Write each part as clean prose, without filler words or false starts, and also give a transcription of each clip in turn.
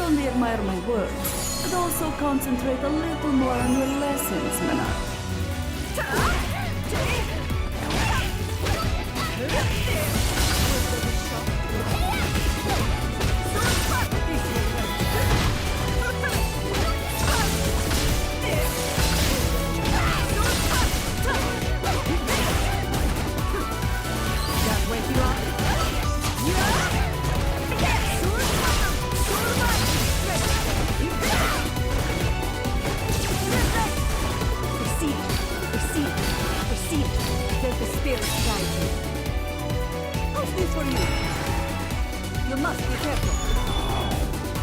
only admire my words, but also concentrate a little more on your lessons, Menard. You must be careful.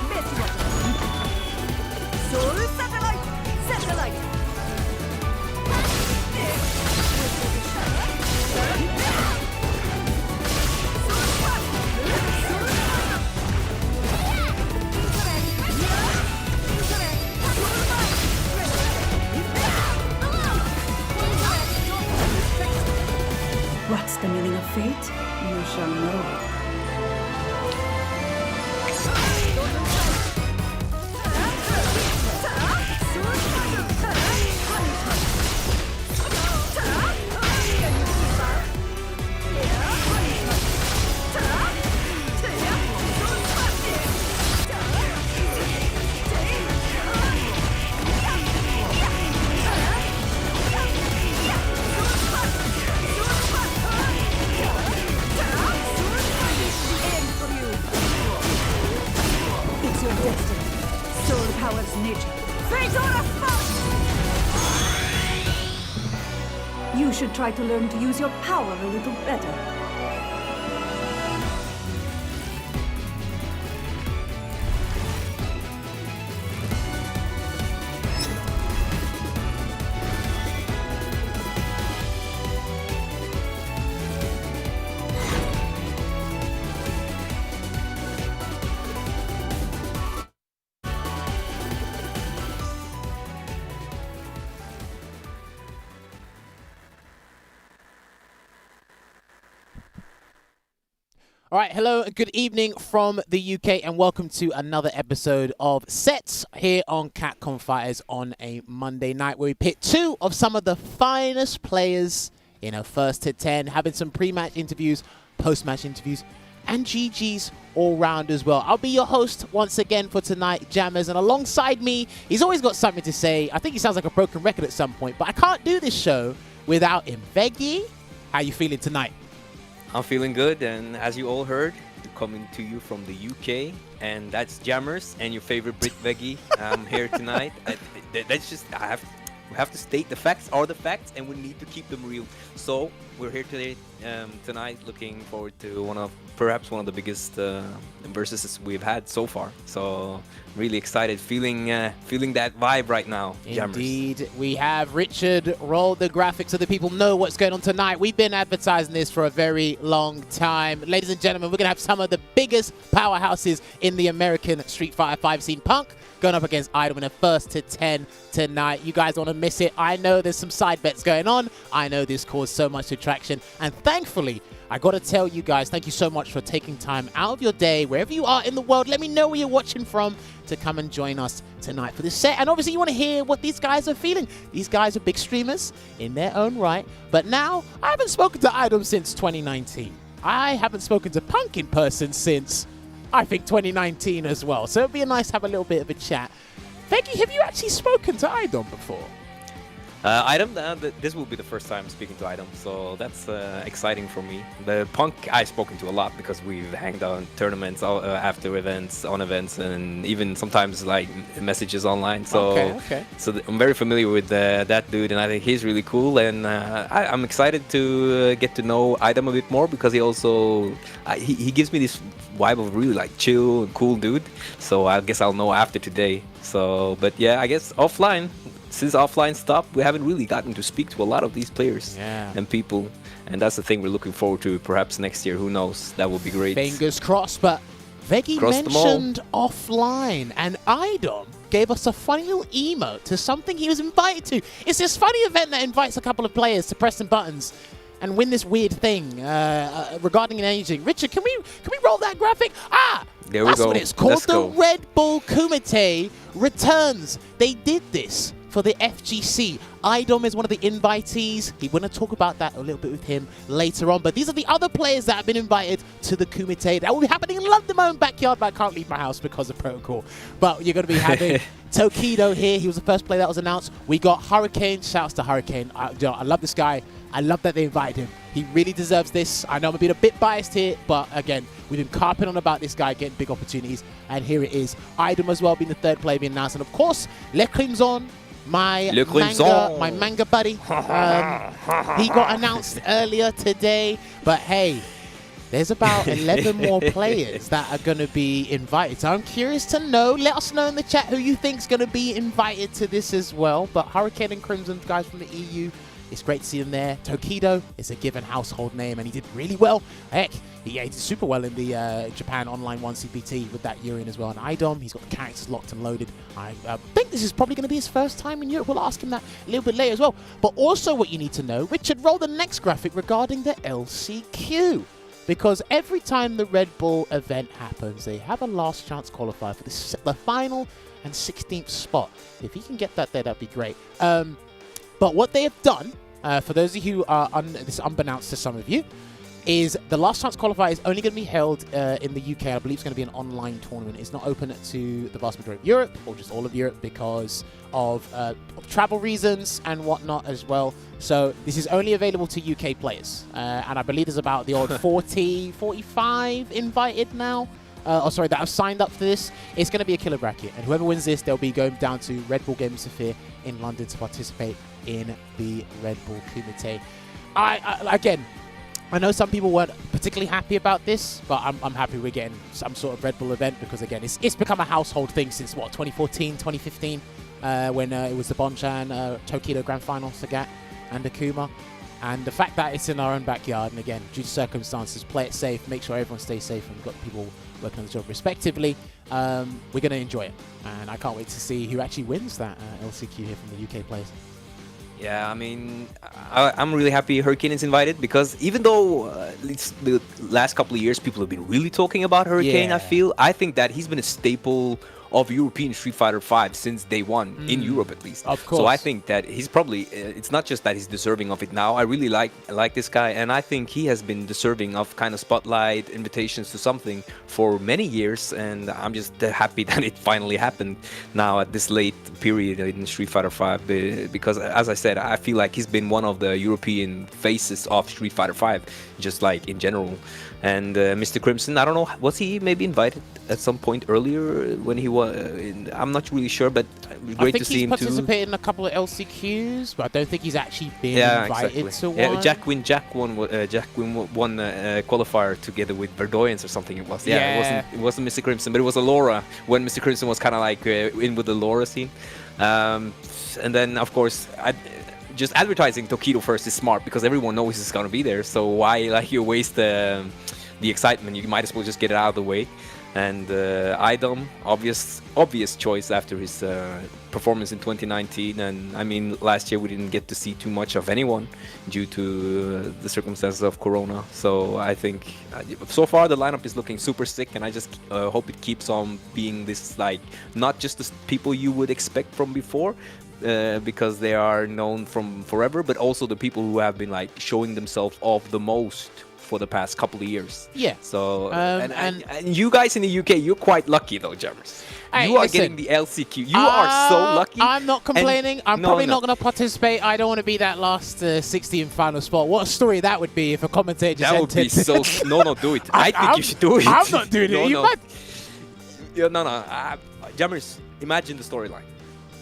Messy water. Soul satellite! Satellite! What's the meaning of fate? You shall know. You should try to learn to use your power a little better. All right, hello, good evening from the UK, and welcome to another episode of Sets here on Capcom Fighters on a Monday night, where we pit two of some of the finest players in a first to 10, having some pre-match interviews, post-match interviews, and GGs all round as well. I'll be your host once again for tonight, Jammerz, and alongside me, he's always got something to say. I think he sounds like a broken record at some point, but I can't do this show without him. Veggey, how you feeling tonight? I'm feeling good, and as you all heard, coming to you from the UK, and that's Jammerz and your favorite Brit Veggey. I'm here tonight. That's just we have to state the facts are the facts, and we need to keep them real. So we're here today, tonight, looking forward to perhaps one of the biggest versuses we've had so far. So really excited, feeling that vibe right now. Indeed, Jammerz. we have Richard roll the graphics so that people know what's going on tonight. We've been advertising this for a very long time. Ladies and gentlemen, we're going to have some of the biggest powerhouses in the American Street Fighter 5 scene. Punk going up against iDom in a first to 10 tonight. You guys don't want to miss it. I know there's some side bets going on. I know this caused so much attraction, and thankfully, I got to tell you guys, thank you so much for taking time out of your day, wherever you are in the world. Let me know where you're watching from to come and join us tonight for this set. And obviously, you want to hear what these guys are feeling. These guys are big streamers in their own right. But now, I haven't spoken to iDom since 2019. I haven't spoken to Punk in person since, I think, 2019 as well. So it'd be nice to have a little bit of a chat. Veggey, have you actually spoken to iDom before? iDom, this will be the first time speaking to iDom, so that's exciting for me. The Punk I've spoken to a lot because we've hanged out on tournaments, after events, on events, and even sometimes like messages online. So, okay. So I'm very familiar with that dude, and I think he's really cool. And I'm excited to get to know iDom a bit more because he also he gives me this vibe of really like chill and cool dude. So I guess I'll know after today. So, but yeah, I guess offline. Since offline stopped, we haven't really gotten to speak to a lot of these players and people. And that's the thing we're looking forward to perhaps next year. Who knows? That would be great. Fingers crossed. But Veggey mentioned offline, and iDom gave us a funny little emote to something he was invited to. It's this funny event that invites a couple of players to press some buttons and win this weird thing regarding an aging. Richard, can we roll that graphic? There we That's go. what it's called. Let's The go. Red Bull Kumite returns. They did this for the FGC. iDom is one of the invitees. We're going to talk about that a little bit with him later on. But these are the other players that have been invited to the Kumite. That will be happening in London, my own backyard, but I can't leave my house because of protocol. But you're going to be having Tokido here. He was the first player that was announced. We got Hurricane. Shouts to Hurricane. I love this guy. I love that they invited him. He really deserves this. I know I'm being a bit biased here, but again, we've been carping on about this guy getting big opportunities, and here it is. iDom as well being the third player being announced, and of course, Le Crimson, my manga buddy. He got announced earlier today, but hey, there's about 11 more players that are going to be invited. So I'm curious to know. Let us know in the chat who you think's going to be invited to this as well. But Hurricane and Crimson, guys from the EU, it's great to see them there. Tokido is a given household name, and he did really well. Heck, he did super well in the Japan Online 1 CPT with that Urian as well. And iDom, he's got the characters locked and loaded. I think this is probably going to be his first time in Europe. We'll ask him that a little bit later as well. But also what you need to know, Richard, roll the next graphic regarding the LCQ. Because every time the Red Bull event happens, they have a last chance qualifier for the final and 16th spot. If he can get that there, that'd be great. But what they have done, for those of you who are this is unbeknownst to some of you, is the last chance qualifier is only going to be held in the UK. I believe it's going to be an online tournament. It's not open to the vast majority of Europe, or just all of Europe, because of travel reasons and whatnot as well. So this is only available to UK players. And I believe there's about the odd 40, 45 invited now. That have signed up for this. It's going to be a killer bracket, and whoever wins this, they'll be going down to Red Bull Gaming Sphere in London to participate in the Red Bull Kumite. Again, I know some people weren't particularly happy about this, but I'm happy we're getting some sort of Red Bull event, because again, it's become a household thing since what, 2014, 2015, when it was the Bonchan Tokido Grand Final, Sagat and Akuma. And the fact that it's in our own backyard, and again, due to circumstances, play it safe, make sure everyone stays safe, and we've got people working on the job respectively, we're going to enjoy it. And I can't wait to see who actually wins that LCQ here from the UK players. Yeah, I mean, I'm really happy Hurricane is invited, because even though it's the last couple of years people have been really talking about Hurricane, Yeah. I think that he's been a staple of European Street Fighter V since day one, in Europe at least. Of course. So I think that he's probably, it's not just that he's deserving of it now. I really like this guy, and I think he has been deserving of kind of spotlight, invitations to something for many years, and I'm just happy that it finally happened now at this late period in Street Fighter V, because as I said, I feel like he's been one of the European faces of Street Fighter V, just like in general. And Mr. Crimson, I don't know, was he maybe invited at some point earlier when he was? I'm not really sure, but great to see him too. I think he's participated in a couple of LCQs, but I don't think he's actually been invited to one. Jack won qualifier together with Verdoyens or something. It was. It wasn't Mr. Crimson, but it was Alora when Mr. Crimson was kind of like in with the Laura scene. And then of course, just advertising Tokido first is smart, because everyone knows he's gonna be there. So why you waste the excitement? You might as well just get it out of the way. And iDom, obvious choice after his performance in 2019. And I mean, last year we didn't get to see too much of anyone due to the circumstances of Corona. So I think so far the lineup is looking super sick, and I just hope it keeps on being this, like, not just the people you would expect from before, because they are known from forever, but also the people who have been like showing themselves off the most for the past couple of years. Yeah. So and you guys in the UK, you're quite lucky though, Jammerz. Hey, you are listen, getting the LCQ. You are so lucky. I'm not complaining. I'm probably not going to participate. I don't want to be that last 16th final spot. What a story that would be if a commentator just that would be so. No, do it. I think you should do it. I'm not doing it. You might. Yeah, no. Jammerz, imagine the storyline.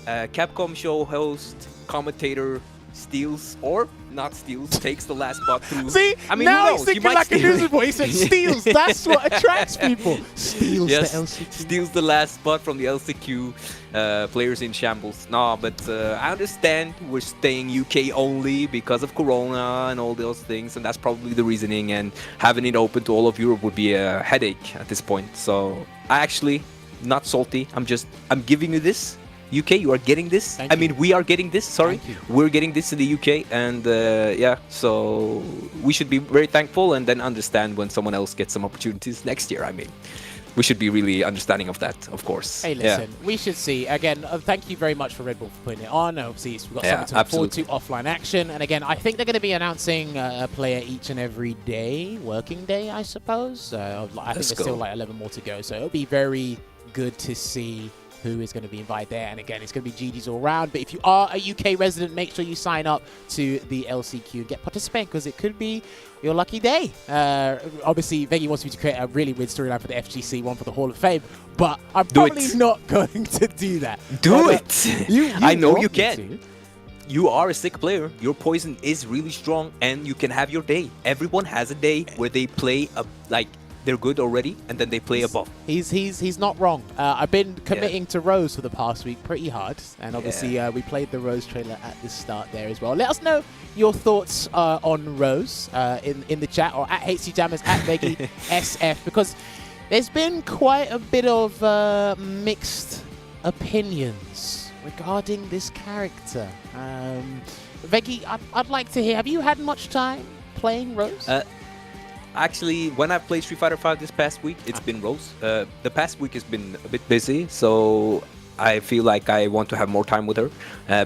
Capcom show host, commentator, steals or not steals, takes the last spot through. See, I mean, now who he's knows? thinking like a news report. He said steals. That's what attracts people. Steals yes, the LCQ. Steals the last spot from the LCQ. Players in shambles. No, but I understand we're staying UK only because of Corona and all those things, and that's probably the reasoning. And having it open to all of Europe would be a headache at this point. So I actually not salty. I'm giving you this. UK, you are getting this. I mean, we are getting this. Sorry, we're getting this in the UK, and yeah, so we should be very thankful, and then understand when someone else gets some opportunities next year. I mean, we should be really understanding of that, of course. Hey, listen, we should see. Again, thank you very much for Red Bull for putting it on. Obviously, we've got something to look forward to, offline action. And again, I think they're going to be announcing a player each and every day, working day, I suppose. I think there's still like 11 more to go. So it'll be very good to see who is going to be invited there. And again, it's going to be GG's all around. But if you are a UK resident, make sure you sign up to the LCQ and get participating, because it could be your lucky day. Obviously, Veggey wants me to create a really weird storyline for the FGC, one for the Hall of Fame, but I'm probably not going to do that. Do it! I know you can. To. You are a sick player. Your poison is really strong, and you can have your day. Everyone has a day where they play they're good already, and then they play above. He's not wrong. I've been committing to Rose for the past week pretty hard, and obviously we played the Rose trailer at the start there as well. Let us know your thoughts on Rose in the chat, or at HCJammers, at Veggey SF, because there's been quite a bit of mixed opinions regarding this character. Veggey, I'd like to hear, have you had much time playing Rose? Actually, when I played Street Fighter V this past week, it's been Rose. The past week has been a bit busy, so I feel like I want to have more time with her.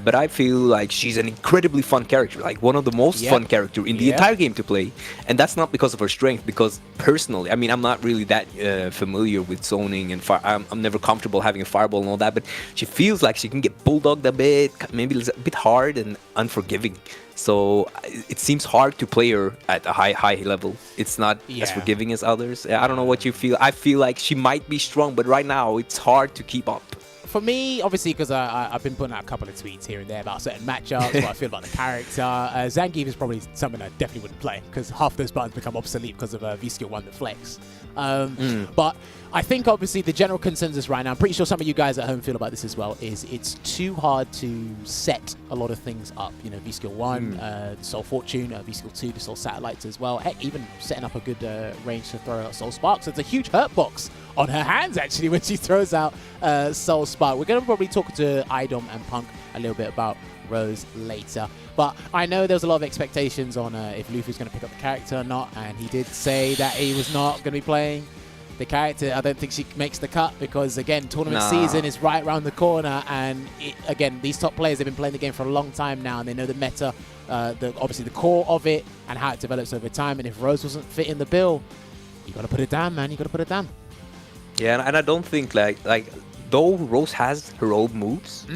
But I feel like she's an incredibly fun character, like one of the most fun characters in the entire game to play. And that's not because of her strength, because personally, I mean, I'm not really that familiar with zoning, and I'm never comfortable having a fireball and all that, but she feels like she can get bulldogged a bit, maybe a bit hard and unforgiving. So it seems hard to play her at a high level. It's not as forgiving as others. I don't know what you feel. I feel like she might be strong, but right now it's hard to keep up. For me, obviously, because I've been putting out a couple of tweets here and there about certain matchups, what I feel about the character. Zangief is probably something I definitely wouldn't play, because half those buttons become obsolete because of V-Skill 1 that flex. But I think, obviously, the general consensus right now, I'm pretty sure some of you guys at home feel about this as well, is it's too hard to set a lot of things up. You know, V-Skill 1, the Soul Fortune, V-Skill 2, the Soul Satellites as well. Heck, even setting up a good range to throw out Soul Sparks. It's a huge hurt box on her hands, actually, when she throws out Soul Spark. We're going to probably talk to iDom and Punk a little bit about Rose later. But I know there was a lot of expectations on if Luffy's going to pick up the character or not, and he did say that he was not going to be playing the character. I don't think she makes the cut, because, again, tournament season is right around the corner, and again, these top players have been playing the game for a long time now, and they know the meta, obviously the core of it, and how it develops over time. And if Rose wasn't fitting the bill, you got to put it down, man. You got to put it down. Yeah, and I don't think like though Rose has her own moves,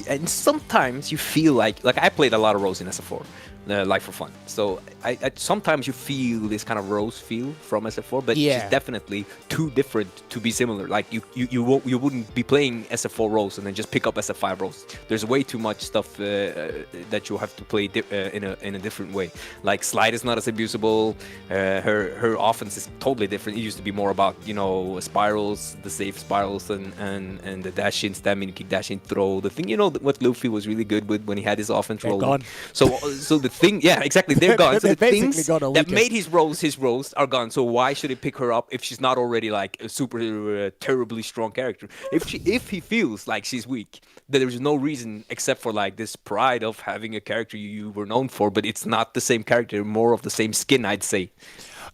and sometimes you feel like I played a lot of Rose in SF4, like for fun. So I sometimes you feel this kind of Rose feel from SF4, but she's definitely too different to be similar. Like you wouldn't be playing SF4 Rose and then just pick up SF5 Rose. There's way too much stuff that you have to play in a different way. Like Slide is not as abusable. Her offense is totally different. It used to be more about, you know, spirals, the safe spirals, and the dash in, stamina kick, dash in, throw. The thing, you know, what Luffy was really good with when he had his offense rolling. Gone. So the thing, yeah, exactly, they're gone. So the things that made his Rose are gone. So why should he pick her up if she's not already like a super terribly strong character? If he feels like she's weak, then there's no reason except for like this pride of having a character you were known for, but it's not the same character, more of the same skin, I'd say.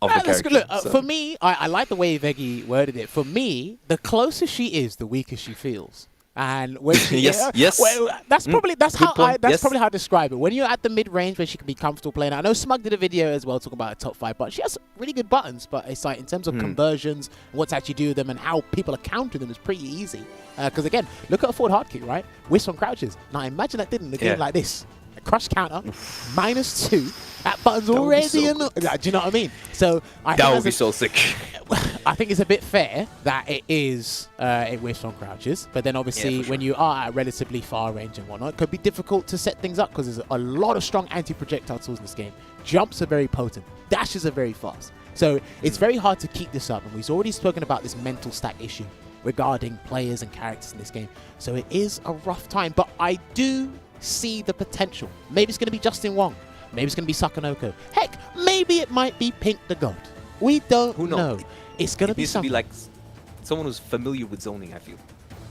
Of the character. Look, for me, I like the way Veggey worded it. For me, the closer she is, the weaker she feels. And when she, yes. Well, that's probably probably how I describe it. When you're at the mid range where she can be comfortable playing. I know Smug did a video as well talking about a top 5 buttons. She has really good buttons, but it's like in terms of conversions, what to actually do with them, and how people are counting them is pretty easy. Because again, look at a forward hard kick, right? Wisp on crouches. Now imagine that in a game like this. A crush counter, -2. That button's already do you know what I mean? So that would be so sick. I think it's a bit fair that it is it wisps on crouches, but then obviously when you are at relatively far range and whatnot, it could be difficult to set things up because there's a lot of strong anti-projectile tools in this game. Jumps are very potent, dashes are very fast, so it's very hard to keep this up. And we've already spoken about this mental stack issue regarding players and characters in this game, so it is a rough time. But I do see the potential. Maybe it's going to be Justin Wong. Maybe it's going to be Sakanoko. Heck, maybe it might be Pink the God. We don't know. It's going to be something. It needs to be like someone who's familiar with zoning, I feel.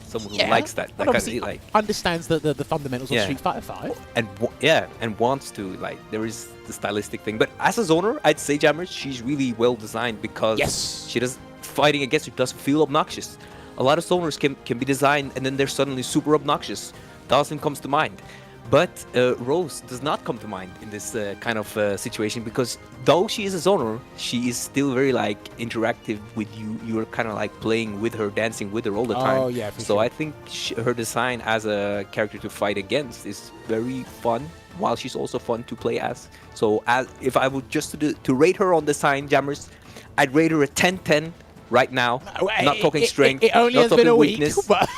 Someone who likes that. Like, understands the fundamentals of Street Fighter 5. And wants to, like, there is the stylistic thing. But as a zoner, I'd say Jammerz, she's really well designed because she does. fighting against her doesn't feel obnoxious. A lot of zoners can be designed and then they're suddenly super obnoxious. Dawson comes to mind. But Rose does not come to mind in this kind of situation, because though she is a zoner, she is still very like interactive with you. You're kind of like playing with her, dancing with her all the time. Oh yeah, for So sure. I think her design as a character to fight against is very fun, while she's also fun to play as. So if I would just to rate her on design, Jammerz, I'd rate her a 10-10 right now. Not talking strength, It only not has talking been a weakness. week, but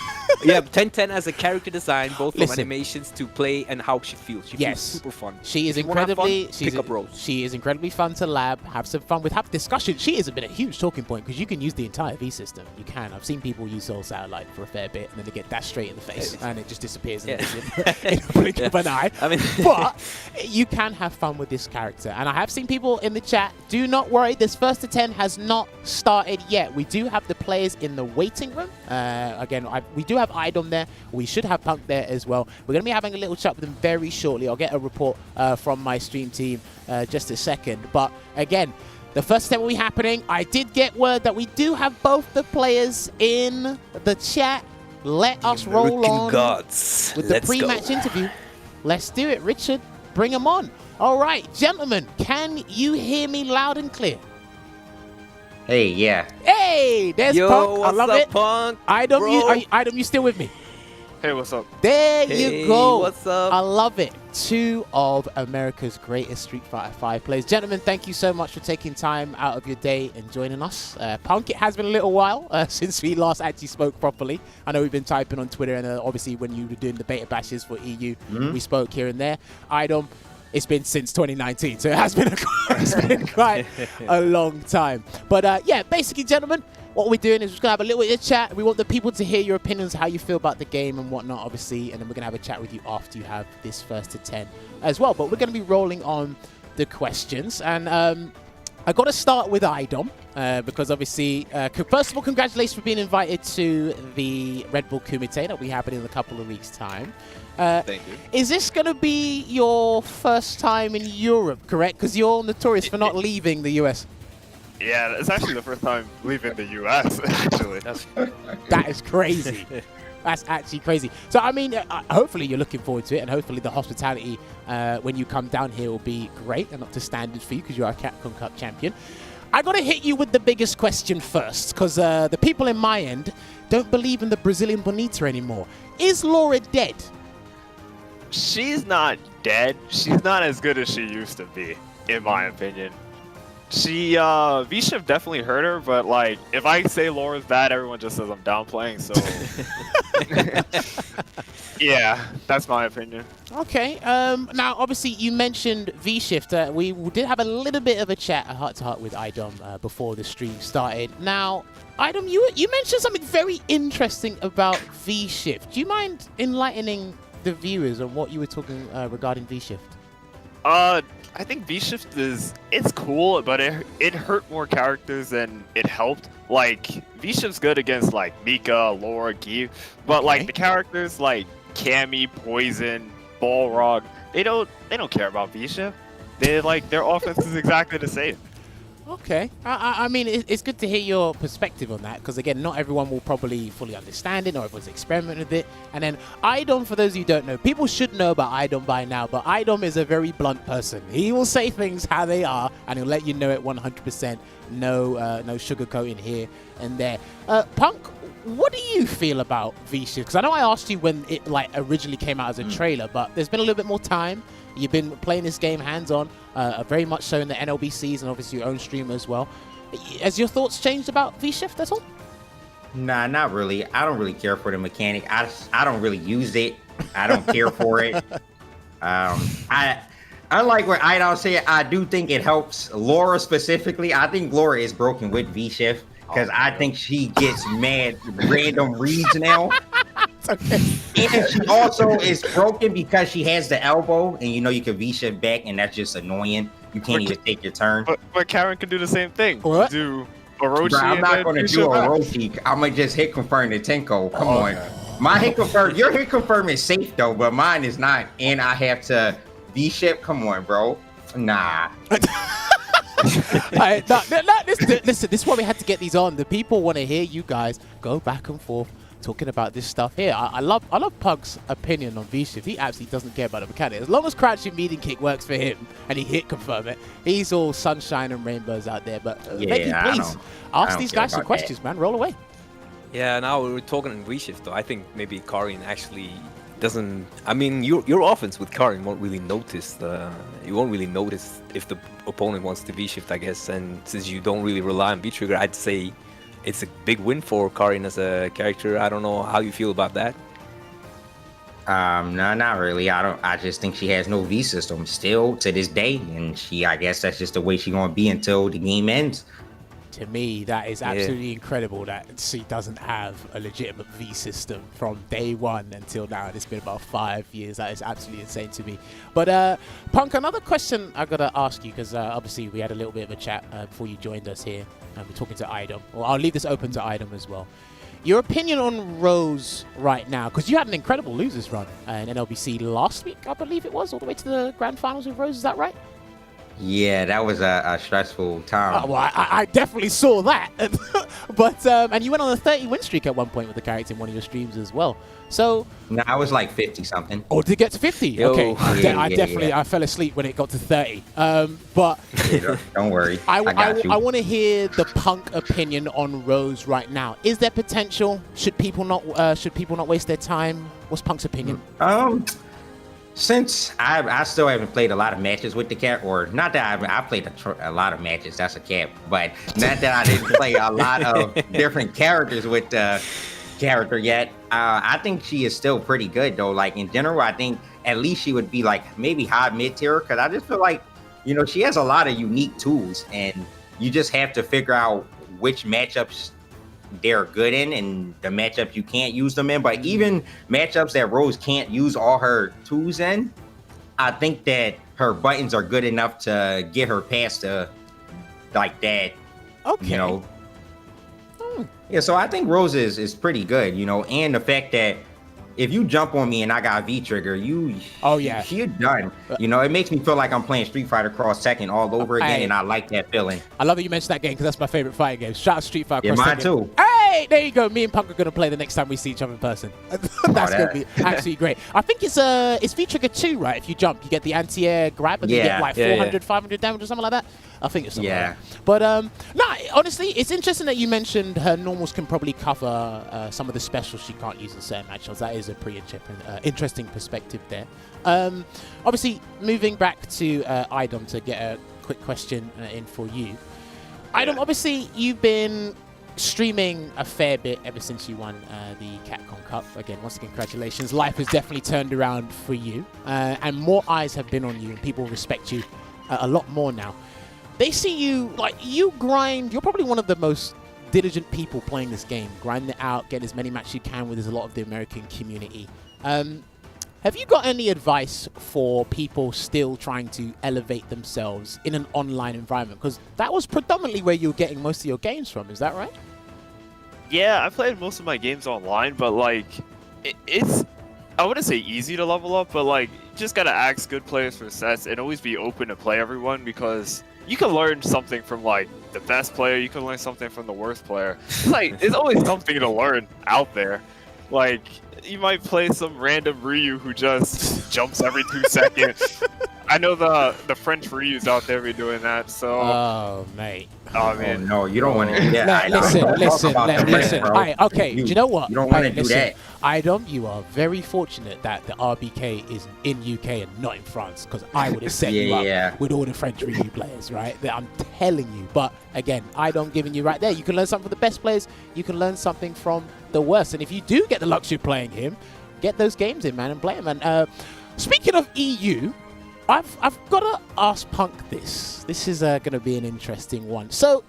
Yeah, 10-10 as a character design, both from Listen. animations to play and how she feels. She feels super fun. She is If you wanna have incredibly. fun, pick up Rose. She is incredibly fun to lab, have some fun with, have discussion. She has been a huge talking point because you can use the entire V system. You can. I've seen people use Soul Satellite for a fair bit, and then they get dashed straight in the face, and it just disappears in a blink of an eye. I mean, But you can have fun with this character, and I have seen people in the chat. Do not worry, this first to 10 has not started yet. We do have the players in the waiting room. Again, we do have iDom there. We should have Punk there as well. We're going to be having a little chat with them very shortly. I'll get a report from my stream team just a second. But again, the first step will be happening. I did get word that we do have both the players in the chat. Let us roll American on gods. with the Let's pre-match go. interview. Let's do it, Richard. Bring them on. All right, gentlemen, can you hear me loud and clear? Hey, yeah. Hey, there's Yo, Punk. I what's love up, it. Punk? iDom, Bro. iDom, you still with me? Hey, what's up? There Hey, you go. what's up? I love it. Two of America's greatest Street Fighter 5 players. Gentlemen, thank you so much for taking time out of your day and joining us. Punk, it has been a little while since we last actually spoke properly. I know we've been typing on Twitter, and obviously when you were doing the beta bashes for EU, we spoke here and there. iDom, it's been since 2019, so it has been, it's been quite a long time. But yeah, basically, gentlemen, what we're doing is we're going to have a little bit of chat. We want the people to hear your opinions, how you feel about the game and whatnot, obviously, and then we're going to have a chat with you after you have this first to 10 as well. But we're going to be rolling on the questions, and I got to start with iDom because obviously, first of all, congratulations for being invited to the Red Bull Kumite that we happen in a couple of weeks' time. Thank you. Is this going to be your first time in Europe, correct? Because you're notorious for not leaving the US. Yeah, it's actually the first time leaving the U.S. actually. That is crazy. That's actually crazy. So, I mean, hopefully you're looking forward to it, and hopefully the hospitality when you come down here will be great and up to standard for you because you are a Capcom Cup champion. I got to hit you with the biggest question first because the people in my end don't believe in the Brazilian Bonita anymore. Is Laura dead? She's not dead. She's not as good as she used to be, in my opinion. She, V-Shift definitely hurt her, but like, if I say Laura's bad, everyone just says I'm downplaying, so. Yeah, that's my opinion. Okay. Now, obviously, you mentioned V-Shift. We did have a little bit of a chat, a heart-to-heart with iDom before the stream started. Now, iDom, you mentioned something very interesting about V-Shift. Do you mind enlightening the viewers on what you were talking regarding V-Shift? I think V-Shift it's cool, but it hurt more characters than it helped. Like, V-Shift's good against, like, Mika, Laura, Gi, but, like, the characters like Cammy, Poison, Balrog, they don't care about V-Shift. They're, like, their offense is exactly the same. Okay. I mean, it's good to hear your perspective on that, because, again, not everyone will probably fully understand it, not everyone's experimented with it. And then iDom, for those of you who don't know, people should know about iDom by now, but iDom is a very blunt person. He will say things how they are, and he'll let you know it 100%. No sugarcoating here and there. Punk, what do you feel about V-Shift? Because I know I asked you when it originally came out as a trailer, but there's been a little bit more time. You've been playing this game hands-on, very much so in the NLBCs and obviously your own stream as well. Has your thoughts changed about V-Shift at all? Nah, not really. I don't really care for the mechanic. I don't really use it. I don't care for it. I like what iDom said. I do think it helps Laura specifically. I think Laura is broken with V-Shift because I think she gets mad random reads now. Okay. And she also is broken because she has the elbow, and you know you can V-Shift back, and that's just annoying. You can't even take your turn. But Karen can do the same thing. What? Do Orochi. Bro, I'm and not then going to V-Shift do back. Orochi. I'm going to just hit confirm the Tenko. Come on. My hit confirm, your hit confirm is safe though, but mine is not. And I have to V-Shift. Come on, bro. Nah. Listen, this is why we had to get these on. The people want to hear you guys go back and forth talking about this stuff here. I love Punk's opinion on V-Shift. He absolutely doesn't care about the mechanic. As long as crouching medium kick works for him and he hit confirm it, he's all sunshine and rainbows out there. But Veggey, please ask these guys some questions, man. Roll away. Yeah, now we're talking in reshift though. I think maybe Karin actually doesn't. I mean, your offense with Karin won't really notice. You won't really notice if the opponent wants to V-shift, I guess. And since you don't really rely on V-trigger, I'd say it's a big win for Karin as a character. I don't know how you feel about that. No, not really. I just think she has no V system still to this day, and I guess that's just the way she's gonna be until the game ends. To me, that is absolutely incredible that she doesn't have a legitimate V system from day one until now. It's been about 5 years. That is absolutely insane to me. But Punk, another question I gotta ask you, because obviously we had a little bit of a chat before you joined us here. We're talking to iDom. Well, I'll leave this open to iDom as well. Your opinion on Rose right now, because you had an incredible losers run in NLBC last week, I believe it was, all the way to the grand finals with Rose. Is that right? Yeah, that was a stressful time. Well, I definitely saw that. But and you went on a 30 win streak at one point with the character in one of your streams as well. So no, I was like 50 something. Oh, did it get to 50? Yo. Okay, Yeah. I fell asleep when it got to 30. But Don't worry, I got you. want to hear the Punk opinion on Rose right now. Is there potential? Should people not waste their time? What's Punk's opinion? Since I still haven't played a lot of matches with the cat, or not that I played a lot of matches, that's a cap, but not that I didn't play a lot of different characters with the character yet. I think she is still pretty good though. Like in general, I think at least she would be like maybe high mid tier, because I just feel like, she has a lot of unique tools, and you just have to figure out which matchups they're good in and the matchups you can't use them in. But even matchups that Rose can't use all her tools in, I think that her buttons are good enough to get her past like that. Okay. Yeah, so I think Rose is pretty good, and the fact that if you jump on me and I got V-trigger, you're done. It makes me feel like I'm playing Street Fighter Cross Tekken all over again, and I like that feeling. I love that you mentioned that game, because that's my favorite fighting game. Shout out Street Fighter Cross Mine Tekken. too. Hey, there you go. Me and Punk are going to play the next time we see each other in person. That's going to be absolutely great. I think it's V-trigger 2, right? If you jump, you get the anti-air grab, and you get like 400, 500 damage or something like that. I think it's something like that. But honestly, it's interesting that you mentioned her normals can probably cover some of the specials she can't use in certain matchups. That is a pretty interesting perspective there. Obviously, moving back to iDom to get a quick question in for you. iDom, obviously, you've been streaming a fair bit ever since you won the Capcom Cup. Again, once again, congratulations. Life has definitely turned around for you, and more eyes have been on you, and people respect you a lot more now. They see you, like, you grind. You're probably one of the most diligent people playing this game. Grind it out, get as many matches you can with a lot of the American community. Have you got any advice for people still trying to elevate themselves in an online environment? Because that was predominantly where you were getting most of your games from. Is that right? Yeah, I played most of my games online, but like, it's, I wouldn't say easy to level up, but like, you just gotta ask good players for sets and always be open to play everyone, because you can learn something from like the best player, you can learn something from the worst player. It's like, there's always something to learn out there. Like, you might play some random Ryu who just jumps every 2 seconds. I know the French Ryu's out there be doing that, so. Oh, mate. Oh, man. Oh, no, you don't want to do that. Listen. Okay, do you know what? You don't want to do that. iDom, you are very fortunate that the RBK is in UK and not in France, because I would have set you up with all the French Ryu players, right? I'm telling you. But again, iDom giving you right there. You can learn something from the best players. You can learn something from the worst. And if you do get the luxury of playing him, get those games in, man, and play them. And speaking of EU, I've got to ask Punk this. This is going to be an interesting one. So,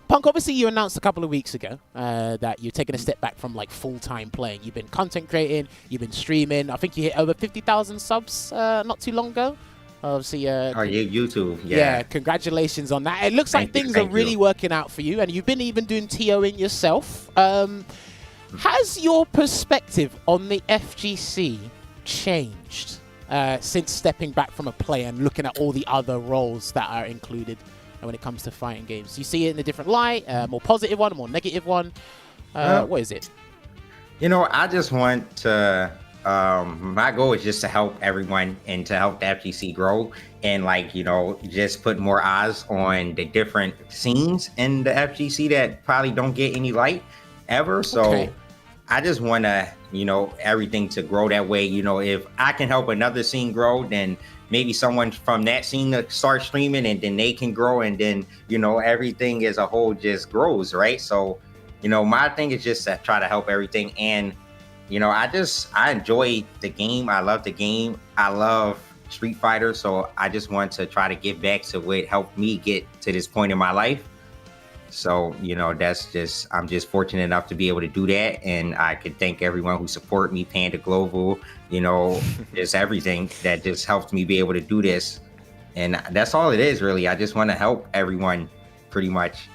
Punk, obviously you announced a couple of weeks ago that you're taking a step back from like full-time playing. You've been content creating, you've been streaming. I think you hit over 50,000 subs not too long ago. Obviously, YouTube. Yeah, congratulations on that. It looks like things are really working out for you, and you've been even doing TOing yourself. Has your perspective on the FGC changed since stepping back from a player and looking at all the other roles that are included when it comes to fighting games? You see it in a different light, a more positive one, a more negative one. What is it? You know, I just want to. My goal is just to help everyone and to help the FGC grow, and like, you know, just put more eyes on the different scenes in the FGC that probably don't get any light ever. So Okay. I just want to, you know, everything to grow that way. You know, if I can help another scene grow, then maybe someone from that scene to start streaming, and then they can grow, and then, you know, everything as a whole just grows, right? So, you know, my thing is just to try to help everything. And, you know, I enjoy the game. I love the game. I love Street Fighter. So I just want to try to give back to what helped me get to this point in my life. So, you know, I'm just fortunate enough to be able to do that. And I could thank everyone who support me, Panda Global, you know, just everything that just helped me be able to do this. And that's all it is, really. I just want to help everyone pretty much.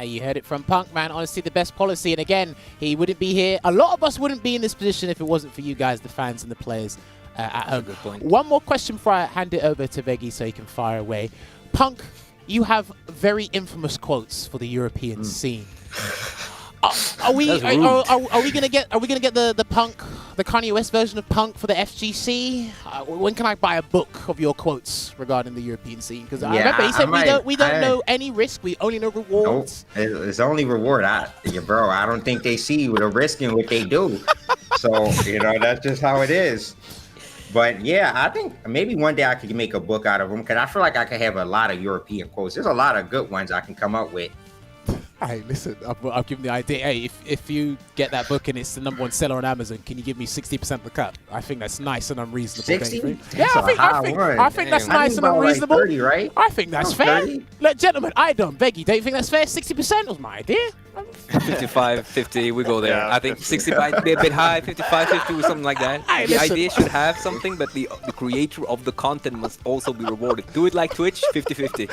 You heard it from Punk, man. Honestly, the best policy. And again, he wouldn't be here. A lot of us wouldn't be in this position if it wasn't for you guys, the fans and the players at home. Good point. One more question before I hand it over to Veggey so he can fire away. Punk, you have very infamous quotes for the European scene. Are we gonna get the Punk, the Kanye West version of Punk for the FGC? When can I buy a book of your quotes regarding the European scene? Because I remember he said we don't know any risk, we only know rewards. Nope, it's only reward. Bro, I don't think they see the risk in what they do. So, you know, that's just how it is. But yeah, I think maybe one day I could make a book out of them, because I feel like I could have a lot of European quotes. There's a lot of good ones I can come up with. Hey, listen, I'll give him the idea. Hey, if you get that book and it's the #1 seller on Amazon, can you give me 60% of the cut? I think that's nice and unreasonable. 60? Yeah, I think that's nice and unreasonable. Like 30, right? I think that's fair. 30? Look, gentlemen, iDom, Veggey, don't you think that's fair? 60% was my idea. 55, 50, we go there. Yeah. I think 65 would be a bit high, 55, 50 or something like that. Hey, The listen. idea should have something, but the creator of the content must also be rewarded. Do it like Twitch, 50-50.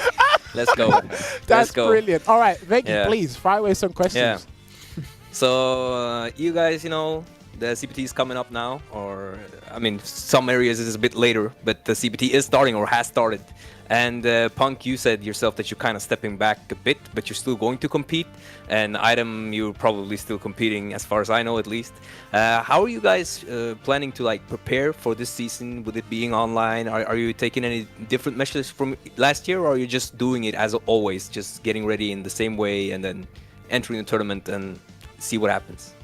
Let's go. That's Let's go. brilliant. All right, Veggey, Yeah. please, fire away some questions. Yeah. So, you guys, you know, the CPT is coming up now, or, I mean, some areas is a bit later, but the CPT is starting or has started. And Punk, you said yourself that you're kind of stepping back a bit, but you're still going to compete. And iDom, you're probably still competing, as far as I know, at least. How are you guys planning to like prepare for this season with it being online? Are you taking any different measures from last year, or are you just doing it as always, just getting ready in the same way and then entering the tournament and see what happens?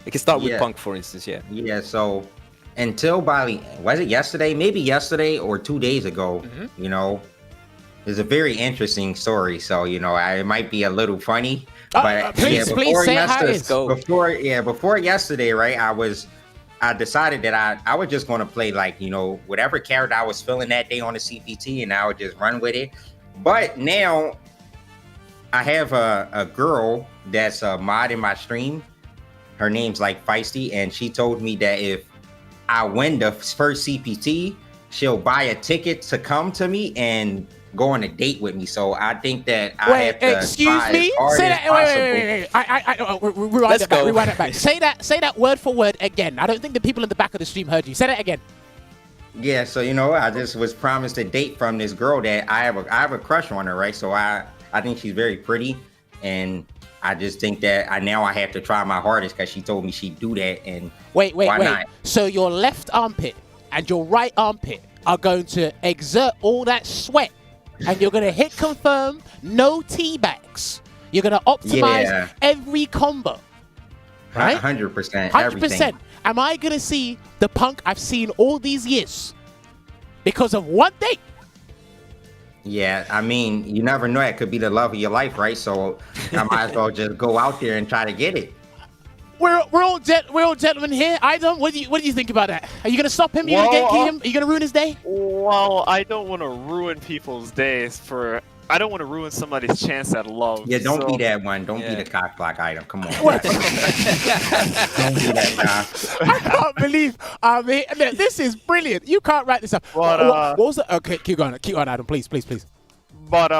I can start with Yeah. Punk, for instance. Yeah. Yeah, so until was it yesterday? Maybe yesterday or 2 days ago, you know, it's a very interesting story. So, you know, it might be a little funny, but please before say how it yesterday, is. Go. before yesterday, right? I decided that I was just going to play like, you know, whatever character I was feeling that day on the CPT, and I would just run with it. But now I have a girl that's a mod in my stream. Her name's like Feisty, and she told me that if I win the first CPT, she'll buy a ticket to come to me and go on a date with me. So I think that I have to excuse try me. as hard Say as that. possible. Rewind Let's it back. go. Rewind it back. Say that word for word again. I don't think the people in the back of the stream heard you. Say that again. Yeah, so you know, I just was promised a date from this girl that I have a crush on her, right? So I think she's very pretty, and I just think that now I have to try my hardest because she told me she'd do that. And Wait. why not? So your left armpit and your right armpit are going to exert all that sweat, and you're going to hit confirm, no teabags. You're going to optimize Yeah. every combo. Right? 100%, 100%. everything. Am I going to see the Punk I've seen all these years because of one date? Yeah, I mean, you never know. It could be the love of your life, right? So I might as well just go out there and try to get it. We're all gentlemen here. iDom, what do you think about that? Are you gonna stop him? Are you gonna gatekeep him? Are you gonna ruin his day? Well, I don't want to ruin people's days I don't want to ruin somebody's chance at love. Yeah, don't be so- that one. Don't be Yeah. the cock block item. Come on. What? Don't be that guy. I can't believe. I mean, look, this is brilliant. You can't write this up. But, what was it? Okay, keep on, Adam. Please. But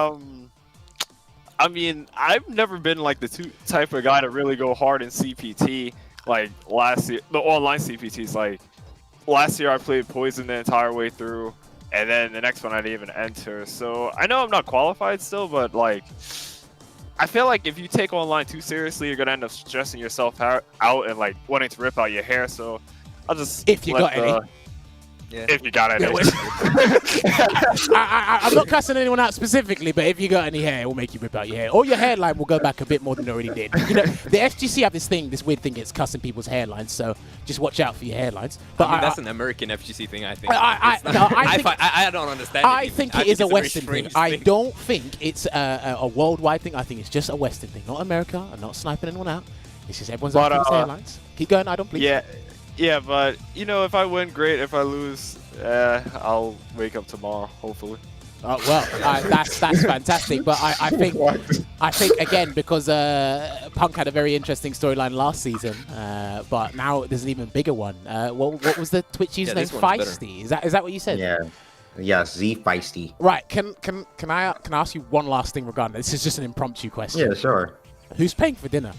I mean, I've never been like the type of guy to really go hard in CPT. Like last year, the online CPTs. Like last year, I played Poison the entire way through. and then the next one I didn't even enter. So I know I'm not qualified still, but like, I feel like if you take online too seriously, you're gonna end up stressing yourself out and like wanting to rip out your hair. So I'll just If you got any. Yeah. If you got any. I'm not cussing anyone out specifically, but if you got any hair, it will make you rip out your hair. Or your hairline will go back a bit more than it already did. You know, the FGC have this weird thing, it's cussing people's hairlines, so just watch out for your hairlines. But I mean, that's an American FGC thing, I think. I don't understand I it. think it is a very Western thing. strange I don't think it's a worldwide thing. I think it's just a Western thing. Not America. I'm not sniping anyone out. It's just everyone's up people's hairlines. Keep going, I don't please. Yeah, but you know, if I win, great. If I lose, I'll wake up tomorrow, hopefully. Oh, well, that's fantastic. But I think again, because Punk had a very interesting storyline last season, but now there's an even bigger one. What was the Twitch username? this one's better. Feisty. Is that what you said? Yeah, Z Feisty. Right. Can I ask you one last thing regarding this? This is just an impromptu question. Yeah, sure. Who's paying for dinner?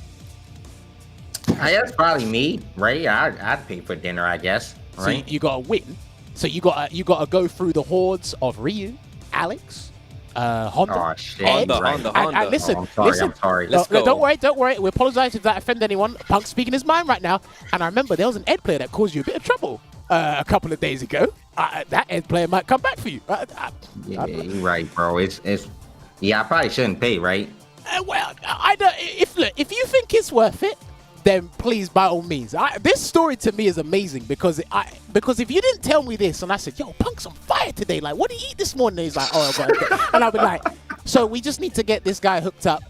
I guess probably me, right? I'd pay for dinner, I guess. Right? So you got to win. So you got to go through the hordes of Ryu, Alex, Honda, Oh shit! Ed, Honda. and listen, Oh, I'm sorry. I'm sorry. No, Let's go. don't worry. We apologize if that offended anyone. Punk's speaking his mind right now. And I remember there was an Ed player that caused you a bit of trouble a couple of days ago. That Ed player might come back for you. Yeah, you're right, bro. It's. Yeah, I probably shouldn't pay, right? Well, I don't. If you think it's worth it, then please, by all means. This story to me is amazing because if you didn't tell me this and I said, "Yo, Punk's on fire today. Like, what did he eat this morning?" And he's like, "Oh, God." And I'll be like, "So we just need to get this guy hooked up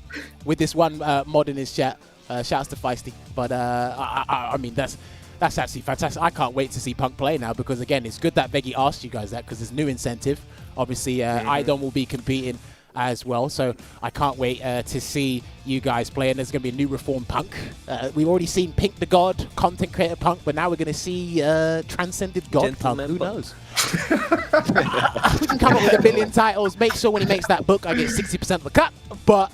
with this one mod in his chat." Shouts to Feisty, but I mean that's absolutely fantastic. I can't wait to see Punk play now because again, it's good that Veggey asked you guys that because there's new incentive. Obviously, iDom will be competing as well, so I can't wait to see you guys play, and there's going to be a new reformed Punk. We've already seen Pink the God, content creator Punk, but now we're going to see transcended God Gentleman Punk. Who Punk. knows? We can come up with 1 billion titles. Make sure when he makes that book I get 60% of the cut. But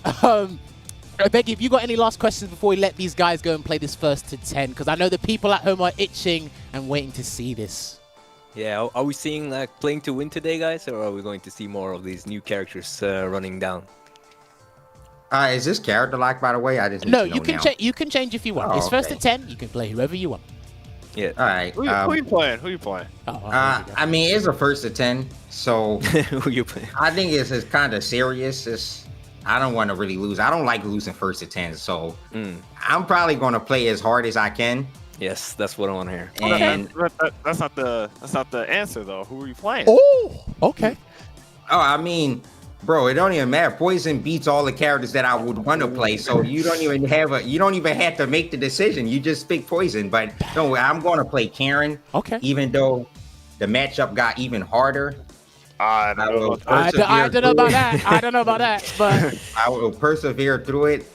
Veggey, have you got any last questions before we let these guys go and play this first to 10? Because I know the people at home are itching and waiting to see this. Yeah, are we seeing like playing to win today, guys, or are we going to see more of these new characters running down? Is this character locked, by the way? I just need No, to know you can now. you can change if you want. Oh, It's first to okay. 10. You can play whoever you want. Yeah. All right. Who you playing? Who you playing? Oh, I mean, it's a first to 10, so Who you playing? I think it's kind of serious. I don't want to really lose. I don't like losing first to 10, so I'm probably going to play as hard as I can. Yes, that's what I want to hear. And That's not the answer though. Who are you playing? Oh, okay. I mean, bro, it don't even matter. Poison beats all the characters that I would want to play, so you don't even have to make the decision. You just pick Poison. But no, I'm going to play Karen. Okay. Even though the matchup got even harder, I don't know. I don't know about that. I don't know about that, but I will persevere through it,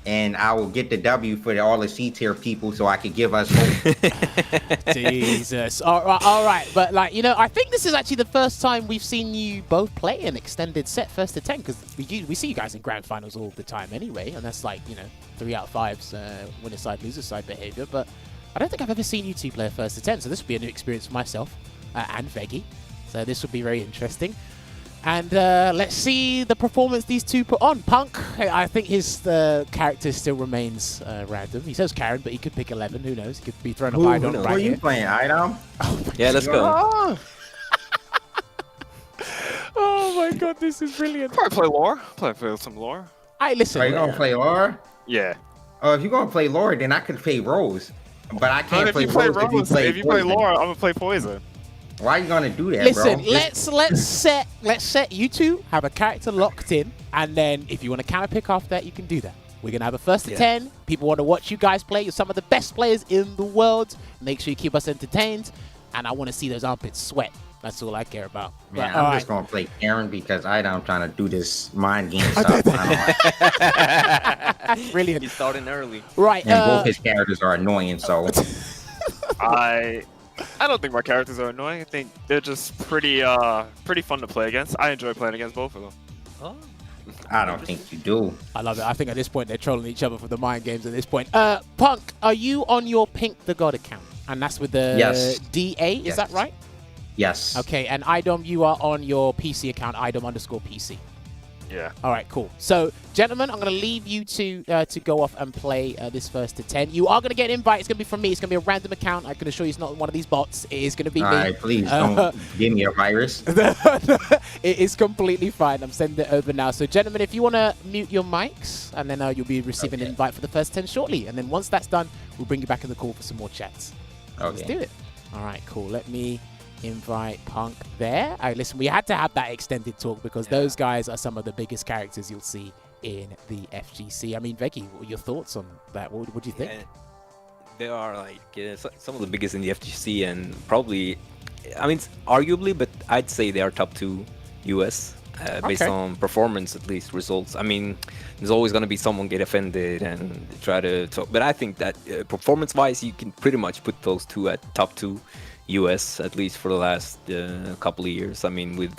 and I will get the W for all the C tier people, so I can give us hope. Jesus. All right. But like, you know, I think this is actually the first time we've seen you both play an extended set first to 10 because we see you guys in grand finals all the time anyway, and that's like, you know, 3 out of 5's winner side, loser side behavior. But I don't think I've ever seen you two play a first to 10, so this will be a new experience for myself and Veggey. So this will be very interesting. And let's see the performance these two put on. Punk, I think his character still remains random. He says Karen, but he could pick 11. Who knows? He could be throwing a Who iDom are right you here. playing, iDom? Yeah, let's go. Oh my god, this is brilliant. Probably play lore. Play some lore. Hey, listen. Are you going to play Laura? Yeah. If you're going to play Laura, then I could play Rose. But I But can't if play you play Rose Rose, if you play Poison. lore, I'm gonna play poison. Why are you going to do that, Listen, bro? let's set you two have a character locked in, and then if you want to counter pick after that, you can do that. We're gonna have a first to 10. People want to watch you guys play. You're some of the best players in the world. Make sure you keep us entertained, and I want to see those armpits sweat. That's all I care about. Man, But, all I'm just right. going to play Karen because I'm trying to do this mind game stuff. Brilliant. He's starting early. Right. And both his characters are annoying, so I don't think my characters are annoying. I think they're just pretty fun to play against. I enjoy playing against both of them. Oh. I don't think you do. I love it. I think at this point they're trolling each other for the mind games at this point. Punk, are you on your Pink the God account? And that's with the Yes. DA, is Yes. that right? Yes. Okay, and iDom, you are on your PC account, iDom_PC. Yeah. All right, cool. So, gentlemen, I'm going to leave you to go off and play this first to 10. You are going to get an invite. It's going to be from me. It's going to be a random account. I can assure you it's not one of these bots. It is going to be All me. right, please don't give me a virus. It is completely fine. I'm sending it over now. So, gentlemen, if you want to mute your mics, and then you'll be receiving an invite for the first 10 shortly. And then once that's done, we'll bring you back in the call for some more chats. Okay. Let's do it. All right, cool. Let me invite Punk there. All right, listen, we had to have that extended talk because those guys are some of the biggest characters you'll see in the FGC. I mean, Veggey, what were your thoughts on that? What do you think? Yeah, they are like some of the biggest in the FGC, and probably, I mean, arguably, but I'd say they are top 2 US based on performance, at least results. I mean, there's always going to be someone get offended and try to talk, but I think that performance-wise, you can pretty much put those 2 at top 2 US, at least for the last couple of years. I mean, with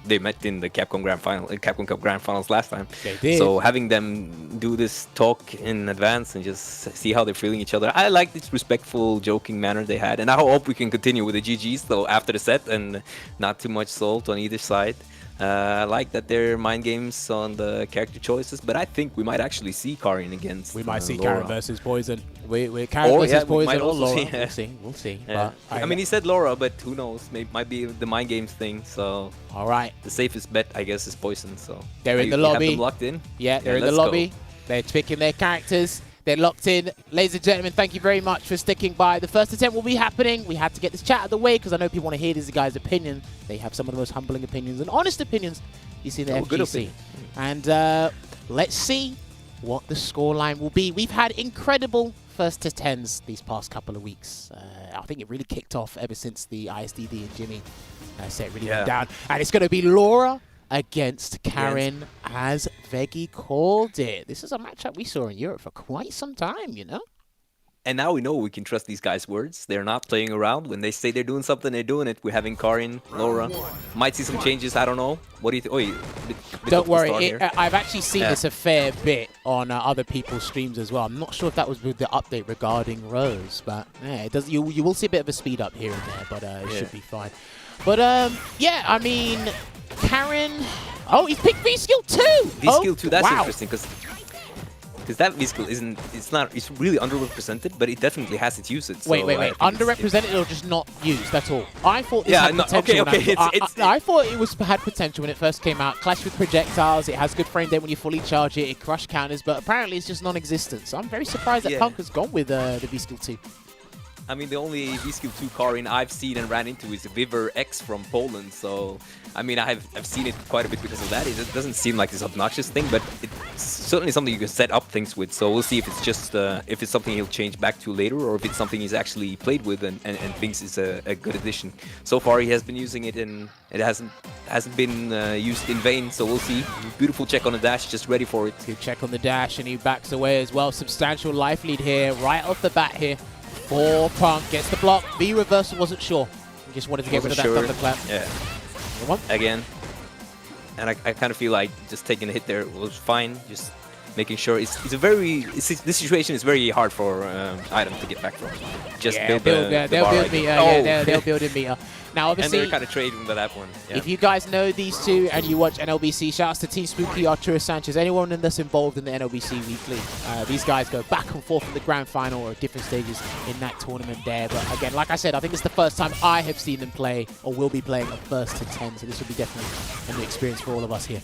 they met in the Capcom Cup Grand Finals last time. They did. So having them do this talk in advance and just see how they're feeling each other, I like this respectful, joking manner they had, and I hope we can continue with the GGs though after the set and not too much salt on either side. I like that they're mind games on the character choices, but I think we might actually see Karin against. We might see Laura. Karen versus Poison. We're Karen versus Poison or Laura. We'll see. Yeah. But I mean, he said Laura, but who knows? Maybe might be the mind games thing. So all right, the safest bet, I guess, is Poison. So they're in the you lobby. Have them locked in. Yeah, they're in the let's lobby. go. They're picking their characters. They're locked in. Ladies and gentlemen, thank you very much for sticking by. The first attempt will be happening. We had to get this chat out of the way because I know people want to hear this guy's opinion. They have some of the most humbling opinions and honest opinions you see in the good FGC. opinion. And let's see what the scoreline will be. We've had incredible first to 10s these past couple of weeks. I think it really kicked off ever since the ISDD and Jimmy set really went down. And it's going to be Laura against Karen, as Veggey called it. This is a matchup we saw in Europe for quite some time, you know? And now we know we can trust these guys' words. They're not playing around. When they say they're doing something, they're doing it. We're having Karin, Laura. Might see some changes. I don't know. What do you think? Oh, don't worry. I've actually seen this a fair bit on other people's streams as well. I'm not sure if that was with the update regarding Rose, but yeah, it does. You will see a bit of a speed up here and there, but it should be fine. But yeah, I mean, Karen. Oh, he picked V-Skill 2. V-Skill 2. That's interesting because that V-Skill it's really underrepresented, but it definitely has its uses. So wait. Underrepresented or just not used? That's all. I thought this had potential. Okay. I thought it had potential when it first came out. Clash with projectiles. It has good frame rate when you fully charge it. It crush counters, but apparently it's just non-existent. So I'm very surprised that Punk has gone with the V-Skill 2. I mean, the only V-Skill 2 Karin I've seen and ran into is Viver X from Poland. So, I mean, I've seen it quite a bit because of that. It doesn't seem like this obnoxious thing, but it's certainly something you can set up things with. So we'll see if it's just if it's something he'll change back to later, or if it's something he's actually played with and thinks is a good addition. So far, he has been using it, and it hasn't been used in vain. So we'll see. Beautiful check on the dash, just ready for it. Good check on the dash, and he backs away as well. Substantial life lead here, right off the bat here. For Punk, gets the block. V reversal, wasn't sure. He just wanted to get rid of that thunderclap. Yeah. Again. And I kind of feel like just taking a hit there was fine. Just making sure this situation is very hard for iDom to get back from. Just they'll build meter. They'll build a meter. Now, obviously, and they're kind of trading with that one. Yeah. If you guys know these two and you watch NLBC, shouts to Team Spooky, Arturo Sanchez, anyone that's involved in the NLBC weekly. These guys go back and forth in the grand final or different stages in that tournament there. But again, like I said, I think it's the first time I have seen them play or will be playing a first to 10. So this will be definitely a new experience for all of us here.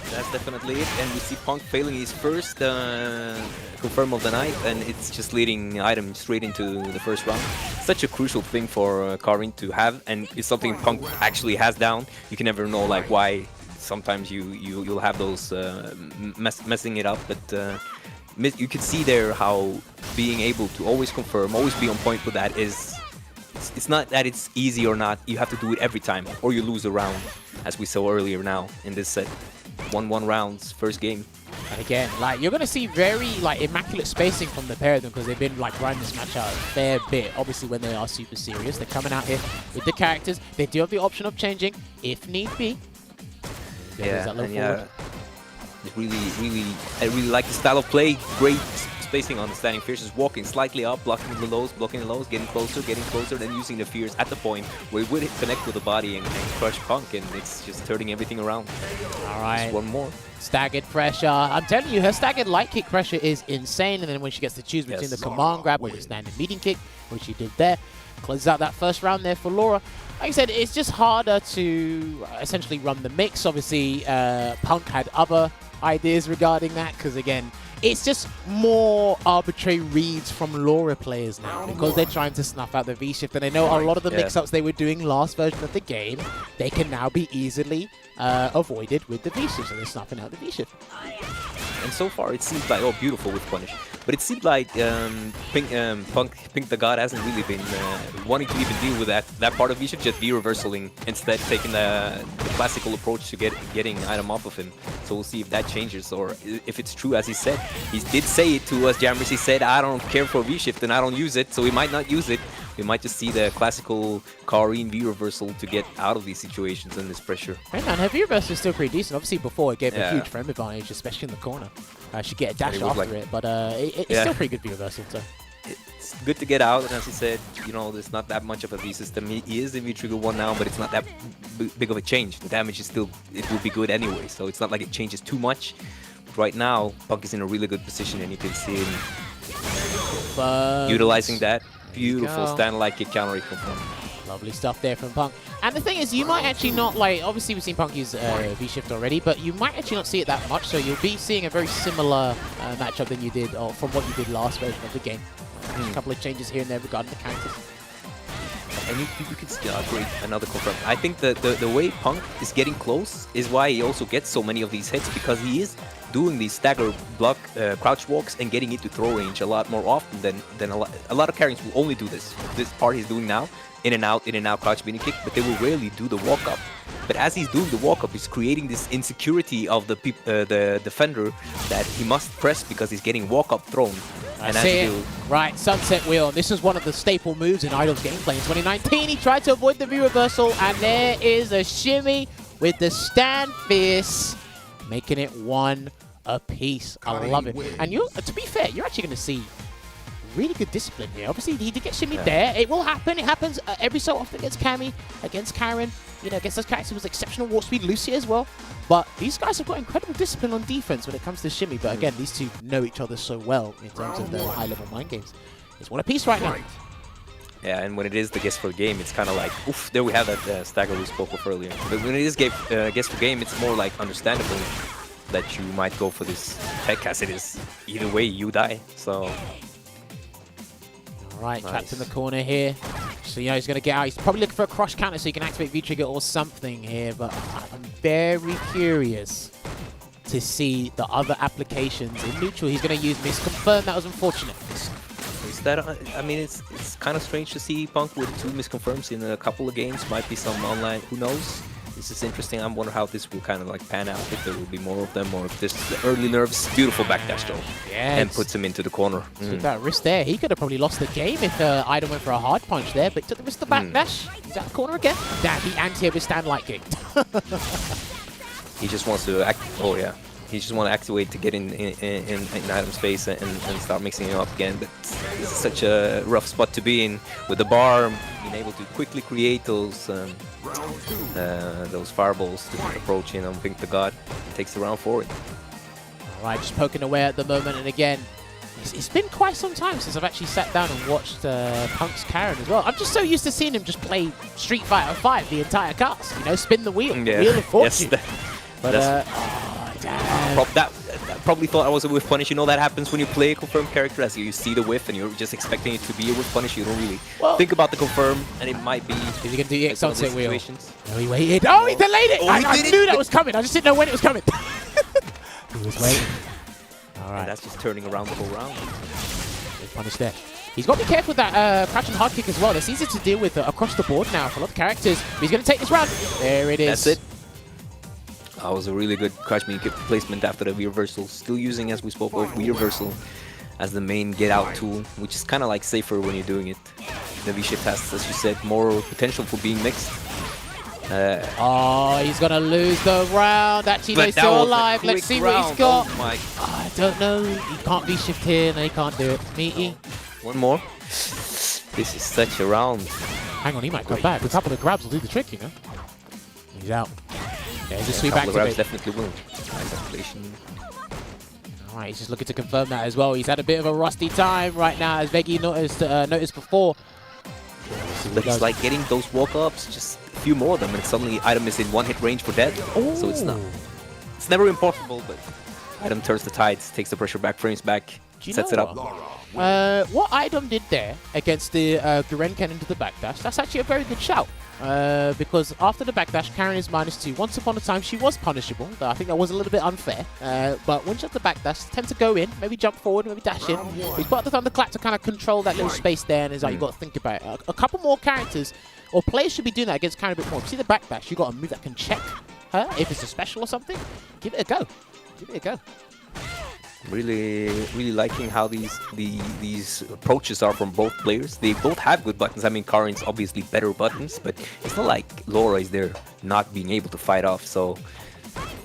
That's definitely it, and we see Punk failing his first confirm of the night, and it's just leading iDom straight into the first round. Such a crucial thing for Karin to have, and it's something Punk actually has down. You can never know like why sometimes you'll have those messing it up, but you can see there how being able to always confirm, always be on point with that is. It's not that it's easy or not. You have to do it every time, or you lose a round, as we saw earlier now in this set. 1-1 rounds, first game. And again, like you're gonna see very like immaculate spacing from the pair of them because they've been like running this match out a fair bit. Obviously, when they are super serious, they're coming out here with the characters. They do have the option of changing if need be. I really like the style of play. Great spacing on the standing fierce, just walking slightly up, blocking the lows, getting closer, then using the fierce at the point where it would connect with the body and crush Punk, and it's just turning everything around. All right. Just one more. Staggered pressure. I'm telling you, her staggered light kick pressure is insane, and then when she gets to choose between the command grab or the standing meeting kick, which she did there, closes out that first round there for Laura. Like I said, it's just harder to essentially run the mix. Obviously, Punk had other ideas regarding that, because again, it's just more arbitrary reads from Laura players now, because they're trying to snuff out the V-Shift, and I know a lot of the mix-ups they were doing last version of the game, they can now be easily avoided with the V-Shift, so they're snuffing out the V-Shift. And so far, it seems like, oh, beautiful with punish. But it seems like Pink the God hasn't really been wanting to even deal with that part of V-Shift, just V-reversaling, instead taking the classical approach to getting item off of him. So we'll see if that changes, or if it's true, as he said. He did say it to us, Jammerz. He said, I don't care for V-Shift and I don't use it, so we might not use it. We might just see the classical Karin V-reversal to get out of these situations and this pressure. Hey man, her V-reversal is still pretty decent. Obviously before it gave a huge frame advantage, especially in the corner. She get a dash after it, but it's still pretty good V-reversal. So. It's good to get out, and as he said, you know, there's not that much of a V-system. He is in V-Trigger 1 now, but it's not that big of a change. The damage is still, it will be good anyway, so it's not like it changes too much. But right now, Punk is in a really good position, and you can see him utilizing that. Beautiful stand-like kick counter confirm. Lovely stuff there from Punk. And the thing is, you might actually not, like, obviously we've seen Punk use V-Shift already, but you might actually not see it that much, so you'll be seeing a very similar matchup than you did, or from what you did last version of the game. A couple of changes here and there regarding the counters. And you can still upgrade another confirm. I think the way Punk is getting close is why he also gets so many of these hits, because he is doing these stagger block crouch walks and getting into throw range a lot more often than a lot of carries will only do this. This part he's doing now, in and out, crouch mini kick, but they will rarely do the walk up. But as he's doing the walk up, he's creating this insecurity of the defender that he must press because he's getting walk up thrown. And as you do, right, Sunset Wheel. This is one of the staple moves in iDom's gameplay in 2019. He tried to avoid the V-reversal, and there is a shimmy with the stand fierce, making it one apiece. I love it. And to be fair, you're actually going to see really good discipline here. Obviously, he did get shimmied there. It will happen. It happens every so often against Cammy, against Karen. You know, against those characters with exceptional warp speed, Lucia as well. But these guys have got incredible discipline on defense when it comes to shimmy. But again, these two know each other so well in terms of their high-level mind games. It's one apiece right now. Yeah, and when it is the guess for game, it's kind of like, oof, there we have that stagger we spoke of earlier. But when it is guess for game, it's more like understandable that you might go for this tech, as it is either way you die. So. Alright, trapped in the corner here. So, you know, he's going to get out. He's probably looking for a crush counter so he can activate V-Trigger or something here. But I'm very curious to see the other applications. In neutral, he's going to use misconfirm. That was unfortunate. Is that, I mean, it's kind of strange to see Punk with 2 misconfirms in a couple of games. Might be some online, who knows? This is interesting. I wonder how this will kind of like pan out, if there will be more of them, or if this is the early nerves. Beautiful backdash though, and puts him into the corner. With that wrist there, he could have probably lost the game if iDom went for a hard punch there, but took the wrist the backdash. He's out the corner again. Damn, he anti with stand light kick. He just wants to act. Oh yeah, he just wants to activate to get in iDom's face and start mixing it up again. But this is such a rough spot to be in with the bar, being able to quickly create those fireballs to approach in on Pink the God. Takes the round forward. Alright, just poking away at the moment, and again, it's been quite some time since I've actually sat down and watched Punk's Karen as well. I'm just so used to seeing him just play Street Fighter 5 the entire cast, you know, spin the wheel, Wheel of Fortune. That probably thought I was a whiff punish. You know that happens when you play a confirmed character, as you see the whiff and you're just expecting it to be a whiff punish. You don't really think about the confirm, and it might be. Is he going to do the Sunset Wheel? No, he waited. Oh, he delayed it! I knew that was coming. I just didn't know when it was coming. He was waiting. All right. And that's just turning around the whole round. Good punish there. He's got to be careful with that crouching hard kick as well. That's easy to deal with across the board now for a lot of characters. But he's going to take this round. There it is. That's it. That was a really good crouch mini kick placement after the V-reversal. Still using, as we spoke of, V-reversal as the main get-out tool, which is kind of like safer when you're doing it. The V-shift has, as you said, more potential for being mixed. Oh, he's gonna lose the round. Actually, no, But he's that still was a alive. Let's quick see what he's round. got. Oh my. I don't know. He can't be shift here. No, he can't do it. Meaty. One more. This is such a round. Hang on, he might come back. A couple of grabs will do the trick, you know. He's out. There's a sweep Couple of grabs activate. definitely will. Nice activation. All right, he's just looking to confirm that as well. He's had a bit of a rusty time right now, as Veggey noticed before. But it's like getting those walk-ups, just a few more of them, and suddenly iDom is in one-hit range for dead. So it's not. It's never impossible, but iDom turns the tides, takes the pressure back, frames back, sets it up. What iDom did there against the Gurenken into the backdash, that's actually a very good shout. Because after the backdash, Karen is -2. Once upon a time, she was punishable. I think that was a little bit unfair. But when she has the backdash, tend to go in, maybe jump forward, maybe dash in. He's got the thunderclap to kind of control that little space there, and it's like, you've got to think about it. A couple more characters, or players should be doing that against Karen a bit more. If you see the backdash, you've got a move that can check her. If it's a special or something, give it a go. Give it a go. Really liking how these approaches are from both players. They both have good buttons. I mean, Karin's obviously better buttons, but it's not like Laura is there not being able to fight off. So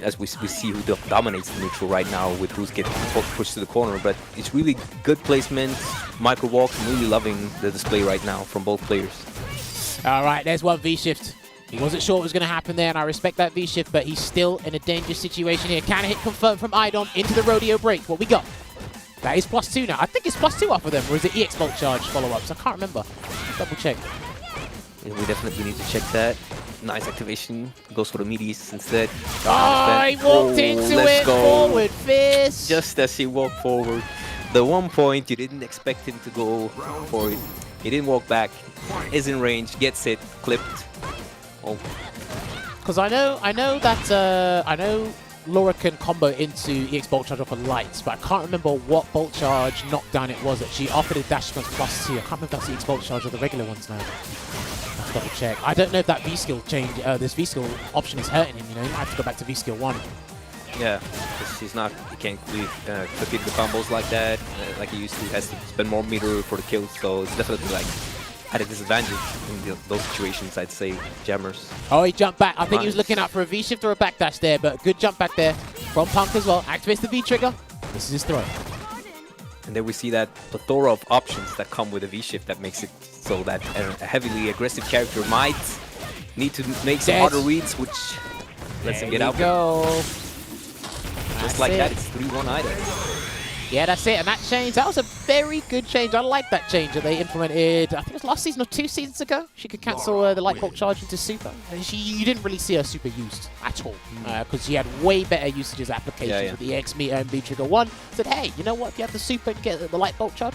as we see who dominates the neutral right now with who's getting pushed to the corner. But it's really good placement, micro walks. I'm really loving the display right now from both players. All right, there's one V-shift. He wasn't sure what was going to happen there, and I respect that V-shift, but he's still in a dangerous situation here. Can hit confirmed from iDom into the rodeo break. What we got? That is +2 now. I think it's +2 off of them, or is it EX Bolt Charge follow-ups? I can't remember. Double check. Yeah, we definitely need to check that. Nice activation. Goes for the meaties instead. Oh, he walked into it. Go. Forward fist. Just as he walked forward. The one point you didn't expect him to go for it. He didn't walk back. Is in range. Gets it. Clipped. Oh. Because I know Laura can combo into EX Bolt Charge off of lights, but I can't remember what Bolt Charge knockdown it was that she offered a dash against +2. I can't remember if that's the EX Bolt Charge or the regular ones now. Let's double check. I don't know if that V-skill change, this V-skill option is hurting him, you know, he might have to go back to V-skill 1. Yeah, because he can't really complete the combos like that, like he used to. He has to spend more meter for the kills, so it's definitely like at a disadvantage in those situations, I'd say, Jammerz. Oh, he jumped back. I think he was looking out for a V-shift or a backdash there, but good jump back there from Punk as well. Activates the V-trigger. This is his throw. And then we see that plethora of options that come with a V-shift that makes it so that a heavily aggressive character might need to make some harder reads, which lets him get out. Go. Just like that, it's 3-1 iDom. Yeah, that's it. And that change, that was a very good change. I like that change that they implemented. I think it was last season or 2 seasons ago. She could cancel the Light Bolt Charge into Super. And you didn't really see her Super used at all. Because she had way better usages applications with the X meter and V Trigger 1. Said, hey, you know what? If you have the Super and get the Light Bolt Charge,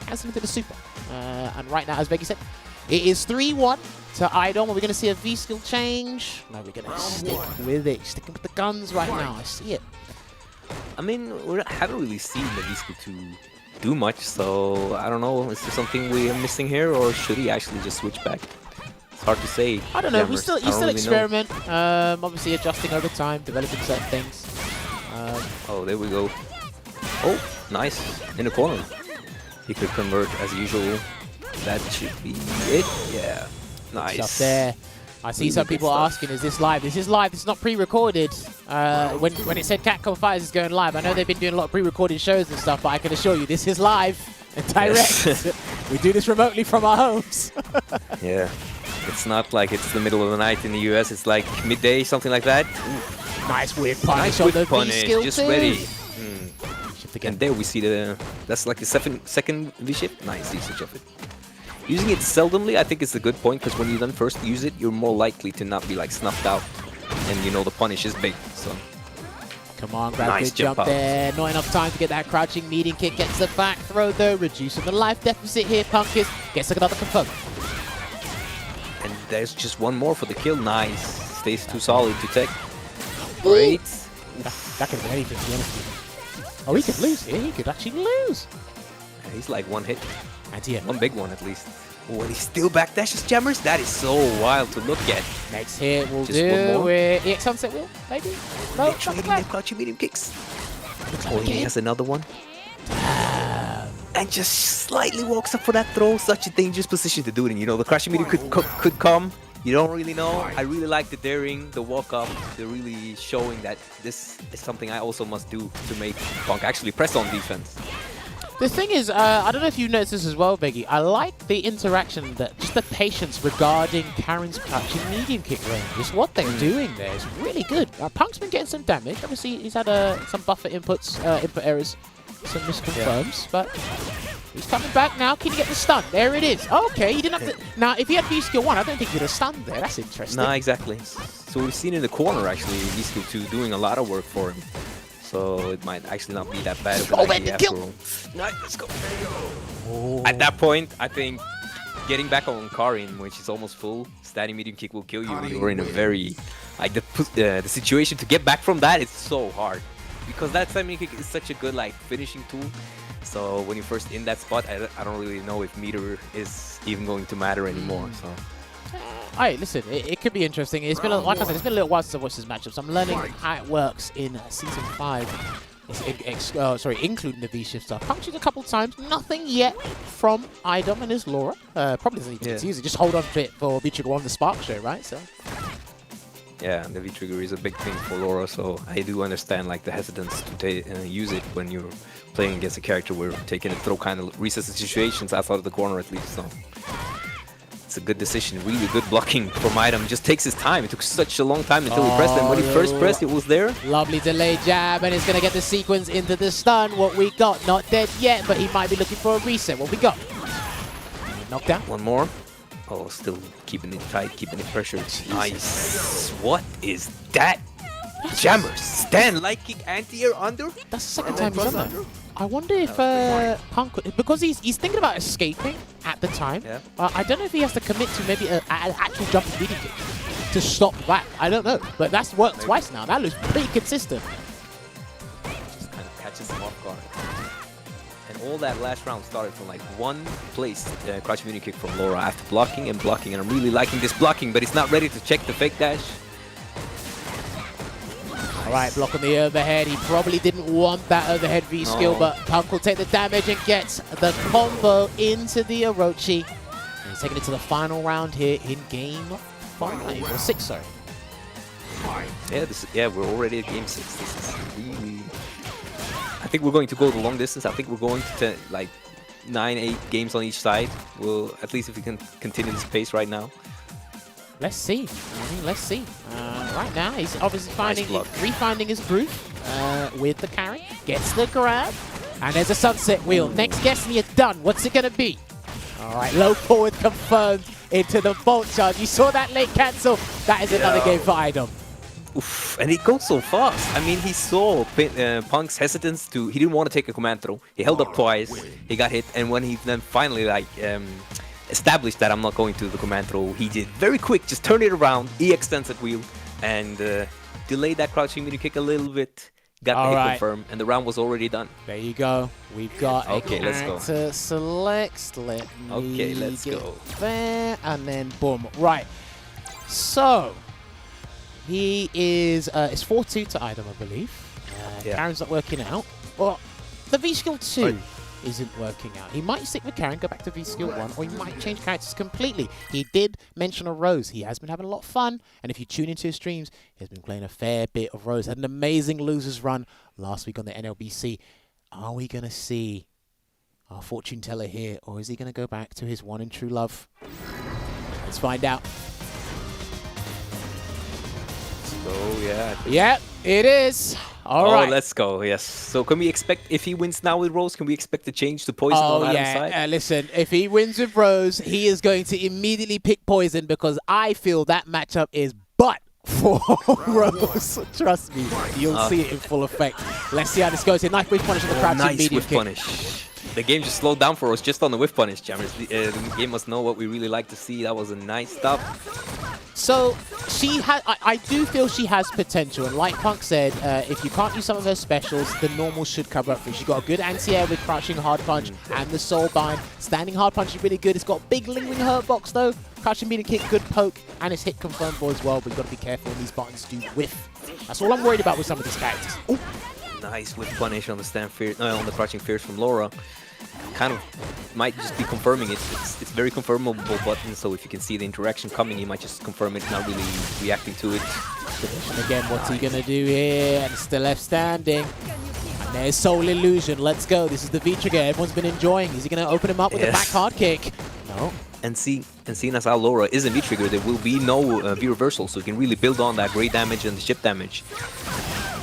cancel into the Super. And right now, as Veggey said, it is 3-1 to iDom. Are we going to see a V-skill change? No, we're going to stick with it. Sticking with the guns right now. I see it. I mean, we haven't really seen the V-skill to do much, so I don't know. Is there something we are missing here, or should he actually just switch back? It's hard to say. I don't know. You Jammerz. still really experiment. Obviously adjusting over time, developing certain things. Oh, there we go. Oh, nice. In the corner. He could convert as usual. That should be it. Yeah. Nice. Stuff there. I see some people asking, is this live? This is live. This is not pre-recorded. When it said Capcom Fighters is going live, I know they've been doing a lot of pre-recorded shows and stuff, but I can assure you this is live and direct. Yes. We do this remotely from our homes. Yeah. It's not like it's the middle of the night in the US. It's like midday, something like that. Ooh. Nice whip punish nice on the punish, V-skill just too. ready. And there we see that's like the second V-shift. Nice usage of it. Using it seldomly, I think is a good point, because when you then first use it, you're more likely to not be like snuffed out. And you know the punish is big, so. Come on, grab Nice good jump there. Not enough time to get that crouching meeting kick. Gets the back throw though, reducing the life deficit here. Punkis gets another confirm. And there's just one more for the kill. Nice. Stays too solid to take. Great. That could have been anything, to be honest with you. Oh, he could lose here. He could actually lose. Yeah, he's like one hit. And here. One big one at least. Oh, and he still backdashes Jammerz? That is so wild to look at. Next hit will Just do one more. with EX Sunset Wheel, maybe? No, Trading the crouching medium kicks. Oh, he has another one. And just slightly walks up for that throw. Such a dangerous position to do it in. You know, the crouching medium could come. You don't really know. I really like the daring, the walk up. They're really showing that this is something I also must do to make Punk actually press on defense. The thing is, I don't know if you noticed this as well, Veggey. I like the interaction, just the patience regarding Karen's crouching medium kick range. Just what they're doing there is really good. Punk's been getting some damage. Obviously, he's had some buffer inputs, input errors, some misconfirms, but he's coming back now. Can he get the stun? There it is. Okay, he didn't have to. Now, if he had V-Skill 1, I don't think he'd have stunned there. That's interesting. Nah, exactly. So we've seen in the corner, actually, V-Skill 2 doing a lot of work for him. So it might actually not be that bad of an idea after all. Nice, let's go. Oh. At that point, I think getting back on Karin, when she's almost full, standing medium kick will kill you. You're in a very, like, the situation to get back from that is so hard. Because that standing medium kick is such a good, like, finishing tool. So when you're first in that spot, I don't really know if meter is even going to matter anymore. So. Hey, listen, it could be interesting. It's been, like I said, it's been a little while since I've watched this matchup, so I'm learning how it works in Season 5. Sorry, including the V-Shift stuff. Punctured a couple times, nothing yet from iDom and his Laura. Probably doesn't need to use it, just hold on to it for V-Trigger on the Spark show, right? So. Yeah, the V-Trigger is a big thing for Laura, so I do understand like the hesitance to use it when you're playing against a character where taking a throw kind of resets the situations outside of the corner at least. So. It's a good decision, really good blocking from iDom. Just takes his time. It took such a long time until he pressed, and when he first pressed, it was there. Lovely delayed jab, and it's going to get the sequence into the stun. What we got, not dead yet, but he might be looking for a reset. What we got? Knockdown. One more. Oh, still keeping it tight, keeping it pressured. Nice. What is that? Jammerz. Stand light kick anti-air under? That's the second time he's done that. I wonder if Punk, because he's thinking about escaping at the time. Yeah. I don't know if he has to commit to maybe an actual jumping medium kick to stop that. I don't know, but that's worked twice now. That looks pretty consistent. Just kind of catches him off guard. And all that last round started from like one place, crouch medium kick from Laura after blocking and blocking. And I'm really liking this blocking, but he's not ready to check the fake dash. Alright, block on the overhead. He probably didn't want that overhead V-skill, but Punk will take the damage and gets the combo into the Orochi. And he's taking it to the final round here in game 5, or 6, sorry. Yeah, we're already at game 6. This is really... I think we're going to go the long distance. I think we're going to like 9-8 games on each side. We'll, at least if we can continue this pace right now. Let's see. Let's see. Right now, he's obviously refinding his groove with the carry. Gets the grab. And there's a sunset wheel. Next guess and you're done. What's it going to be? All right, low forward confirmed into the bolt charge. You saw that late cancel. That is another game for iDom. Oof, and it goes so fast. I mean, he saw Punk's hesitance to... He didn't want to take a command throw. He held up twice. He got hit. And when he then finally, like... established that I'm not going to the command throw, he did very quick, just turn it around, EX extended wheel, and delayed that crouching medium kick a little bit, got the hit confirmed, and the round was already done. There you go. We've got a character select. Let's go. There, and then boom. Right. So, he is, it's 4-2 to iDom, I believe. Karen's not working out. Well, the V-Skill 2. Isn't working out. He might stick with Karen, go back to V-Skill 1, or he might change characters completely. He did mention a Rose. He has been having a lot of fun, and if you tune into his streams, he's been playing a fair bit of Rose. Had an amazing losers run last week on the NLBC. Are we going to see our fortune teller here, or is he going to go back to his one and true love? Let's find out. So, yeah. Yeah, it is. All right. Let's go. Yes. So can we expect, if he wins now with Rose, can we expect a change to Poison on Adam's side? Listen, if he wins with Rose, he is going to immediately pick Poison because I feel that matchup is butt for Rose. Trust me, you'll see it in full effect. Let's see how this goes. A nice whiff punish on the crouching nice medium whiff punish. The game just slowed down for us just on the whiff punish, Jammerz. The game must know what we really like to see. That was a nice stop. So she has, I do feel she has potential, and like Punk said, if you can't use some of her specials, the normal should cover up for you. She's got a good anti-air with crouching hard punch and the soul bind. Standing hard punch is really good. It's got a big lingering hurt box though. Crouching medium kick, good poke, and it's hit confirmable as well. But you've got to be careful when these buttons do whiff. That's all I'm worried about with some of these characters. Ooh. Nice whiff punish on the stand fierce, on the crouching fierce from Laura. Kind of might just be confirming it. It's very confirmable button, so if you can see the interaction coming, he might just confirm it, not really reacting to it. And again, what's he gonna do here? And still left standing. And there's Soul Illusion. Let's go. This is the V trigger everyone's been enjoying. Is he gonna open him up with a back hard kick? No. And seeing as how Laura is a V-trigger, there will be no V-reversal, so you can really build on that great damage and the chip damage.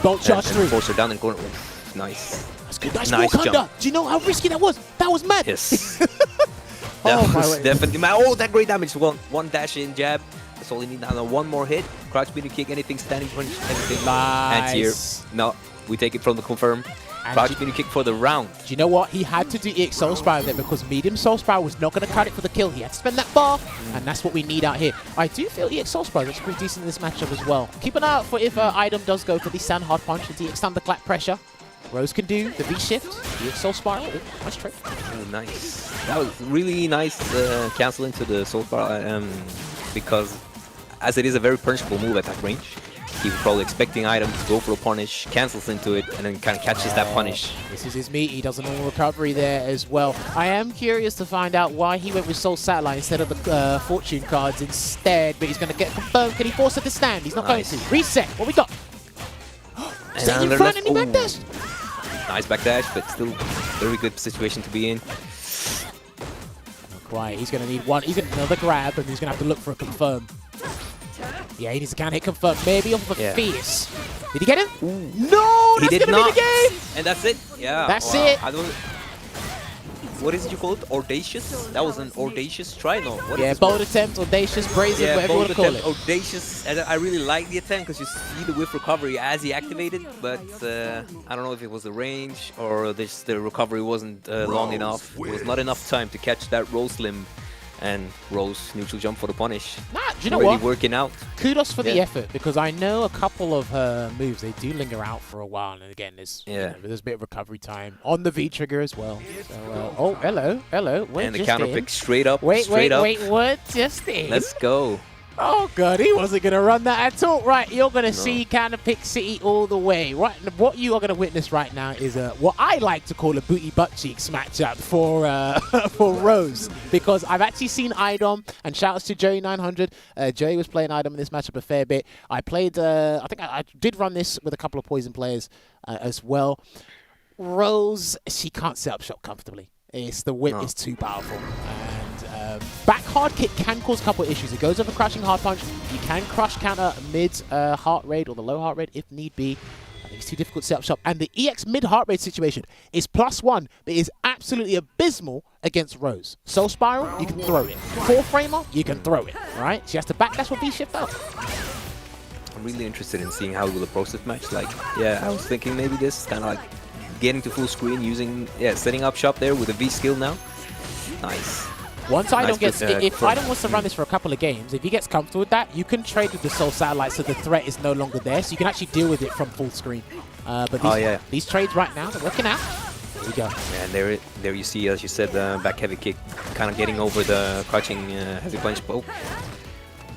Bolt charge through. Force her down in the corner. Oof, nice. That's good. Nice Nice walk under. jump. Do you know how risky that was? That was mad. Yes. Oh, That my was word. definitely mad. Oh, that great damage. One dash in jab. That's all you need now. One more hit. Crouch beating kick, anything, standing punch, anything. Nice. Anti-air. No, we take it from the confirm. Crouch beating kick for the round. Do you know what? He had to do EX Soul Spiral there because medium Soul Spiral was not going to cut it for the kill. He had to spend that bar, and that's what we need out here. I do feel EX Soul Spiral looks pretty decent in this matchup as well. Keep an eye out for if iDom does go for the Sand Hard Punch and EX Thunderclap pressure. Rose can do the V-shift, EX Soul Spiral. Ooh, nice trick. Oh, nice. That was really nice canceling to the Soul Spiral because as it is a very punishable move at that range, he was probably expecting iDom to go for a punish, cancels into it, and then kind of catches that punish. This is his meat. He does a normal recovery there as well. I am curious to find out why he went with Soul Satellite instead of the Fortune cards instead, but he's going to get confirmed. Can he force it to stand? He's not going to. Reset. What we got? Stay in front and he backdash. Nice backdash, but still very good situation to be in. Not quite. He's going to need one. He's going to another grab, and he's going to have to look for a confirm. Yeah, he needs to counter hit confirm. Maybe off of a fierce. Did he get him? No, He that's did going to not. be the game. And that's it. Yeah. That's wow. it. I don't, what is it you call it? Audacious? That was an audacious try? No. What is Yeah, this bold word? attempt, audacious, brazen, Yeah, whatever you want bold to call attempt, it. audacious. And I really like the attempt because you see the whiff recovery as he activated, but I don't know if it was the range or the recovery wasn't long enough. It was not enough time to catch that Rose limb, and Rose neutral jump for the punish. Nah, do you know Already what? working out. Kudos for the Yeah. effort, because I know a couple of her moves, they do linger out for a while, and again, there's, there's a bit of recovery time on the V-trigger as well. So, oh, hello. What And the just counter in? pick straight up. Wait, straight up. what just in? Let's go. Oh, God, he wasn't going to run that at all. Right, you're going to see counter pick City all the way. Right, what you are going to witness right now is what I like to call a booty butt cheeks matchup for for Rose, because I've actually seen iDom, and shout-outs to Joey900. Joey was playing iDom in this matchup a fair bit. I played, I think I did run this with a couple of Poison players as well. Rose, she can't set up shop comfortably. The whip is too powerful. And back hard kick can cause a couple of issues. It goes over crushing hard punch. You can crush counter mid heart rate or the low heart rate if need be. I think it's too difficult to set up shop. And the EX mid heart rate situation is +1, but is absolutely abysmal against Rose. Soul Spiral, you can throw it. 4-framer, you can throw it. Right? She has to backdash with V-shift out. I'm really interested in seeing how he will approach this match. Like, yeah, I was thinking maybe this is kind of like getting to full screen, using, setting up shop there with a V skill now. Nice. Once Nice iDom gets, with, if iDom wants to run this for a couple of games, if he gets comfortable with that, you can trade with the Soul Satellite so the threat is no longer there, so you can actually deal with it from full screen. But these trades right now, they're working out. There we go. And there you see, as you said, the back heavy kick, kind of getting over the crouching heavy punch. Oh,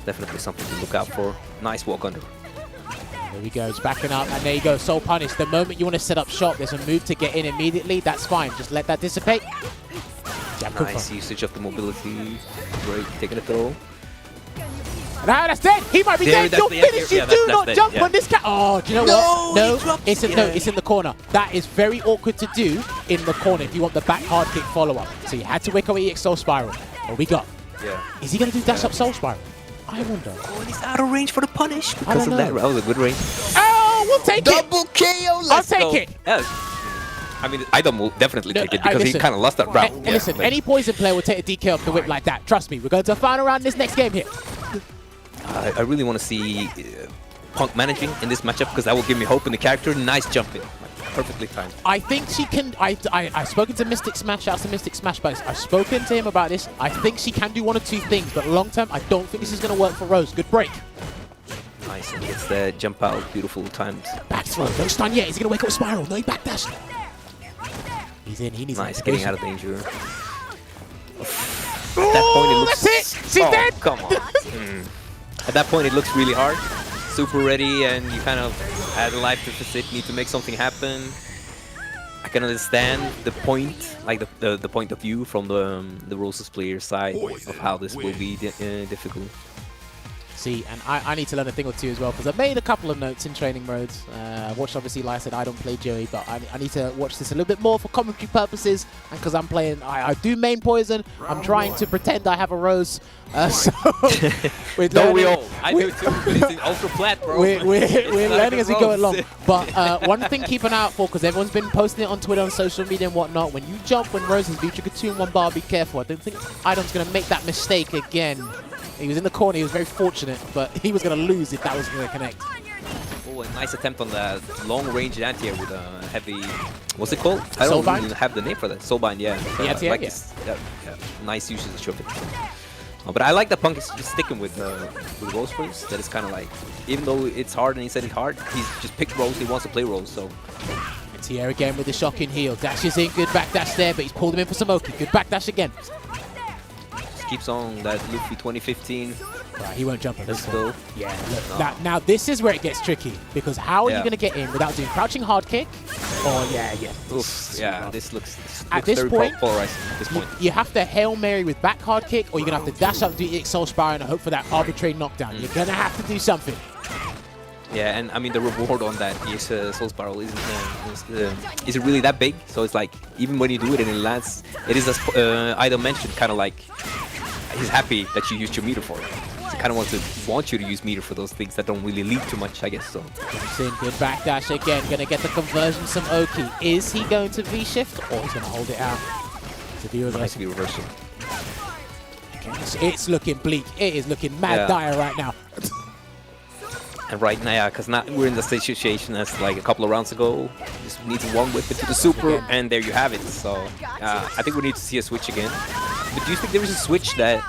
definitely something to look out for. Nice walk under. There he goes, backing up, and there you go, Soul Punish. The moment you want to set up shop, there's a move to get in immediately. That's fine. Just let that dissipate. Nice usage of the mobility. Great, taking a throw. Now that's dead. He might be dead. Don't finish. You do not jump on this cat. Oh, do you know what? No, it's in the corner. That is very awkward to do in the corner if you want the back hard kick follow-up. So you had to wake up EX Soul Spiral. What we got? Yeah. Is he going to do dash up Soul Spiral? I wonder. Oh, and he's out of range for the punish I because don't of that. know. Oh, a good range. Oh, we'll take it. Double KO. Let's I'll go. take it. Yeah. I mean, iDom will definitely take it because he listen. kind of lost that round. And listen, any Poison player will take a DK off the whip like that. Trust me. We're going to the final round in this next game here. I really want to see Punk managing in this matchup because that will give me hope in the character. Nice jump in. Perfectly timed. I think she can. I've spoken to Mystic Smash. Shouts to Mystic Smash, but I've spoken to him about this. I think she can do one or two things, but long term, I don't think this is going to work for Rose. Good break. Nice. And gets the jump out. Beautiful timed. Back throw. Don't stun yet. Is he going to wake up Spiral? No, he backdashed. He's in. He needs Nice. an Getting activation. out of danger. At that point, it looks. That's it. She's dead. Come on. At that point, it looks really hard. Super ready, and you kind of, as a life deficit, need to make something happen. I can understand the point, like the point of view from the Roses player side of how this will be difficult. See, and I need to learn a thing or two as well, because I made a couple of notes in training modes. I watched, obviously, like I said, I don't play Joey, but I need to watch this a little bit more for commentary purposes, and because I'm playing, I do main Poison. I'm trying to pretend I have a Rose. So No, we all. I do too. But it's in ultra flat, bro. We're learning as we go along. But one thing keep an eye out for, because everyone's been posting it on Twitter, on social media and whatnot, when you jump when Rose is V-trigger 2 in one bar, be careful. I don't think iDom's going to make that mistake again. He was in the corner, he was very fortunate, but he was going to lose if that was going to connect. Oh, a nice attempt on that long-range anti-air with a heavy... What's it called? I don't even have the name for that. Soulbind, yeah. Yeah, yeah. Nice usage of it. But I like that Punk is just sticking with Rose first. That is kind of like, even though it's hard and he said it's hard, he's just picked Rose, he wants to play Rose, so... Tier again with the shocking heel. Dashes in, good backdash there, but he's pulled him in for some Oki. Good backdash again. Keeps on that Luffy 2015. Right, he won't jump on this. Let's go. Yeah, look. Now this is where it gets tricky, because how are you going to get in without doing crouching hard kick? Or Oof, yeah, this looks at this very point, polarizing at this point. You have to Hail Mary with back hard kick, or you're going to have to dash up, do the Soul Spiral, and hope for that arbitrary knockdown. You're going to have to do something. Yeah, and I mean the reward on that is Soul Spiral isn't really that big, so it's like even when you do it and it lands, it is as iDom mentioned, kind of like he's happy that you used your meter for it. So kind of want you to use meter for those things that don't really lead too much, I guess. So jumps in, good backdash again, gonna get the conversion, some Oki. Is he going to V shift, or he's gonna hold it out? To be reversal. nice reversal. Okay, it's looking bleak. It is looking mad dire right now. And right now, yeah, because now we're in the same situation as like a couple of rounds ago. Just need to one whip it to the super, and there you have it. So I think we need to see a switch again. But do you think there is a switch that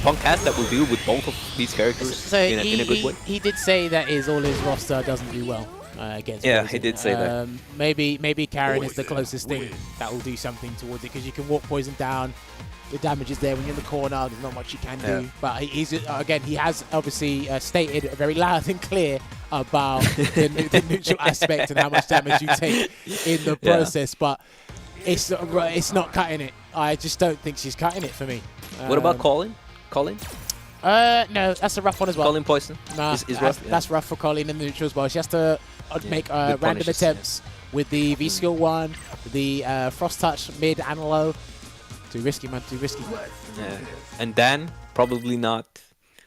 Punk has that will deal with both of these characters in a good way? He did say that all his roster doesn't do well against Yeah, Poison. he did say that. Maybe Karen is the closest thing that will do something towards it, because you can walk Poison down. The damage is there when you're in the corner. There's not much you can do. But he's again, he has obviously stated very loud and clear about the neutral aspect and how much damage you take in the process. But it's not cutting it. I just don't think she's cutting it for me. What about Colin? Colin? No, that's a rough one as well. Colin Poison? Nah, that's rough for Colin in the neutral as well. She has to make random attempts with the V-Skill 1, the Frost Touch mid and low. Too risky, man. Too risky. Yeah. And Dan, probably not.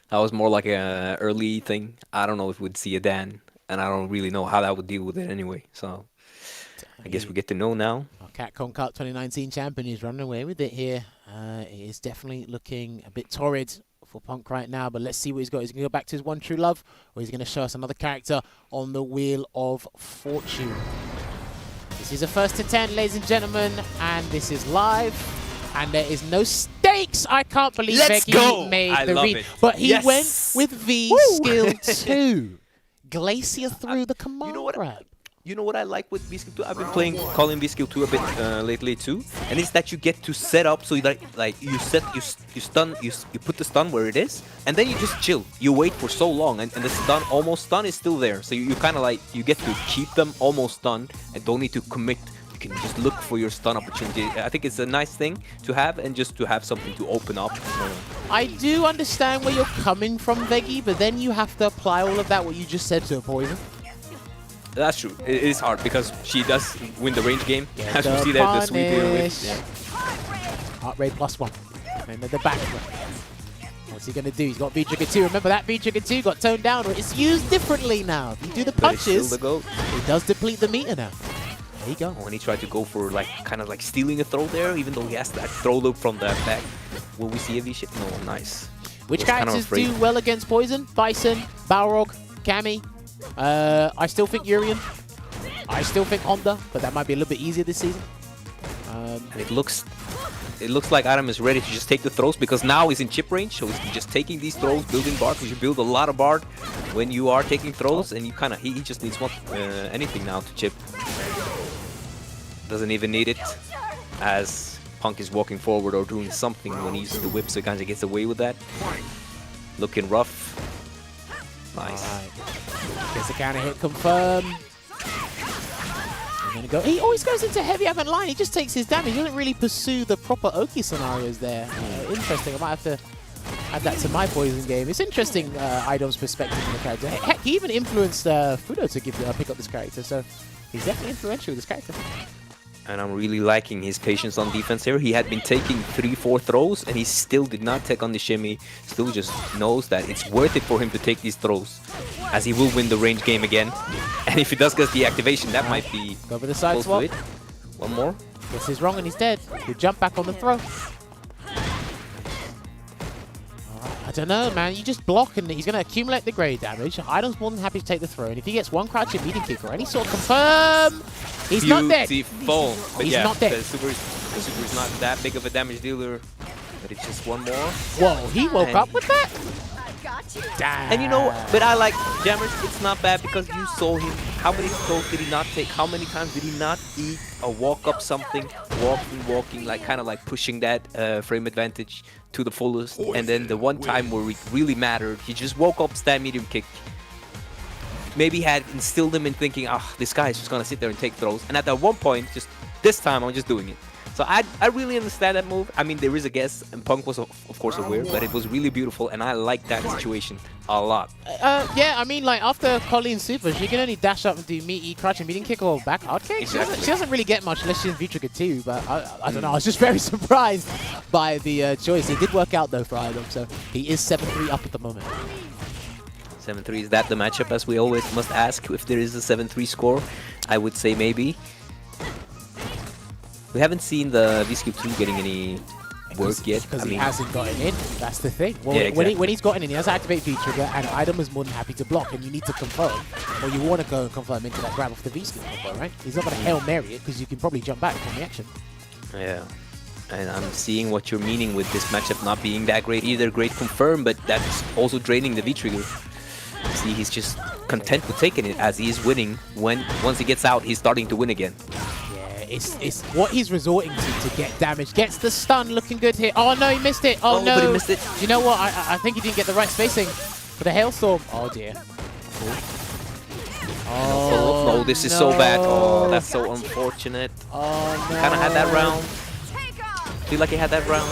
That was more like a early thing. I don't know if we'd see a Dan, and I don't really know how that would deal with it anyway. So I guess we get to know now. Our Capcom Cup 2019 champion is running away with it here. It is definitely looking a bit torrid for Punk right now, but let's see what he's got. He's going to go back to his one true love, or he's going to show us another character on the Wheel of Fortune. This is a first to 10, ladies and gentlemen, and this is live. And there is no stakes. I can't believe Veggey made the read. But he went with V-Skill 2. Glacier through the command grab. You know what I like with V-Skill 2? I've been calling V-Skill 2 a bit lately too. And it's that you get to set up so you you put the stun where it is, and then you just chill. You wait for so long, and the stun is still there. So you kind of like, you get to keep them almost stunned and don't need to commit. You can just look for your stun opportunity. I think it's a nice thing to have, and just to have something to open up. I do understand where you're coming from, Veggey, but then you have to apply all of that, what you just said, to a Poison. That's true. It is hard because she does win the range game. Yeah, as we see there, the sweep Heart rate +1. And then the back. What's he going to do? He's got V-Trigger 2. Remember that V-Trigger 2 got toned down. It's used differently now. If you do the punches, it does deplete the meter now. There you go. When he tried to go for like kind of like stealing a throw there, even though he has that throw loop from the back. Will we see a V-shit? No, nice. Which characters do well against Poison? Bison, Balrog, Cammy. I still think Urien. I still think Honda, but that might be a little bit easier this season. And it looks like iDom is ready to just take the throws, because now he's in chip range, so he's just taking these throws, building bard, because you build a lot of bard when you are taking throws, and you kind of he just needs anything now to chip. Doesn't even need it, as Punk is walking forward or doing something when he uses the whip, so he kind of gets away with that. Looking rough. Nice. Right. Gets the counter hit confirmed. gonna go. He always goes into heavy up and line. He just takes his damage. He doesn't really pursue the proper Oki scenarios there. Interesting. I might have to add that to my poison game. It's interesting, iDom's perspective on the character. Heck, he even influenced Fudo to pick up this character, so he's definitely influential with this character. And I'm really liking his patience on defense here. He had been taking 3-4 throws, and he still did not take on the shimmy. Still just knows that it's worth it for him to take these throws, as he will win the range game again. And if he does get the activation, that might be Go for the side swap. it. One more. Guess he's wrong and he's dead. He'll jump back on the throw. I don't know, man. You just block and he's going to accumulate the grade damage. iDom's more than happy to take the throw. And if he gets one crouch and medium kick or any sort of confirm, he's not dead. Beautiful. But He's yeah, not dead. The super is not that big of a damage dealer. But it's just one more. Whoa, he woke up with that? Damn. And you know, but I like Jammerz. It's not bad because you saw him. How many throws did he not take? How many times did he not eat or walk up something? Walking, like kind of like pushing that frame advantage to the fullest. And then the one time where it really mattered, he just woke up, stand medium kick. Maybe had instilled him in thinking, this guy is just gonna sit there and take throws. And at that one point, just this time, I'm just doing it. So I really understand that move. I mean, there is a guess, and Punk was of course aware, but it was really beautiful, and I like that situation a lot. Yeah, I mean, like after Colleen Super, she can only dash up and do meaty crouch and medium kick or back hard kick. Exactly. She doesn't really get much unless she's in V-Trigger too, but I don't know. I was just very surprised by the choice. It did work out though for iDom, so he is 7-3 up at the moment. 7-3, is that the matchup, as we always must ask if there is a 7-3 score? I would say maybe. We haven't seen the V-Scoop 2 getting any work yet. Because he hasn't gotten in. That's the thing. Well, Yeah, exactly. when he's gotten in, he has to activate V-Trigger, and iDom is more than happy to block, and you need to confirm. Or you want to go and confirm into that grab off the V-Scoop combo, right? He's not going to Hail Mary it, because you can probably jump back from the action. Yeah. And I'm seeing what you're meaning with this matchup not being that great either. Great confirm, but that's also draining the V-Trigger. See, he's just content with taking it as he is winning. Once he gets out, he's starting to win again. It's what he's resorting to get damage. Gets the stun, looking good here. Oh no, he missed it. Oh no. But he missed it. Do you know what? I think he didn't get the right spacing for the hailstorm. Oh dear. Oh no, this is so bad. Oh, that's so unfortunate. Oh no. Kind of had that round. Feel like he had that round.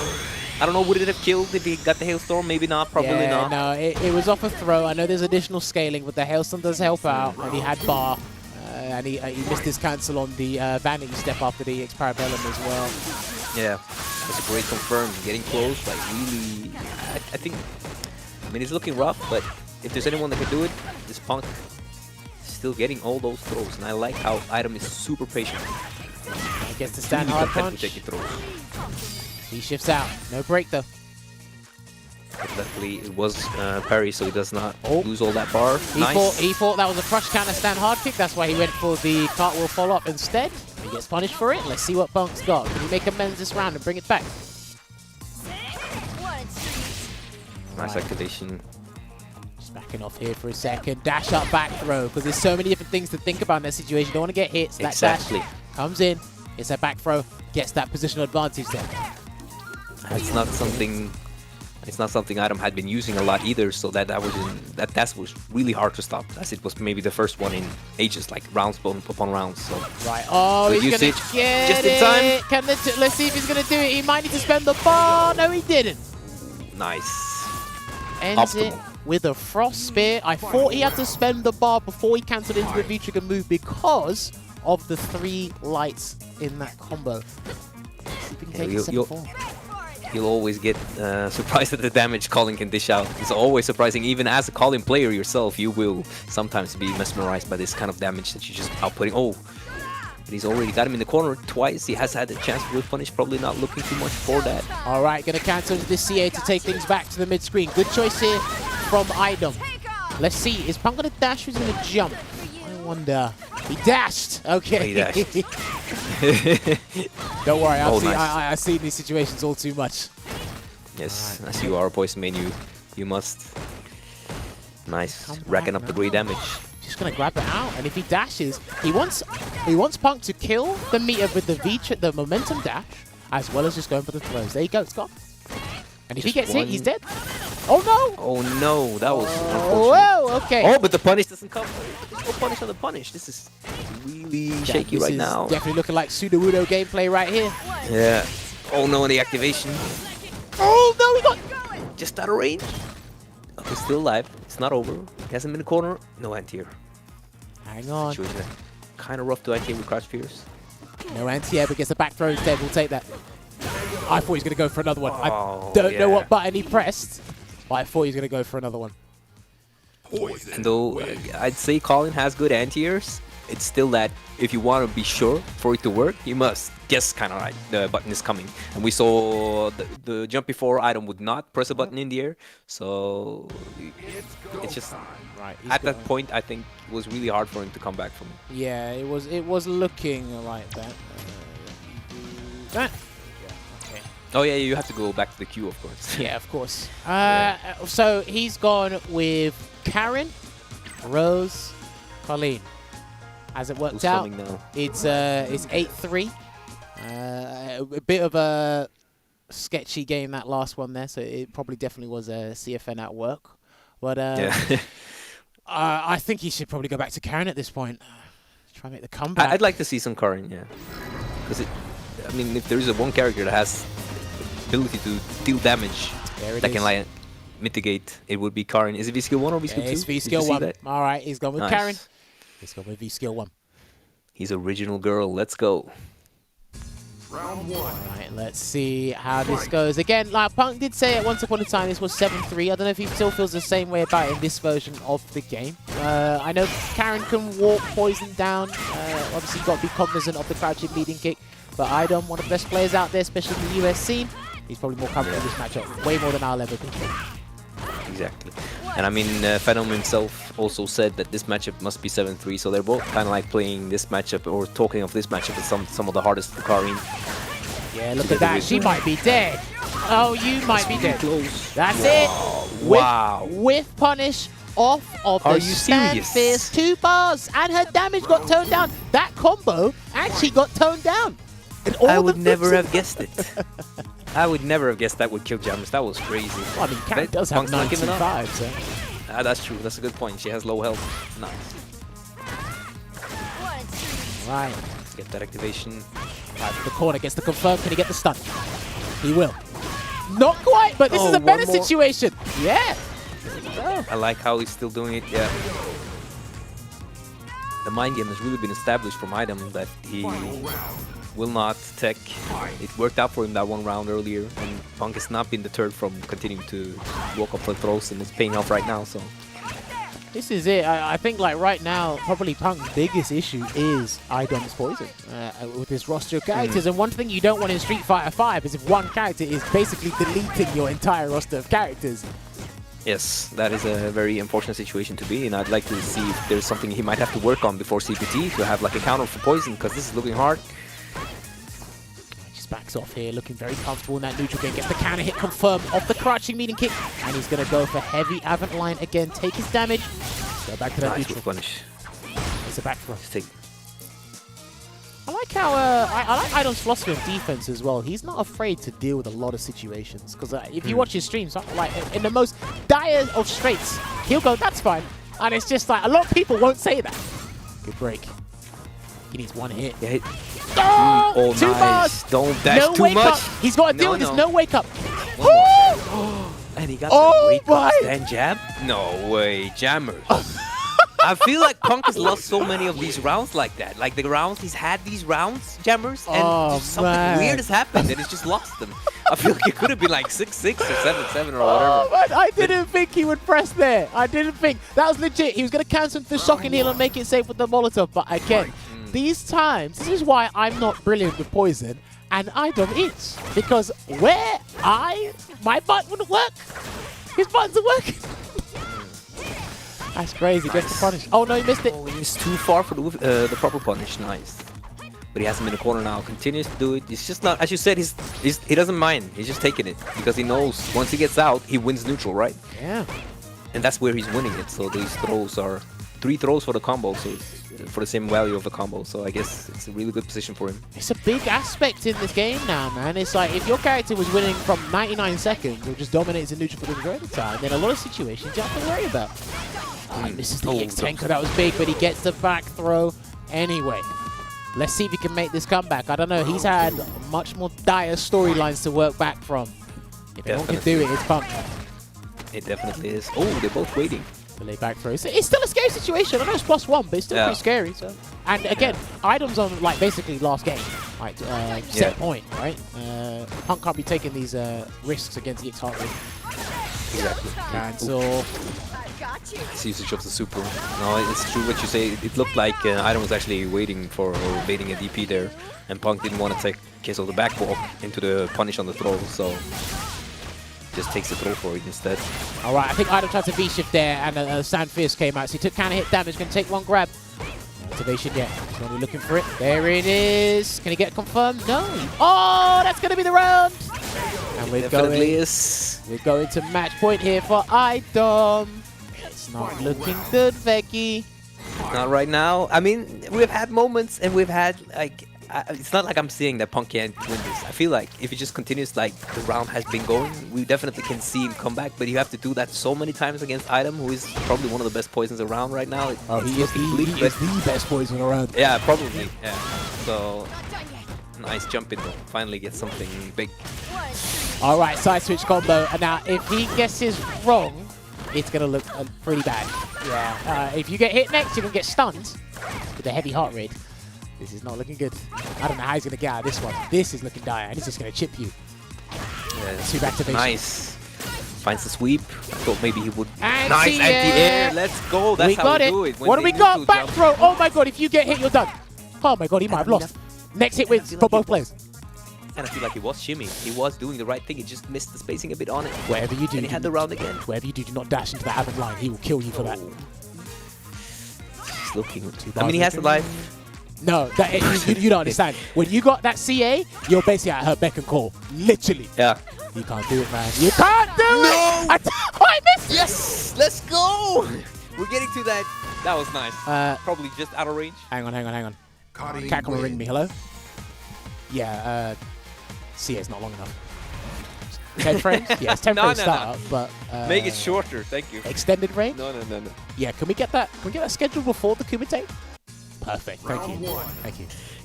I don't know, would it have killed if he got the hailstorm? Maybe not, probably not. No, it was off a throw. I know there's additional scaling, but the hailstorm does help out. And he had bar. And he missed his cancel on the vanity step after the X Parabellum as well. Yeah, that's a great confirm. Getting close, like really, I think, I mean, it's looking rough, but if there's anyone that can do it, this Punk is still getting all those throws. And I like how iDom is super patient. He gets to stand hard punch. He shifts out. No break though. But luckily it was parry, so he does not lose all that bar. He thought that was a crush counter stand hard kick. That's why he went for the cartwheel follow-up instead. He gets punished for it. Let's see what Punk's got. Can he make amends this round and bring it back? Nice activation. Just backing off here for a second. Dash up, back throw, because there's so many different things to think about in that situation. You don't want to get hit. So that Exactly. dash comes in. It's a back throw. Gets that positional advantage there. It's not something iDom had been using a lot either, so that was really hard to stop, as it was maybe the first one in ages, like rounds upon rounds. So Right. Oh, good he's gonna usage. get Just in time. it. Let's see if he's gonna do it. He might need to spend the bar. No, he didn't. Nice. Ends it Optimal. with a frost spear. I thought he had to spend the bar before he cancelled into the V-Trigger move because of the 3 lights in that combo. See if he can take it 7-4. You'll always get surprised at the damage Colin can dish out. It's always surprising. Even as a Colin player yourself, you will sometimes be mesmerized by this kind of damage that you're just outputting. Oh, but he's already got him in the corner twice. He has had the chance to punish, probably not looking too much for that. All right, going to cancel into the CA to take things back to the mid-screen. Good choice here from iDom. Let's see, is Punk going to dash or is he going to jump? I wonder. He dashed. Okay. He dashed. Don't worry, Nice. I've seen these situations all too much. Yes, as you are a poison main, you must. Nice, racking up the great damage. Just gonna grab it out, and if he dashes, he wants Punk to kill the meter with the momentum dash, as well as just going for the throws. There you go, it's gone. And if he gets hit, he's dead. Oh no! Oh no, that was unfortunate. Whoa, okay. Oh, but the punish doesn't come. There's no punish on the punish. This is really Yeah, shaky this right is now. Definitely looking like Sudowoodo gameplay right here. Yeah. Oh no, the activation. Oh no, we got... Just out of range. Okay, still alive. It's not over. He hasn't been in the corner. No anti-air. Hang on. Situation kind of rough to anti-air with crouch fears. No anti-air, but gets the back throw instead. We'll take that. I thought he was going to go for another one. I Oh, don't know yeah. what button he pressed, but I thought he was going to go for another one. And though I'd say Colin has good anti-airs, it's still that if you want to be sure for it to work, you must guess kind of right the button is coming. And we saw the jump before, iDom would not press a button in the air, so it's just Right. at that point I think it was really hard for him to come back from it. Yeah, it was looking like that. That. Okay. Oh yeah, you have to go back to the queue, of course. Yeah, of course. So he's gone with Karen, Rose, Colleen. As it worked Who's out, coming now? it's 8-3. A bit of a sketchy game, that last one there, so it probably definitely was a CFN at work. But Yeah. I think he should probably go back to Karen at this point. Try and make the comeback. I'd like to see some Karin, yeah. Because I mean, if there is a one character that has ability to deal damage There it that is. can like mitigate, it would be Karin. Is it V skill 1 or V skill 2? It's V Did you skill see 1. that? All right, he's gone with Nice. Karen. He's gone with V skill 1. He's original girl. Let's go. All right, let's see how this goes. Again, like Punk did say at once upon a time, this was 7-3. I don't know if he still feels the same way about it in this version of the game. I know Karen can walk poison down. Obviously, you've got to be cognizant of the crouching leading kick. But iDom, one of the best players out there, especially in the US scene, he's probably more comfortable in this matchup. Way more than I'll ever be. Exactly. And I mean, Phenom himself also said that this matchup must be 7-3, so they're both kind of like playing this matchup or talking of this matchup as some of the hardest for Karin. Yeah, look at that. She might be dead. Oh, you might be dead. That's it. Wow. With punish off of Are the you stand serious? fierce 2 bars, and her damage got toned down. That combo actually got toned down. And all I the would never flips- have guessed it. I would never have guessed that would kill Jammerz. That was crazy. Well, I mean, Karen does have Punk's not giving up. 95, so... That's true. That's a good point. She has low health. Nice. Right. Get that activation. Right, the corner gets the confirm. Can he get the stun? He will. Not quite, but this is a one better more. situation. Yeah. I like how he's still doing it. Yeah. The mind game has really been established from iDom that he will not tech. It worked out for him that one round earlier, and Punk has not been deterred from continuing to walk up for throws, and it's paying off right now. So This is it. I think like right now, probably Punk's biggest issue is iDom's poison with his roster of characters. And one thing you don't want in Street Fighter 5 is if one character is basically deleting your entire roster of characters. yes, that is a very unfortunate situation to be in. I'd like to see if there's something he might have to work on before CPT to have like a counter for poison, because this is looking hard. Just backs off here, looking very comfortable in that neutral game. Gets the counter hit confirmed off the crouching meeting kick, and he's gonna go for heavy avant line again. Take his damage. Go back to that Nice neutral. with punish. It's a back throw. Just take. I like how I like iDom's philosophy of defense as well. He's not afraid to deal with a lot of situations, because if you watch his streams, like in the most dire of straits, he'll go, "That's fine," and it's just like a lot of people won't say that. Good break. He needs one hit. Yeah, hit. Oh, 2 nice. bars. Don't dash No too wake much. up. He's got to deal No, with this. no. No wake up. One more. And he got Oh the wake my. up stand jab? No way, Jammerz. I feel like Punk has lost so many of these rounds like that. Like the rounds, he's had these rounds, Jammerz, and Oh, just something man. weird has happened and he's just lost them. I feel like it could have been like 6-6 or 7-7 or Oh, whatever. man, I didn't think he would press there. I didn't think. That was legit. He was going to cancel the shocking heal and make it safe with the Molotov. But again, these times, this is why I'm not brilliant with poison. And iDom is. Because where my button wouldn't work, his buttons are working. That's crazy. Gets the punish. Oh, no, he missed it. Oh, he's too far for the proper punish. Nice. But he has him in the corner now. Continues to do it. He's just not, as you said, he doesn't mind. He's just taking it. Because he knows once he gets out, he wins neutral, right? Yeah. And that's where he's winning it. So these throws are 3 throws for the combo. So it's for the same value of the combo. So I guess it's a really good position for him. It's a big aspect in this game now, man. It's like if your character was winning from 99 seconds or just dominates in neutral for the majority of the time, then a lot of situations you have to worry about. This is the EX10, that was big, but he gets the back throw. Anyway, let's see if he can make this comeback. I don't know. He's had much more dire storylines to work back from. If anyone can do it, it's Punk. It definitely is. Oh, they're both waiting. Delay back throw. It's still a scary situation. I know it's +1, but it's still pretty scary. So, and again, iDom's on like basically last game, right? Set point, right? Punk can't be taking these risks against EX Heart Rate. Exactly. Cancel. It's usage of the super. No, it's true what you say. It looked like iDom was actually waiting for or baiting a DP there, and Punk didn't want to take case of the back walk into the punish on the throw, so just takes the throw for it instead. All right, I think iDom tried to V-shift there, and Sand Fierce came out, so he took counter hit damage. Going to take one grab. Activation yet. He's only looking for it. There it is. Can he get it confirmed? No. Oh, that's going to be the round. And we're going to match point here for iDom. It's not looking good, Veggey. Not right now. I mean, we've had moments, and we've had like. It's not like I'm saying that Punk can't win this. I feel like if he just continues like the round has been going, we definitely can see him come back. But you have to do that so many times against iDom, who is probably one of the best poisons around right now. He is the best poison around. Yeah, probably. Yeah. So nice jump in though. Finally get something big. All right, side switch combo. And now if he guesses wrong, it's gonna look pretty bad. Yeah. If you get hit next, you're gonna get stunned with the heavy heart rate. This is not looking good. I don't know how he's going to get out of this one. This is looking dire, and he's just going to chip you. Yeah, Sweep activation. Nice. Finds the sweep. I thought maybe he would. And nice anti-air. Let's go. That's how we do it. What do we got? Back throw. Oh my god, if you get hit, you're done. Oh my god, he might have lost. Next hit wins for both players. And I feel like he was shimmying. He was doing the right thing. He just missed the spacing a bit on it. Whatever you do. And he had the round again. Whatever you do not dash into the Avid line. He will kill you for that. He's looking. I mean, he has the life. No, you don't understand. When you got that CA, you're basically at her beck and call. Literally. Yeah. You can't do it, man. You can't do it! I missed it! Yes! Let's go! We're getting to that. That was nice. Probably just out of range. Hang on. Capcom will ring me. Hello? Yeah, CA's not long enough. 10 frames? Yeah, it's 10 frames startup, but... Make it shorter, thank you. Extended range? No. Yeah, can we get that scheduled before the Kumite? Perfect, thank you.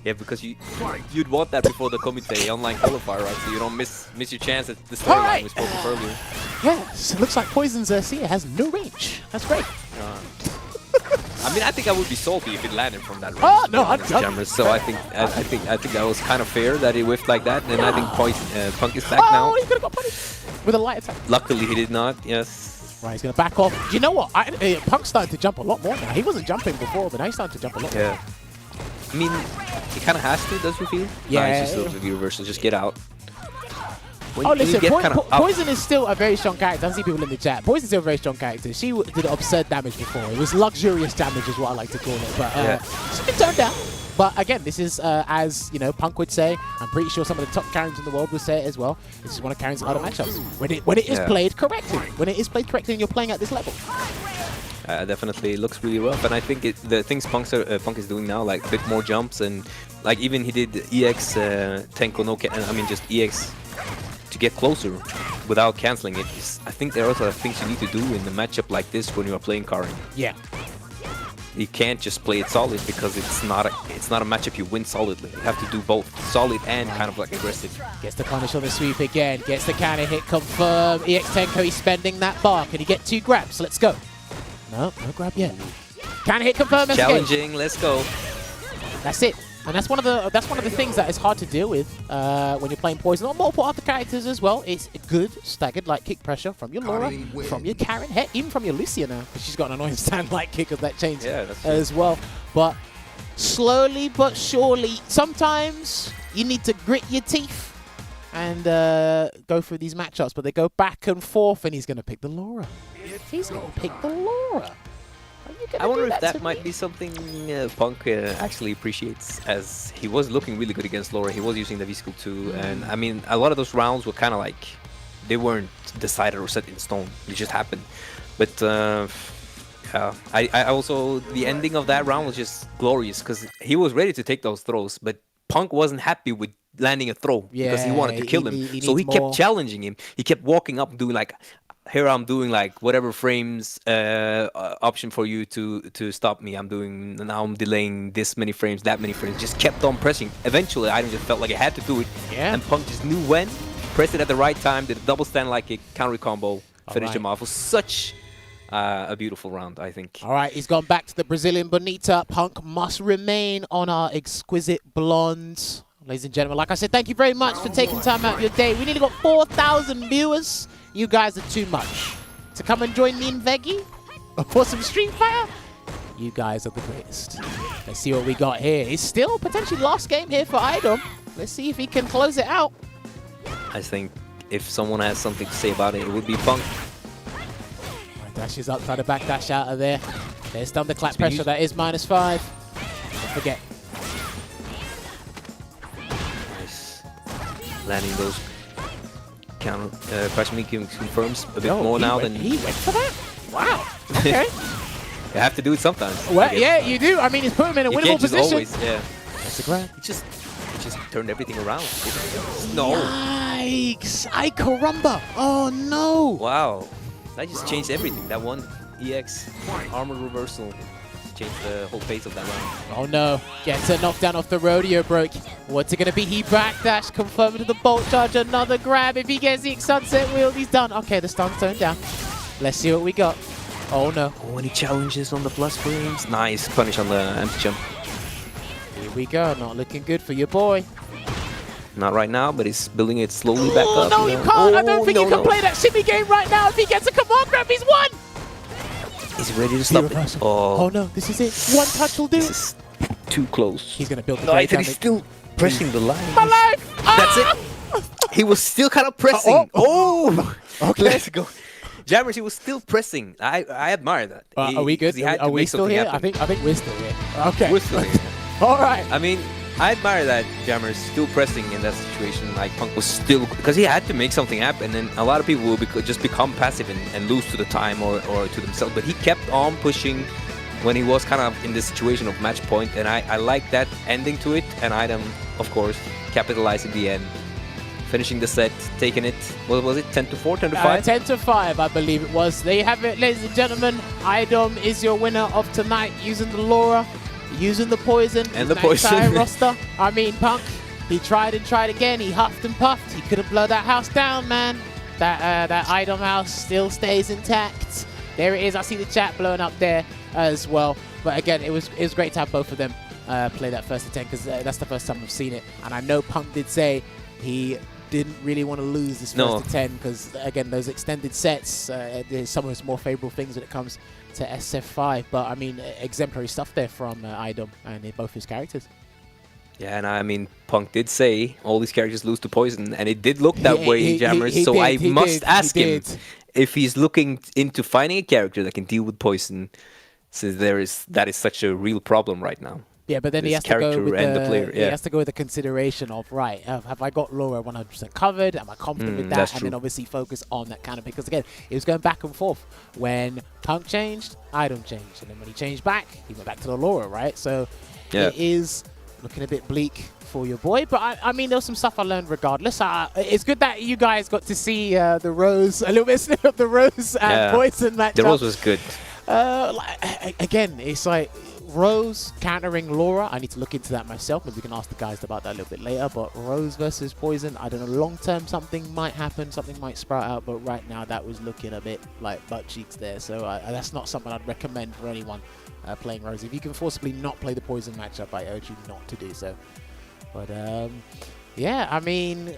Yeah, because you'd want that before the Kumite online qualifier, right? So you don't miss your chance at the storyline we spoke of earlier. Yes, it looks like Poison's CA has no range. That's great. I mean, I think I would be salty if it landed from that range. Oh no, I'd Jammerz. So I think that was kind of fair that he whiffed like that, and I think Punk is back now. Oh, he could have got punished with a light attack. Luckily, he did not. Yes. Right, he's gonna back off. You know what? Punk's starting to jump a lot more now. He wasn't jumping before, but now he's starting to jump a lot more. Yeah. I mean, he kind of has to, does he feel? Yeah. He's just a reversal. Just get out. Listen, Poison is still a very strong character. I see people in the chat. Poison's still a very strong character. She did absurd damage before. It was luxurious damage is what I like to call it. But she's been turned down. But again, this is, as you know, Punk would say, I'm pretty sure some of the top Karens in the world would say it as well. This is one of Karen's harder matchups. When it is played correctly. When it is played correctly and you're playing at this level. Definitely looks really rough, and I think the things Punk is doing now, like a bit more jumps, and like even he did EX Tenko no, I mean just EX to get closer without canceling it. I think there are also things you need to do in a matchup like this when you are playing Karen. Yeah. You can't just play it solid because it's not a matchup you win solidly. You have to do both solid and kind of like aggressive. Gets the punish on the sweep again. Gets the counter hit confirmed. EX Tenko, he's spending that bar. Can he get 2 grabs? Let's go. No grab yet. Counter hit confirmed. Challenging. Let's go. That's it. And that's one of the things that is hard to deal with when you're playing Poison or multiple other characters as well. It's good staggered light kick pressure from your Laura, from your Karen, heck, even from your Lucia now, because she's got an annoying stand light kick of that change as well. But slowly but surely, sometimes you need to grit your teeth and go through these matchups. But they go back and forth, and he's going to pick the Laura. He's going to pick the Laura. I wonder if that might be something Punk actually appreciates, as he was looking really good against Laura. He was using the V-Skill too, and I mean, a lot of those rounds were kind of like, they weren't decided or set in stone. It just happened. But I also, the ending of that round was just glorious, because he was ready to take those throws, but Punk wasn't happy with landing a throw because he wanted to kill him. So he kept challenging him. He kept walking up and doing like here I'm doing like whatever frames option for you to stop me. I'm doing now. I'm delaying this many frames, that many frames. Just kept on pressing. Eventually, I just felt like I had to do it. Yeah. And Punk just knew when. Pressed it at the right time. Did a double stand like a counter combo. Finished him off. It was such a beautiful round, I think. All right, he's gone back to the Brazilian Bonita. Punk must remain on our exquisite blonde. Ladies and gentlemen, like I said, thank you very much for taking time out of your day. We nearly got 4,000 viewers. You guys are too much. To come and join me and Veggey for some Street Fighter, you guys are the greatest. Let's see what we got here. It's still potentially last game here for iDom. Let's see if he can close it out. I think if someone has something to say about it, it would be Punk. Dashes up, try to back dash out of there. There's thunderclap pressure. That is -5. Don't forget. Nice. Landing those counter crash me confirms a bit more now than he went for that. Wow. Okay. you have to do it sometimes. Well, yeah, you do. I mean, he's put him in a You winnable can't just position. always, yeah. That's a grab. He just turned everything around. No. Yikes! Ay caramba! Oh no! Wow. That just changed everything. That one EX armor reversal changed the whole face of that round. Oh no! Gets a knockdown off the rodeo broke. What's it gonna be? He backdash, confirmed to the bolt charge. Another grab. If he gets the sunset wheel, he's done. Okay, the stun's toned down. Let's see what we got. Oh no! Oh, any challenges on the plus frames? Nice punish on the empty jump. Here we go. Not looking good for your boy. Not right now, but he's building it slowly back up. No, you can't. I don't think you can play that shimmy game right now. If he gets a command grab, he's won. He's ready to stop it. Oh no, this is it. One touch will do. This is too close. He's gonna build the No, great he's damage. still pressing the line. My life! That's it. He was still kind of pressing. Oh! Okay. Let's go. Jammerz, he was still pressing. I admire that. Are we good? He had Are to we make still something here? happen. I think we're still here. Okay. We're still here. All right. I mean, I admire that Jammerz still pressing in that situation. Like Punk was still, because he had to make something happen, and a lot of people will just become passive and lose to the time or to themselves. But he kept on pushing when he was kind of in the situation of match point, and I like that ending to it. And iDom, of course, capitalized in the end, finishing the set, taking it. What was it? 10-4, 10-5? 10-5, I believe it was. There you have it, ladies and gentlemen. iDom is your winner of tonight, using the Laura, using the poison, And the that poison. entire roster. I mean, Punk, he tried and tried again. He huffed and puffed. He couldn't blow that house down, man. That iDom house still stays intact. There it is. I see the chat blowing up there as well. But again, it was great to have both of them play that first to 10, because that's the first time I've seen it. And I know Punk did say he didn't really want to lose this first to 10, because again, those extended sets, there's some of his more favorable things when it comes to SF5. But I mean, exemplary stuff there from iDom and both his characters. Yeah, and I mean, Punk did say all these characters lose to poison, and it did look that way in Jammerz. So I must ask him if he's looking into finding a character that can deal with poison, since that is such a real problem right now. Yeah, but then he has to go with he has to go with the consideration of, right, have I got Laura 100% covered? Am I confident with that? And then obviously focus on that kind of, because again, it was going back and forth. When Punk changed, iDom changed, and then when he changed back, he went back to the Laura, right? So it is looking a bit bleak for your boy, but I mean, there was some stuff I learned regardless. It's good that you guys got to see the Rose, a little bit snip of the Rose and Poison matchup. The Rose was good. Again, it's like Rose countering Laura. I need to look into that myself. Maybe we can ask the guys about that a little bit later. But Rose versus Poison, I don't know. Long term, something might happen. Something might sprout out. But right now, that was looking a bit like butt cheeks there. So that's not something I'd recommend for anyone playing Rose. If you can forcibly not play the Poison matchup, I urge you not to do so. But yeah, I mean,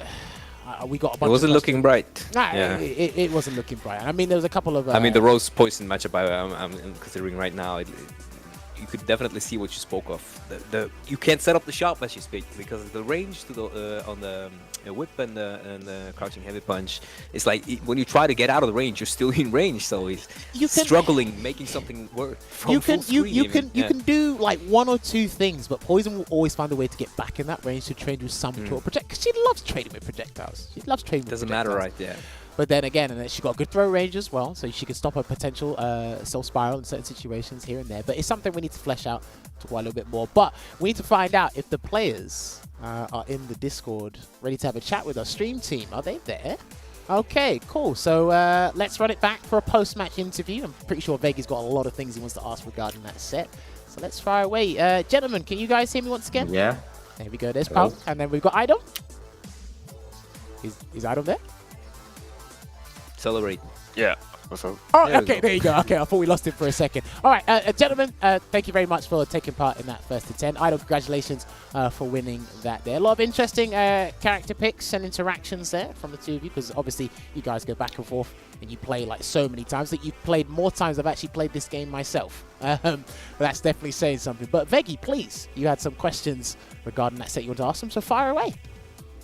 we got a bunch. It wasn't looking bright. Nah, it wasn't looking bright. I mean, there was a couple of. I mean, the Rose Poison matchup I'm considering right now. You could definitely see what you spoke of. You can't set up the shot as you speak, because the range to the on the whip and the crouching heavy punch. It's like when you try to get out of the range, you're still in range. So he's struggling making something work. You can do like one or two things, but Poison will always find a way to get back in that range to trade with some sort of project. Because she loves trading with projectiles. She loves trading with Doesn't projectiles. matter, right? Yeah. But then again, and then she got good throw range as well, so she can stop a potential self spiral in certain situations here and there. But it's something we need to flesh out to a little bit more. But we need to find out if the players are in the Discord ready to have a chat with our stream team. Are they there? Okay, cool. So let's run it back for a post-match interview. I'm pretty sure Veggey's got a lot of things he wants to ask regarding that set. So let's fire away. Gentlemen, can you guys hear me once again? Yeah. There we go. There's Punk. And then we've got iDom. Is iDom there? Celebrate. Yeah. What's up? Oh, There we okay, go. there you go. Okay, I thought we lost him for a second. All right, gentlemen, thank you very much for taking part in that first to 10. iDom, congratulations for winning that there. A lot of interesting character picks and interactions there from the two of you, because obviously you guys go back and forth and you play like so many times that you've played more times I've actually played this game myself. That's definitely saying something. But Veggey, please, you had some questions regarding that set you want to ask them, so fire away.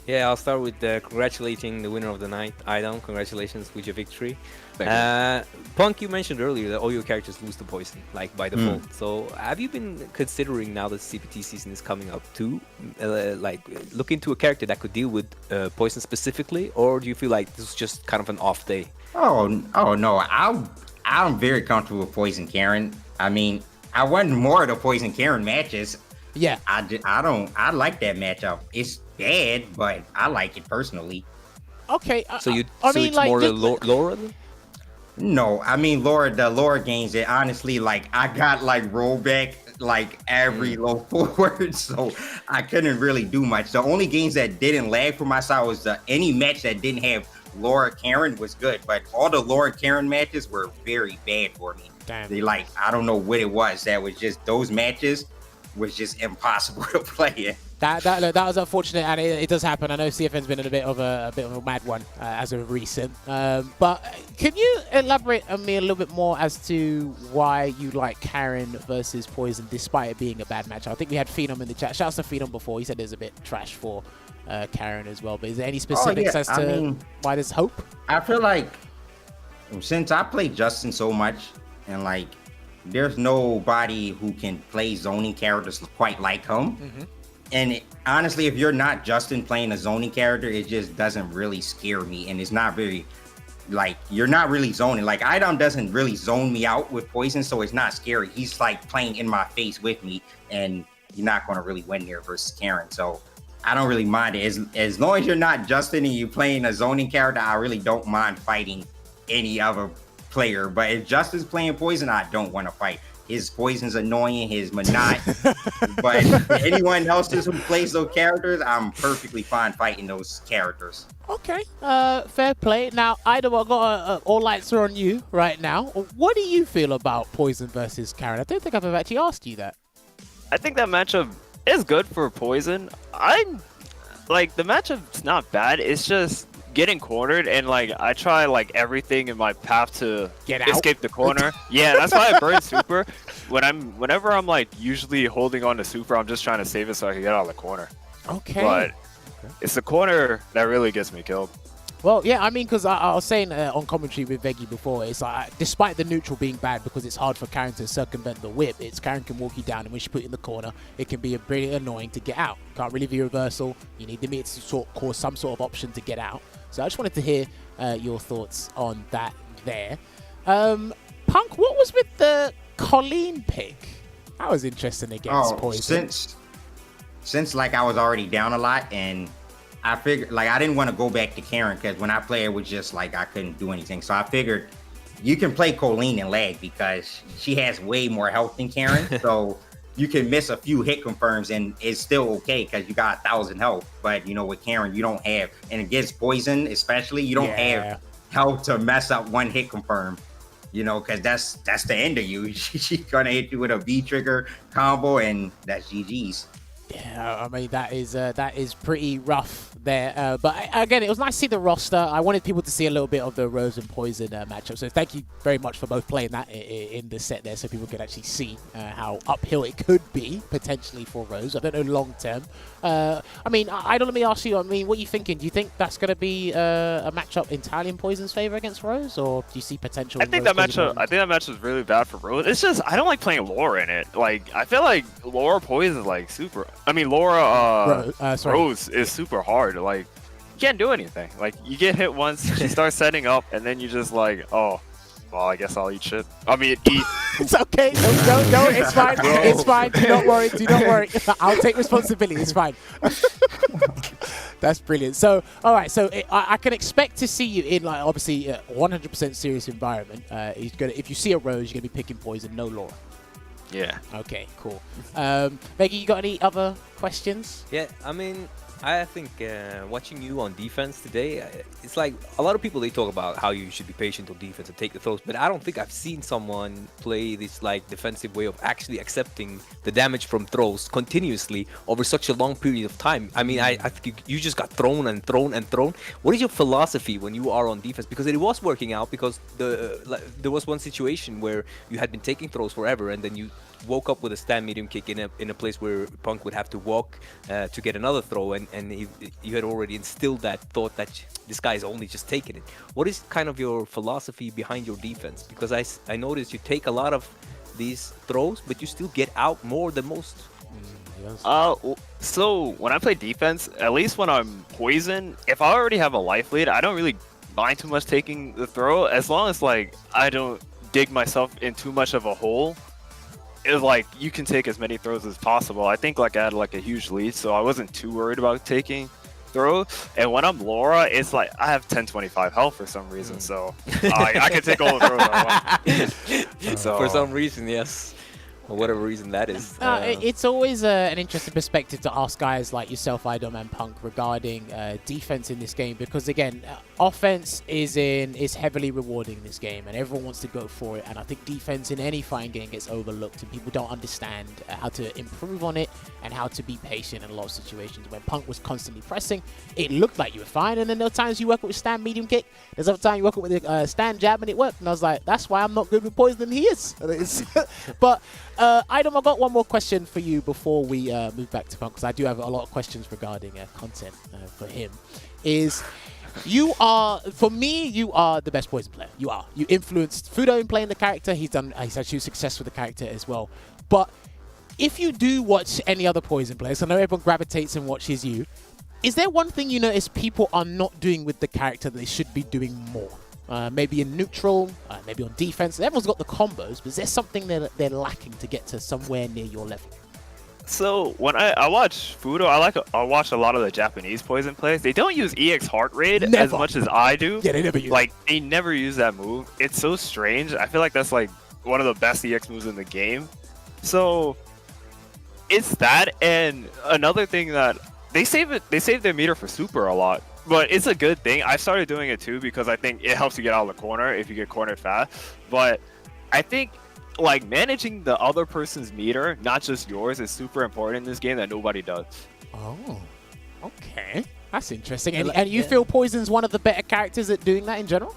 Yeah, I'll start with congratulating the winner of the night, iDom. Congratulations with your victory. Punk, you mentioned earlier that all your characters lose to poison, like by default. So have you been considering, now that CPT season is coming up, to like look into a character that could deal with poison specifically, or do you feel like this is just kind of an off day? Oh no, I'm very comfortable with Poison Karen. I mean, I won more of the Poison Karen matches. Yeah. I like that matchup. It's bad, but I like it personally. Okay. So mean, it's like, more just- Laura then? No, I mean the Laura games, it honestly, like, I got like rollback like every low forward, so I couldn't really do much. The only games that didn't lag for my side was any match that didn't have Laura Karen was good, but all the Laura Karen matches were very bad for me. Damn. They, like, I don't know what it was. That was just, those matches was just impossible to play in. That was unfortunate, and it does happen. I know CFN's been in a bit of a mad one as of recent. But can you elaborate on me a little bit more as to why you like Karen versus Poison, despite it being a bad match? I think we had Phenom in the chat. Shouts to Phenom before. He said there's a bit trash for Karen as well. But is there any specifics as to why there's hope? I feel like since I play Justin so much, and like there's nobody who can play zoning characters quite like him. And honestly, if you're not Justin playing a zoning character, it just doesn't really scare me. And it's not very, like, you're not really zoning. Like, iDom doesn't really zone me out with poison, so it's not scary. He's like playing in my face with me, and you're not going to really win there versus Karen. So I don't really mind it. As long as you're not Justin and you're playing a zoning character, I really don't mind fighting any other player. But if Justin's playing poison, I don't want to fight. His poison's annoying, his Monot. But anyone else who plays those characters, I'm perfectly fine fighting those characters. Okay, fair play. Now, iDom, I've got all lights are on you right now. What do you feel about Poison versus Karen? I don't think I've ever actually asked you that. I think that matchup is good for Poison. I'm like, the matchup's not bad. It's just getting cornered, and like I try like everything in my path to Get out. escape the corner. Yeah, that's why I burn super. Whenever I'm like usually holding on to super, I'm just trying to save it so I can get out of the corner. Okay. But it's the corner that really gets me killed. Well, yeah, I mean, because I was saying on commentary with Veggey before, it's like, despite the neutral being bad, because it's hard for Karen to circumvent the whip, Karen can walk you down, and when she put you in the corner, it can be pretty annoying to get out. Can't really be reversal. You need the meter to cause some sort of option to get out. So I just wanted to hear your thoughts on that there. Punk, what was with the Colleen pick? That was interesting against Poison. Since like I was already down a lot, and I figured, like, I didn't want to go back to Karen, because when I play it was just like I couldn't do anything. So I figured you can play Colleen and lag, because she has way more health than Karen. So you can miss a few hit confirms and it's still okay because you got 1,000 health. But you know, with Karen, you don't have, and against Poison especially, you don't have health to mess up one hit confirm. You know, because that's the end of you. She's gonna hit you with a V trigger combo, and that's GG's. Yeah, I mean, that is pretty rough there. But again, it was nice to see the roster. I wanted people to see a little bit of the Rose and Poison matchup. So thank you very much for both playing that in the set there, so people could actually see how uphill it could be potentially for Rose. I don't know long term. I mean, let me ask you. I mean, what are you thinking? Do you think that's going to be a matchup entirely in Poison's favor against Rose, or do you see potential? I think that matchup is really bad for Rose. It's just I don't like playing Laura in it. Like I feel like Laura Poison is like super. I mean, Laura Rose is super hard. Like you can't do anything. Like you get hit once, she starts setting up, and then you just like, oh, well, I guess I'll eat shit. I mean, eat. It's okay. No, it's fine. It's fine. Do not worry. I'll take responsibility. It's fine. That's brilliant. So, all right. So I can expect to see you in like obviously a 100% serious environment. If you see a Rose, you're gonna be picking poison, no Laura. Yeah. Okay, cool. Veggey, you got any other questions? Yeah, I mean, I think watching you on defense today, it's like a lot of people, they talk about how you should be patient on defense and take the throws, but I don't think I've seen someone play this like defensive way of actually accepting the damage from throws continuously over such a long period of time. I mean, I think you just got thrown and thrown and thrown. What is your philosophy when you are on defense? Because it was working out, because there was one situation where you had been taking throws forever, and then you woke up with a stand medium kick in a place where Punk would have to walk to get another throw, and you had already instilled that thought that this guy is only just taking it. What is kind of your philosophy behind your defense? Because I noticed you take a lot of these throws, but you still get out more than most. So when I play defense, at least when I'm poison, if I already have a life lead, I don't really mind too much taking the throw, as long as like I don't dig myself in too much of a hole. It's like you can take as many throws as possible. I think like I had like a huge lead, so I wasn't too worried about taking throws. And when I'm Laura, it's like I have 1025 health for some reason, so I can take all the throws I want. So, for some reason, yes. For whatever reason that is. It's always an interesting perspective to ask guys like yourself, iDom and Punk, regarding defense in this game, because again, offense is heavily rewarding in this game, and everyone wants to go for it. And I think defense in any fighting game gets overlooked, and people don't understand how to improve on it and how to be patient in a lot of situations. When Punk was constantly pressing, it looked like you were fine, and then there were times you work with stand medium kick. There's other time you work with a stand jab, and it worked. And I was like, that's why I'm not good with poison, and he is. But iDom, I've got one more question for you before we move back to Punk, because I do have a lot of questions regarding content for him. For me, you are the best poison player. You are. You influenced Fudo in playing the character. He's had huge success with the character as well. But if you do watch any other poison players, I know everyone gravitates and watches you, is there one thing you notice people are not doing with the character that they should be doing more? Maybe in neutral, maybe on defense. Everyone's got the combos, but is there something that they're lacking to get to somewhere near your level? So when I watch Fudo, I watch a lot of the Japanese poison plays. They don't use EX heart rate as much as I do. Yeah, they never use like they never use that move. It's so strange. I feel like that's like one of the best EX moves in the game. So it's that, and another thing that they save their meter for super a lot. But it's a good thing. I started doing it too because I think it helps you get out of the corner if you get cornered fast. But I think like managing the other person's meter, not just yours, is super important in this game that nobody does. Oh, okay. That's interesting. And you feel Poison's one of the better characters at doing that in general?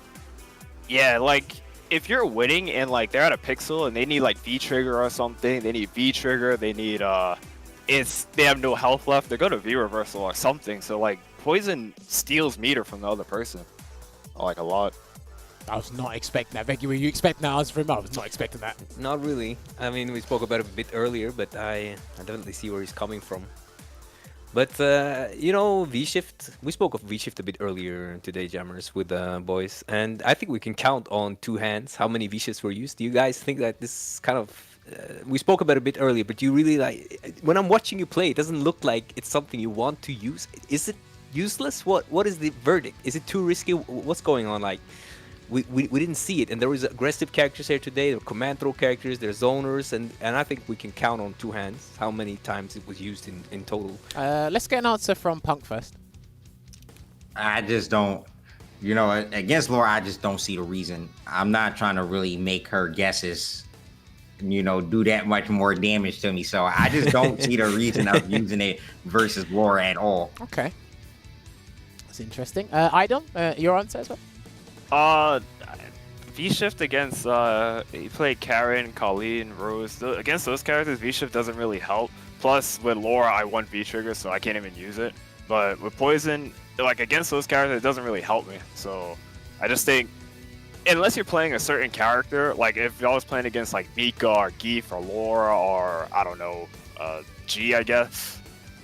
Yeah, like if you're winning and like they're at a pixel and they need like V-trigger or something, they need V-trigger, they need they have no health left, they go to V-reversal or something. So like Poison steals meter from the other person, like a lot. I was not expecting that. Veggey, were you expecting that? I was not expecting that. Not really. I mean, we spoke about it a bit earlier, but I definitely see where he's coming from. But, you know, V-Shift, we spoke of V-Shift a bit earlier today, Jammerz, with the boys. And I think we can count on two hands how many V-Shifts were used. Do you guys think that this kind of... we spoke about it a bit earlier, but you really like... When I'm watching you play, it doesn't look like it's something you want to use. Is it useless? What is the verdict? Is it too risky? What's going on? Like, we didn't see it, and there was aggressive characters here today. There were command throw characters, there's zoners, and I think we can count on two hands how many times it was used in total. Let's get an answer from Punk first. I just don't, you know, against Laura, I just don't see the reason. I'm not trying to really make her guesses, you know, do that much more damage to me. So I just don't see the reason of using it versus Laura at all. Okay. That's interesting. iDom, your answer as well? V-Shift against, he played Karen, Colleen, Rose. Against those characters, V-Shift doesn't really help. Plus, with Laura, I want V-Trigger, so I can't even use it. But with Poison, like, against those characters, it doesn't really help me. So, I just think, unless you're playing a certain character, like, if I was playing against, like, Mika or Geef or Laura or, I don't know, G, I guess,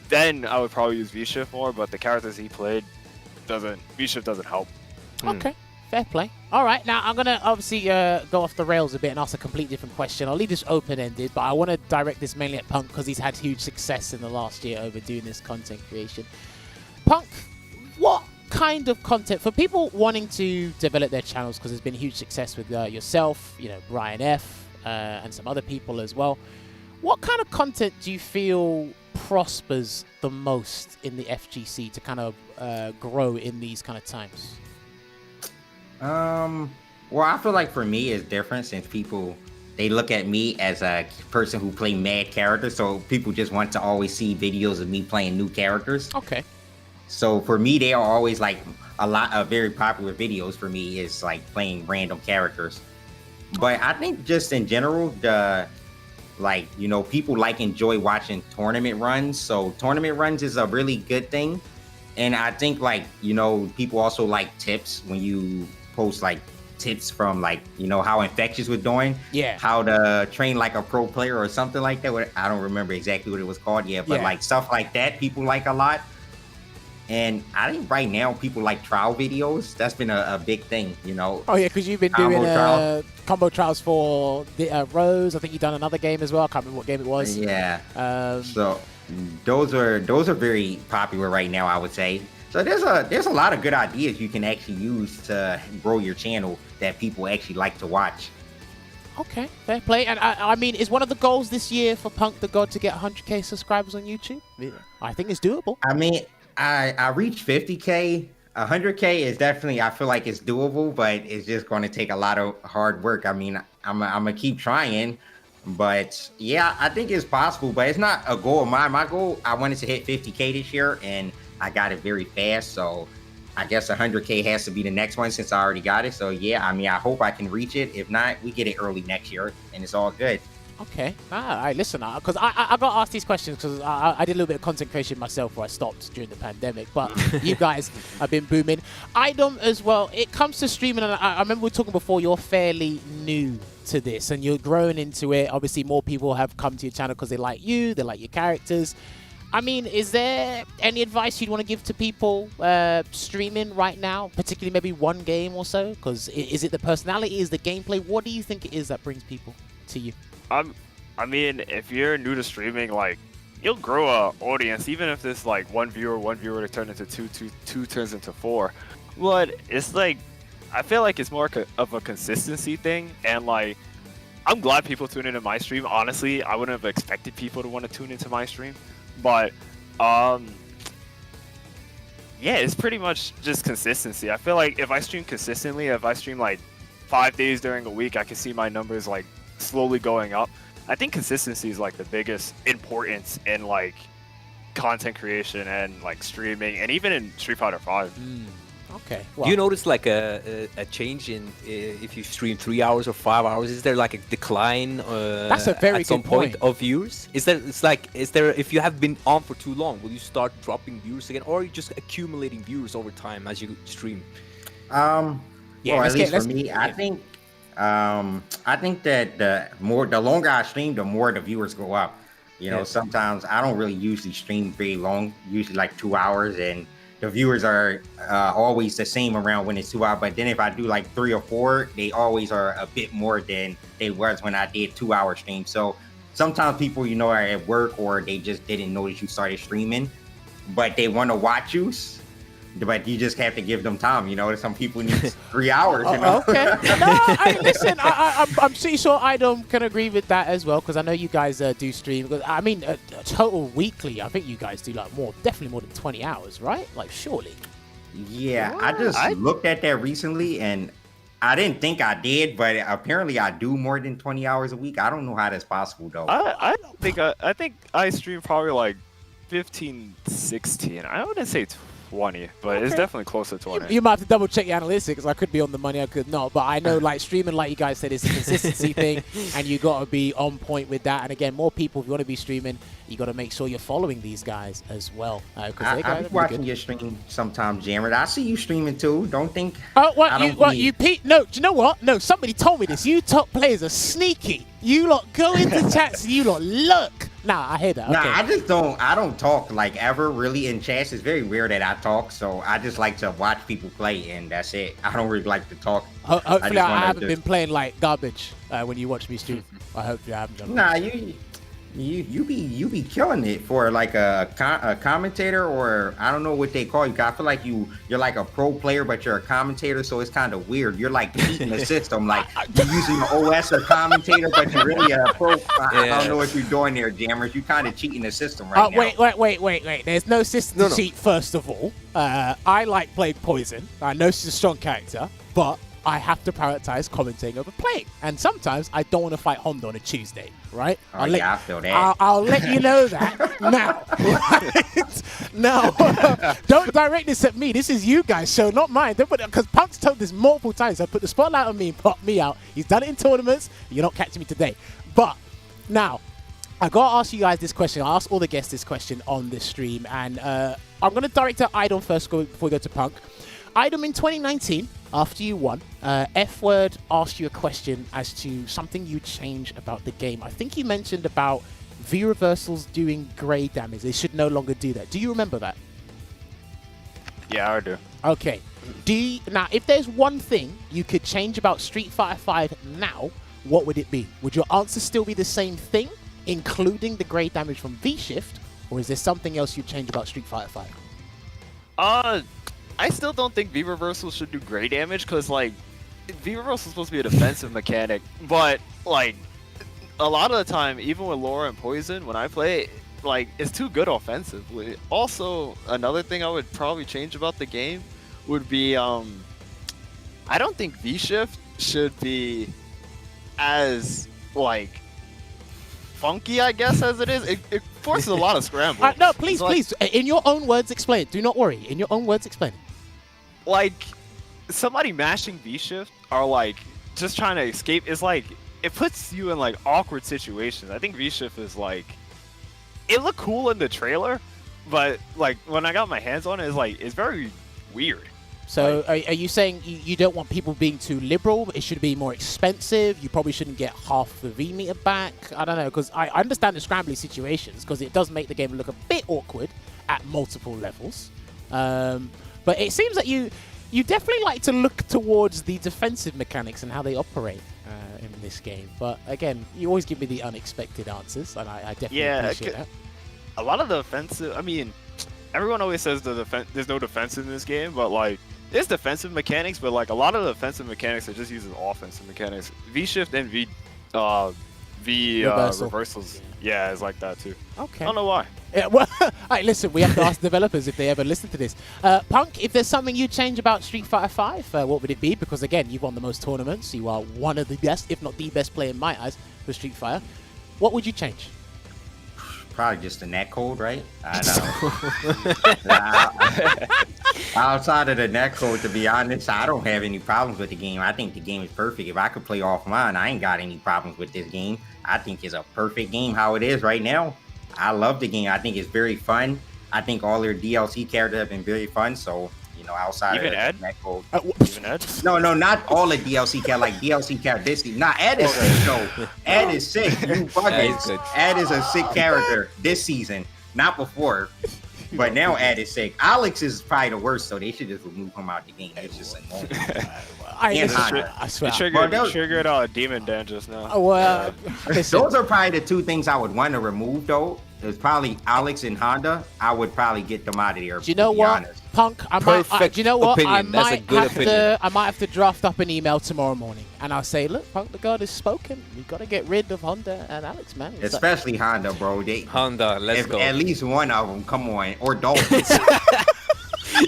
then I would probably use V-Shift more, but the characters he played, V-Shift doesn't help. Okay. Fair play. All right, now I'm going to obviously go off the rails a bit and ask a completely different question. I'll leave this open-ended, but I want to direct this mainly at Punk because he's had huge success in the last year over doing this content creation. Punk, what kind of content for people wanting to develop their channels, because there's been huge success with yourself, you know, Brian F, and some other people as well. What kind of content do you feel prospers the most in the FGC to kind of grow in these kind of times? Well, I feel like for me it's different since people, they look at me as a person who play mad characters, so people just want to always see videos of me playing new characters. Okay. So for me, they are always like a lot of very popular videos for me is like playing random characters. But I think just in general, like, you know, people like enjoy watching tournament runs. So tournament runs is a really good thing. And I think like, you know, people also like tips when you post like tips from like, you know, how Infectious was doing. Yeah. How to train like a pro player or something like that. I don't remember exactly what it was called yet, but like stuff like that, people like a lot. And I think right now people like trial videos. That's been a big thing, you know. Oh yeah, because you've been doing combo trials for the Rose. I think you've done another game as well. I can't remember what game it was. Yeah. So those are very popular right now, I would say. So there's a lot of good ideas you can actually use to grow your channel that people actually like to watch. Okay, fair play. And I mean, is one of the goals this year for Punk the God to get 100k subscribers on YouTube? I think it's doable. I mean, I reached 50k. 100k is definitely, I feel like it's doable, but it's just going to take a lot of hard work. I mean, I'm gonna keep trying, but yeah, I think it's possible, but it's not a goal of mine. My goal, I wanted to hit 50k this year, and I got it very fast. So I guess 100k has to be the next one since I already got it. So yeah, I mean, I hope I can reach it. If not, we get it early next year, and it's all good. Okay. All right, listen, because I got asked these questions because I did a little bit of content creation myself where I stopped during the pandemic, but you guys have been booming. iDom as well, it comes to streaming, and I remember we were talking before, you're fairly new to this, and you're growing into it. Obviously, more people have come to your channel because they like you, they like your characters. I mean, is there any advice you'd want to give to people streaming right now, particularly maybe one game or so? Because is it the personality, is the gameplay? What do you think it is that brings people to you? I mean, if you're new to streaming, like, you'll grow a audience, even if there's like one viewer to turn into two turns into 4. But it's like, I feel like it's more of a consistency thing, and like, I'm glad people tune into my stream. Honestly, I wouldn't have expected people to want to tune into my stream, but yeah, it's pretty much just consistency. I feel like if I stream consistently, if I stream like 5 days during a week, I can see my numbers like slowly going up. I think consistency is like the biggest importance in like content creation and like streaming, and even in Street Fighter 5. Okay. Well, do you notice like a change in if you stream 3 hours or 5 hours? Is there like a decline that's a very at some good point of viewers? Is there if you have been on for too long, will you start dropping viewers again, or are you just accumulating viewers over time as you stream? Yeah, well, at least for me, I think that the longer I stream, the more the viewers go up. You know, sometimes I don't really usually stream very long, usually like 2 hours, and the viewers are always the same around when it's 2 hours. But then if I do like 3 or 4, they always are a bit more than they was when I did 2 hour streams. So sometimes people, you know, are at work or they just didn't notice you started streaming, but they want to watch you. But you just have to give them time, you know. Some people need 3 hours, you know. Okay. No, listen, I'm pretty sure iDom can agree with that as well, because I know you guys do stream. I mean, total weekly, I think you guys do like definitely more than 20 hours, right? Like, surely. Yeah, what? I just looked at that recently, and I didn't think I did, but apparently I do more than 20 hours a week. I don't know how that's possible, though. I think I stream probably like 15, 16. I wouldn't say 20, but it's definitely close to 20. You might have to double check your analytics, because I could be on the money, I could not. But I know, like, streaming, like you guys said, is a consistency thing, and you got to be on point with that. And again, more people, if you want to be streaming, you got to make sure you're following these guys as well. I've been watching your stream sometimes, Jammerz. I see you streaming too. Don't think. Oh, Pete? No, do you know what? No, somebody told me this. You top players are sneaky. You lot go into chats and you lot look. Nah, I hear that. Okay. I don't talk like ever really in chats. It's very rare that I talk, so I just like to watch people play, and that's it. I don't really like to talk. Hopefully I haven't been playing like garbage when you watch me stream. I hope you haven't done that. Nah, You be killing it for like a commentator, or I don't know what they call you. I feel like you're like a pro player, but you're a commentator, so it's kind of weird. You're like cheating the system, like you're using the OS or commentator, but you're really a pro. I don't know what you're doing there, Jammerz. You're kind of cheating the system right now. Wait. There's no system to cheat. First of all, I like playing Poison. I know she's a strong character, but I have to prioritize commentating over playing. And sometimes I don't want to fight Honda on a Tuesday, right? I feel that. I'll let you know that now. Right? No, don't direct this at me. This is you guys' show, not mine. Because Punk's told this multiple times. I put the spotlight on me and put me out. He's done it in tournaments. You're not catching me today. But now, I got to ask you guys this question. I asked all the guests this question on this stream. And I'm going to direct to iDom first before we go to Punk. iDom, in 2019, after you won, F-Word asked you a question as to something you change about the game. I think you mentioned about V-reversals doing grade damage. They should no longer do that. Do you remember that? Yeah, I do. Okay. Now, if there's one thing you could change about Street Fighter V now, what would it be? Would your answer still be the same thing, including the grade damage from V-Shift, or is there something else you'd change about Street Fighter V? I still don't think V-reversal should do great damage, because, like, V-reversal is supposed to be a defensive mechanic, but, like, a lot of the time, even with Laura and Poison, when I play, like, it's too good offensively. Also, another thing I would probably change about the game would be, I don't think V-Shift should be as, like, funky, I guess, as it is. It forces a lot of scramble. No, please, in your own words, explain it. Do not worry. In your own words, explain it. Like, somebody mashing V-Shift or, like, just trying to escape is, like, it puts you in, like, awkward situations. I think V-Shift is, like, it looked cool in the trailer, but, like, when I got my hands on it, it's, like, it's very weird. So are you saying you don't want people being too liberal? It should be more expensive? You probably shouldn't get half the V-meter back? I don't know, because I understand the scrambly situations, because it does make the game look a bit awkward at multiple levels. But it seems that you definitely like to look towards the defensive mechanics and how they operate in this game. But again, you always give me the unexpected answers, and I definitely appreciate that. A lot of the offensive, I mean, everyone always says there's no defense in this game, but, like, there's defensive mechanics, but, like, a lot of the offensive mechanics are just using offensive mechanics. V-Shift and reversals. Yeah, it's like that too. Okay. I don't know why. Yeah, well, right, listen, we have to ask developers if they ever listen to this. Punk, if there's something you change about Street Fighter V, what would it be? Because, again, you've won the most tournaments. You are one of the best, if not the best player in my eyes for Street Fighter. What would you change? Probably just the netcode, right? I know. Outside of the netcode, to be honest, I don't have any problems with the game. I think the game is perfect. If I could play offline, I ain't got any problems with this game. I think it's a perfect game how it is right now. I love the game. I think it's very fun. I think all their DLC characters have been very fun. So, you know, outside even of Ed? netcode. Even Ed? No, not all the DLC characters. Like DLC character this season. Nah, Ed is sick. No, Ed is sick. You bugging. Ed is a sick character this season, not before. But now Ed is sick. Alex is probably the worst, so they should just remove him out the game. It's just annoying. I swear. It triggered Demon Dan just now. Oh, well, those are probably the two things I would want to remove, though. It's probably Alex and Honda. I would probably get them out of there. Do you know what, honest. Punk? Do you know what? I might have to draft up an email tomorrow morning, and I'll say, look, Punk, the God has spoken. We've got to get rid of Honda and Alex, man. Especially Honda, bro. Honda, let's go. At least one of them, come on, or Dolphin.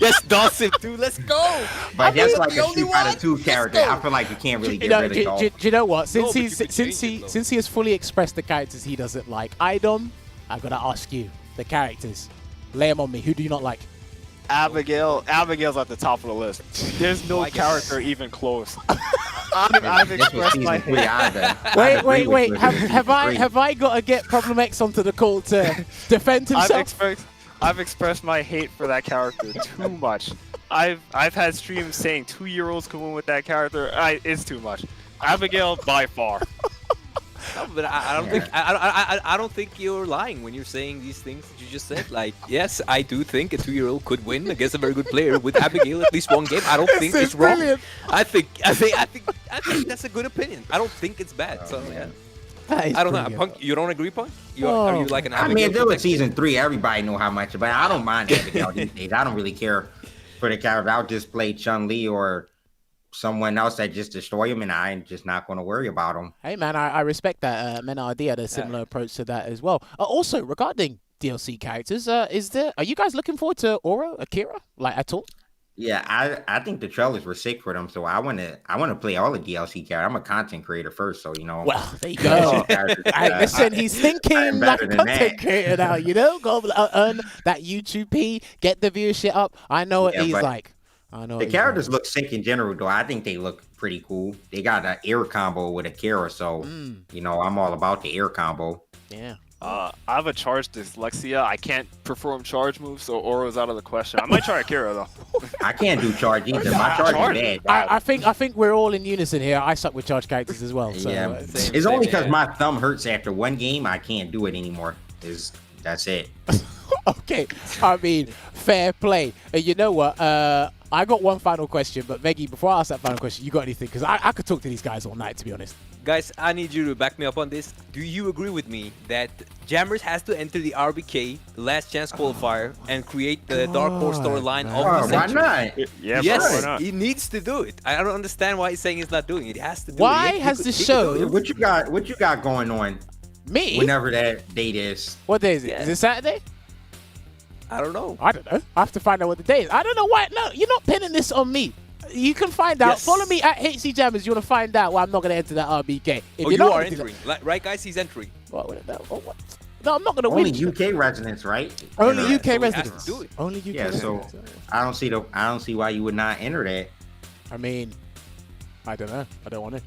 Yes, Dawson too. Let's go. But that's like a Street Fighter 2 character. I feel like you can't really get rid of Dolphin. Do you know what? Since he has fully expressed the characters he doesn't like, iDom, I've got to ask you the characters. Lay them on me. Who do you not like? Abigail's at the top of the list. There's no character even close. I've expressed my hate. Wait. Have I got to get Problem X onto the call to defend himself? I've expressed my hate for that character too much. I've had streams saying 2-year-olds can win with that character. It's too much. Abigail by far. No, but I don't think you're lying when you're saying these things that you just said. Like, yes, I do think a 2-year-old could win against a very good player with Abigail at least one game. I don't think it's wrong. I think that's a good opinion. I don't think it's bad. So yeah. That is I don't know. pretty Punk, you don't agree, Punk? Are Oh. you like an I mean, Abigail if there was protector? season 3, everybody know how much, but I don't mind Abigail these days. I don't really care for the character. I'll just play Chun-Li or someone else that just destroy him, and I'm just not going to worry about him. Hey man, I respect that. Menardi had a similar approach to that as well. Also, regarding DLC characters, are you guys looking forward to Oro, Akira, like at all? Yeah, I think the trailers were sick for them, so I want to play all the DLC characters. I'm a content creator first, so Well, there you go. Hey, listen, he's thinking like a better than content that. creator now. Go earn that YouTube P, get the viewership up. I know what Yeah, he's but like. I know The what he's characters like. look sick in general, though. I think they look pretty cool. They got an air combo with Akira, so I'm all about the air combo. Yeah. I have a charge dyslexia. I can't perform charge moves, so Oro's out of the question. I might try Akira though. I can't do charge either. My charge is bad. I think we're all in unison here. I suck with charge characters as well. So, Yeah, Same, it's only because yeah. my thumb hurts after one game. I can't do it anymore. That's it. Okay, I mean, fair play. You know what? I got one final question, but Veggey, before I ask that final question, you got anything? Because I could talk to these guys all night, to be honest. Guys, I need you to back me up on this. Do you agree with me that Jammerz has to enter the RBK Last Chance qualifier and create the Dark Horse God, storyline man. of Oh, the why century? not? Yeah, Yes, bro, why not? he needs to do it. I don't understand why he's saying he's not doing it. He has to do Why it. He has could- the he could show- do it. What you got going on? Me? Whenever that date is. What day is it? Yeah. Is it Saturday? I don't know. I don't know. I have to find out what the day is. I don't know why. No, you're not pinning this on me. You can find out. Yes. Follow me at HC Jammers. You want to find out why I'm not going to enter that RBK. If Oh, you're you not are gonna do entering. Right, guys? He's entering. that- what? No, I'm not going to Only win. UK residents, right? Only Yeah, UK so he has to residents. do it. Only UK Yeah, so residents. I don't see why you would not enter that. I mean, I don't know. I don't want to.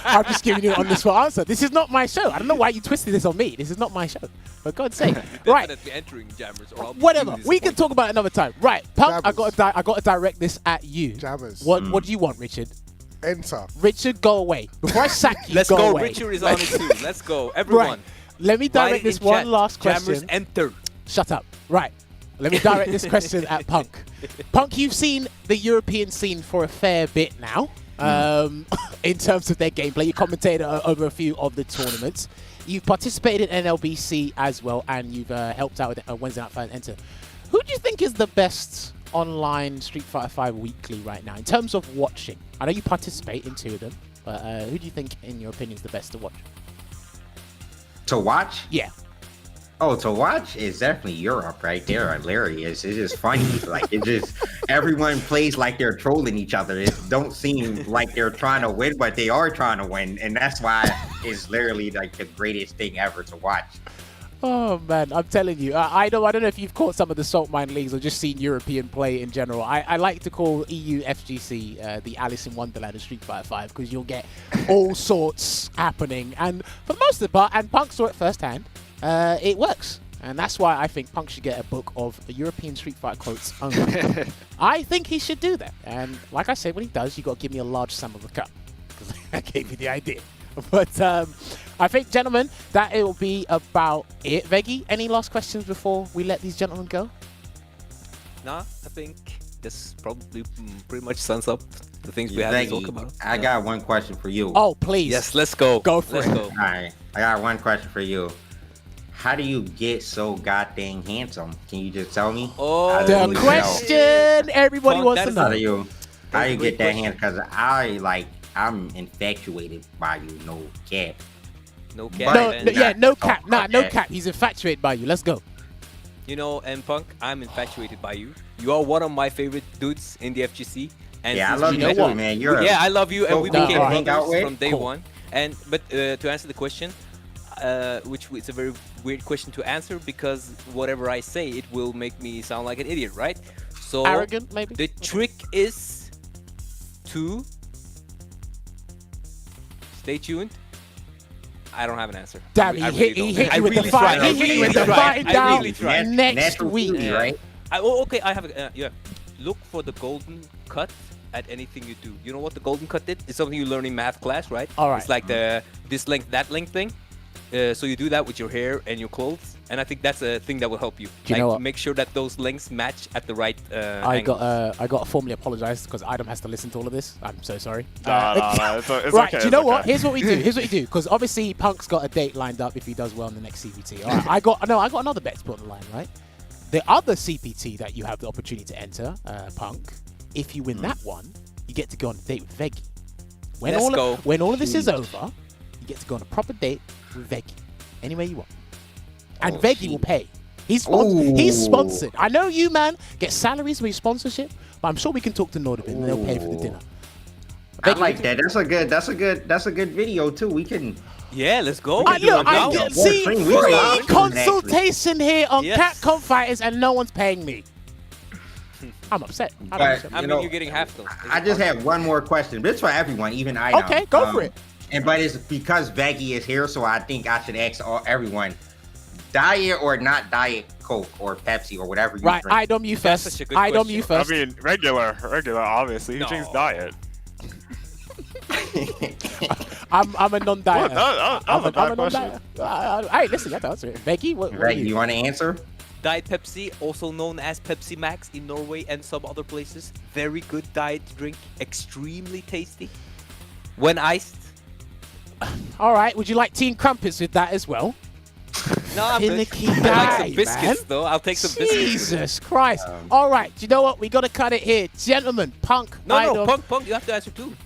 I'm just giving you an on-the-spot answer. This is not my show. I don't know why you twisted this on me. This is not my show. For God's sake. Right. Definitely entering Jammerz. Or I'll be Whatever. really We can disappointed. talk about it another time. Right. Punk, I Jammers. got to direct this at you. Jammers. What do you want, Richard? Enter. Richard, go away. Before I sack you, Let's go go. away. Richard is on it too. Let's go. Everyone. Right. Let me Write direct it this in one chat. last Jammerz question. enter. Shut up. Right. Let me direct this question at Punk. Punk, you've seen the European scene for a fair bit now. In terms of their gameplay, you commentated over a few of the tournaments. You've participated in LBC as well, and you've helped out with Wednesday Night Fire Enter. Who do you think is the best online Street Fighter 5 weekly right now in terms of watching? I know you participate in two of them, but who do you think, in your opinion, is the best to watch? To watch? Yeah. Oh, to watch is definitely Europe right there. Hilarious. It's just funny. Like it just everyone plays like they're trolling each other. It don't seem like they're trying to win, but they are trying to win, and that's why it's literally like the greatest thing ever to watch. Oh man, I'm telling you, I don't know if you've caught some of the Salt Mine leagues or just seen European play in general. I like to call EU FGC the Alice in Wonderland of Street Fighter 5 because you'll get all sorts happening, and for the most of the part, and Punk saw it firsthand, it works. And that's why I think Punk should get a book of European Street Fighter quotes only. I think he should do that. And like I said, when he does, you got to give me a large sum of the cup because I gave you the idea. But I think, gentlemen, that it will be about it. Veggey, any last questions before we let these gentlemen go? Nah, I think this probably pretty much sums up the things we had to talk Veggey, about. I got one question for you. Oh, please. Yes, let's go. Go for let's it. go. All right, I got one question for you. How do you get so goddamn handsome? Can you just tell me? Oh, I The don't really know. question everybody Punk, wants that to is How know. do you That's a get great that question. hand? Because I'm infatuated by you, no cap. No But- cap. No, and, no, yeah, no cap. Oh, Nah, no okay. cap. He's infatuated by you. Let's go. You know, and Punk, I'm infatuated by you. You are one of my favorite dudes in the FGC. And Yeah, I since love we you know met- what? too, man. You're Yeah, I love you, and So we cool became to hang brothers out with. from day Cool. one. But to answer the question, which it's a very weird question to answer because whatever I say, it will make me sound like an idiot, right? So Arrogant, maybe? the trick is to stay tuned. I don't have an answer. Damn, I he really hit don't. you with the really fight. tried. He hit you with I the really fight tried. I down really tried. next natural week. beauty, right? Okay, I have a, yeah. Look for the golden cut at anything you do. You know what the golden cut is? It's something you learn in math class, right? All right. It's like the this length, that length thing. So you do that with your hair and your clothes, And I think that's a thing that will help you. Do you know what? Make sure that those lengths match at the right I angles. got to formally apologize because iDom has to listen to all of this. I'm so sorry. No, it's right, okay. do you know it's what? okay. Here's what we do. Because obviously Punk's got a date lined up if he does well in the next CPT. All right, I got another bet to put on the line, right? The other CPT that you have the opportunity to enter, Punk, if you win that one, you get to go on a date with Veggey. When all of this is over, you get to go on a proper date with Veggey, anywhere you want. And Veggey will pay. He's sponsored. I know you, man, get salaries for your sponsorship, but I'm sure we can talk to Nordabin and they'll pay for the dinner. I like that. That's a good video too. We can. Yeah, let's go. I see We free can consultation here on Yes. Capcom Fighters, and no one's paying me. I'm upset. You're getting half though. I just have one more question. This for everyone, even I know. Okay, go for it. But it's because Veggey is here, so I think I should ask everyone: diet or not diet Coke or Pepsi or whatever you Right, drink. iDom, you That's first. such a good iDom, question. you I first. mean, regular, obviously. Who drinks diet? I'm a non-dieter. What? That was a bad question. Hey, listen, you have to answer it. Veggey, what are Veggey, you want to answer? Diet Pepsi, also known as Pepsi Max in Norway and some other places. Very good diet drink, extremely tasty. When iced. All right, would you like teen crumpets with that as well? No, I'm good. Finicky I like guy, some biscuits man. though. I'll take some biscuits. Jesus Christ. All right, do you know what? We got to cut it here. Gentlemen, Punk, No, iDom. Punk, you have to answer too.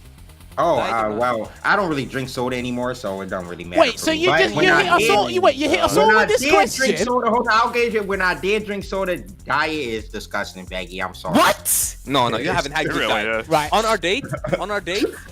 Oh, Diet or not? well, I don't really drink soda anymore, so it don't really matter. Wait, for so me. you But just when you I hit us did- all? You hit us When all I with this did drink question? soda, hold on, I'll gauge it. When I did drink soda, diet is disgusting, Veggey. I'm sorry. What? No, you haven't had It good really diet. is. Right. On our date,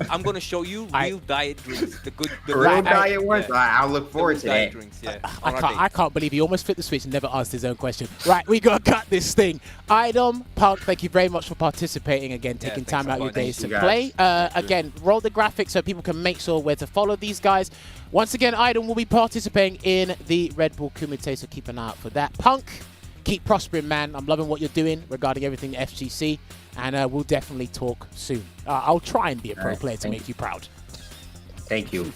I'm gonna show you real diet drinks. The Real Right, diet ones? yeah. I'll look forward to diet that. drinks, yeah. I on our can't, date. I can't believe he almost flipped the switch and never asked his own question. Right, we gotta cut this thing. iDom, Punk, thank you very much for participating again, taking thanks time for out your fun. days to Thank you, play. guys. Again, roll the graphics so people can make sure where to follow these guys. Once again, iDom will be participating in the Red Bull Kumite, so keep an eye out for that. Punk, keep prospering, man. I'm loving what you're doing regarding everything FGC, and we'll definitely talk soon. I'll try and be a pro Alright, player to thank make you proud. Thank you.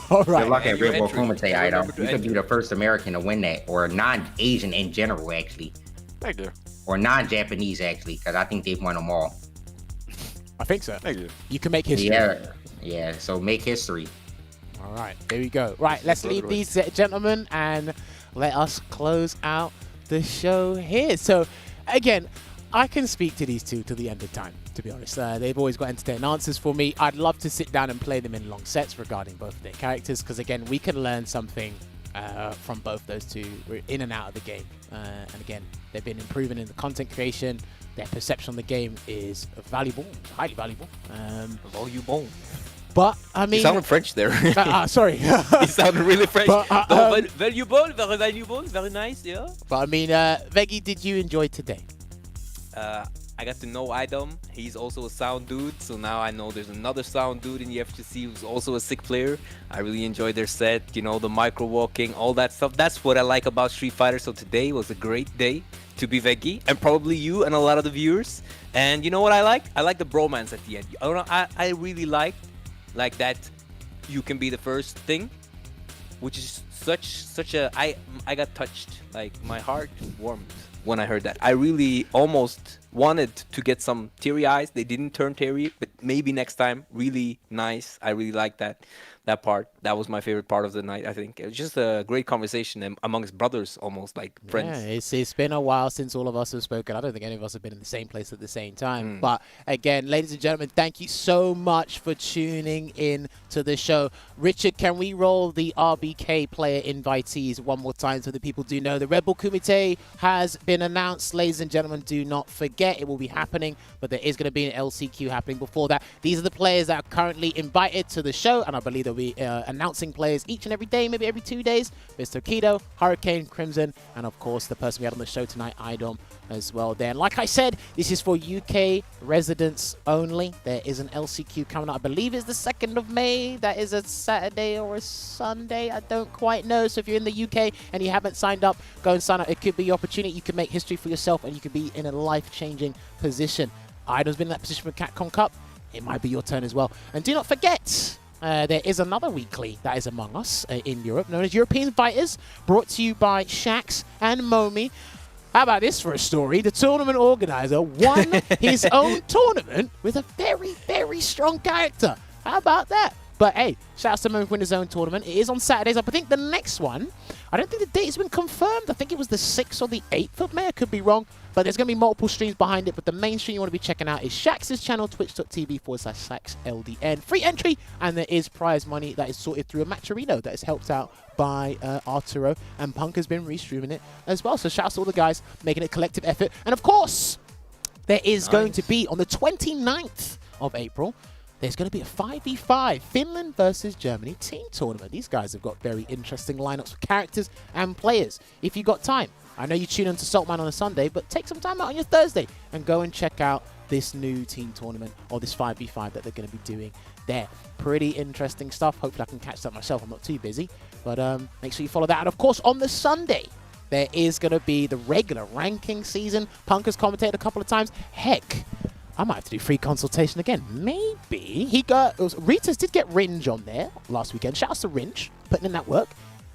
All right. Good luck And at your Red Bull entry. Kumite, Remember item. to You could be enter. the first American to win that, or non-Asian in general, actually, Thank you. or non-Japanese, actually, because I think they've won them all. I think so. Thank you. You can make history. Yeah. So make history. All right, there we go. Right, let's leave these gentlemen and let us close out the show here. So, again, I can speak to these two till the end of time, to be honest. They've always got entertaining answers for me. I'd love to sit down and play them in long sets regarding both of their characters, because, again, we can learn something from both those two. We're in and out of the game. And, again, they've been improving in the content creation. Their perception on the game is valuable, highly valuable. Valuable. But, I mean... You sounded French there. sorry. You sounded really French. But, No, valuable, very valuable, very nice, yeah. But I mean, Veggey, did you enjoy today? I got to know iDom. He's also a sound dude, so now I know there's another sound dude in the FGC who's also a sick player. I really enjoyed their set, you know, the micro walking, all that stuff. That's what I like about Street Fighter. So today was a great day to be Veggey, and probably you and a lot of the viewers. And you know what I like? I like the bromance at the end. I really like that you can be the first thing, which is such a I got touched. Like my heart warmed when I heard that. I really almost wanted to get some teary eyes. They didn't turn teary, but maybe next time. Really nice. I really like that part. That was my favorite part of the night, I think. It was just a great conversation amongst brothers, almost like friends. Yeah, it's been a while since all of us have spoken. I don't think any of us have been in the same place at the same time. But again, ladies and gentlemen, thank you so much for tuning in to the show. Richard, can we roll the RBK player invitees one more time so that people do know? The Red Bull Kumite has been announced. Ladies and gentlemen, do not forget it will be happening, but there is going to be an LCQ happening before that. These are the players that are currently invited to the show, and I believe they'll be announcing players each and every day, maybe every 2 days. Mr. Kido, Hurricane, Crimson, and of course the person we had on the show tonight, iDom, as well there. And like I said, this is for UK residents only. There is an LCQ coming up. I believe it's the 2nd of May. That is a Saturday or a Sunday. I don't quite know. So if you're in the UK and you haven't signed up, go and sign up. It could be your opportunity. You can make history for yourself and you could be in a life-changing position. iDom's been in that position for Capcom Cup. It might be your turn as well. And do not forget, there is another weekly that is among us in Europe, known as European Fighters, brought to you by Shax and Momi. How about this for a story? The tournament organizer won his own tournament with a very, very strong character. How about that? But hey, shout out to Momi for winning his own tournament. It is on Saturdays. I think the next one, I don't think the date has been confirmed. I think it was the 6th or the 8th of May. I could be wrong. But there's going to be multiple streams behind it. But the main stream you want to be checking out is Shax's channel, twitch.tv/ShaxLDN. Free entry. And there is prize money that is sorted through a Matcherino that is helped out by Arturo. And Punk has been restreaming it as well. So shout out to all the guys making a collective effort. And of course, there is going to be on the 29th of April, there's going to be a 5v5 Finland versus Germany team tournament. These guys have got very interesting lineups for characters and players. If you got time, I know you tune into Saltman on a Sunday, but take some time out on your Thursday and go and check out this new team tournament or this 5v5 that they're going to be doing there. Pretty interesting stuff. Hopefully I can catch that myself. I'm not too busy, but make sure you follow that. And of course, on the Sunday, there is going to be the regular ranking season. Punk has commentated a couple of times. Heck, I might have to do free consultation again. Maybe. Ritas did get Ringe on there last weekend. Shout out to Ringe, putting in that work.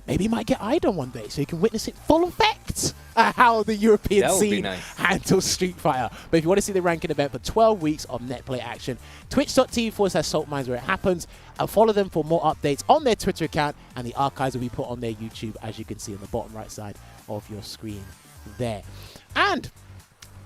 Maybe he might get iDom one day so you can witness it full effect how the European scene handles Street Fighter. But if you want to see the ranking event for 12 weeks of net play action, twitch.tv/saltmines where it happens. And follow them for more updates on their Twitter account, and the archives will be put on their YouTube, as you can see on the bottom right side of your screen there. And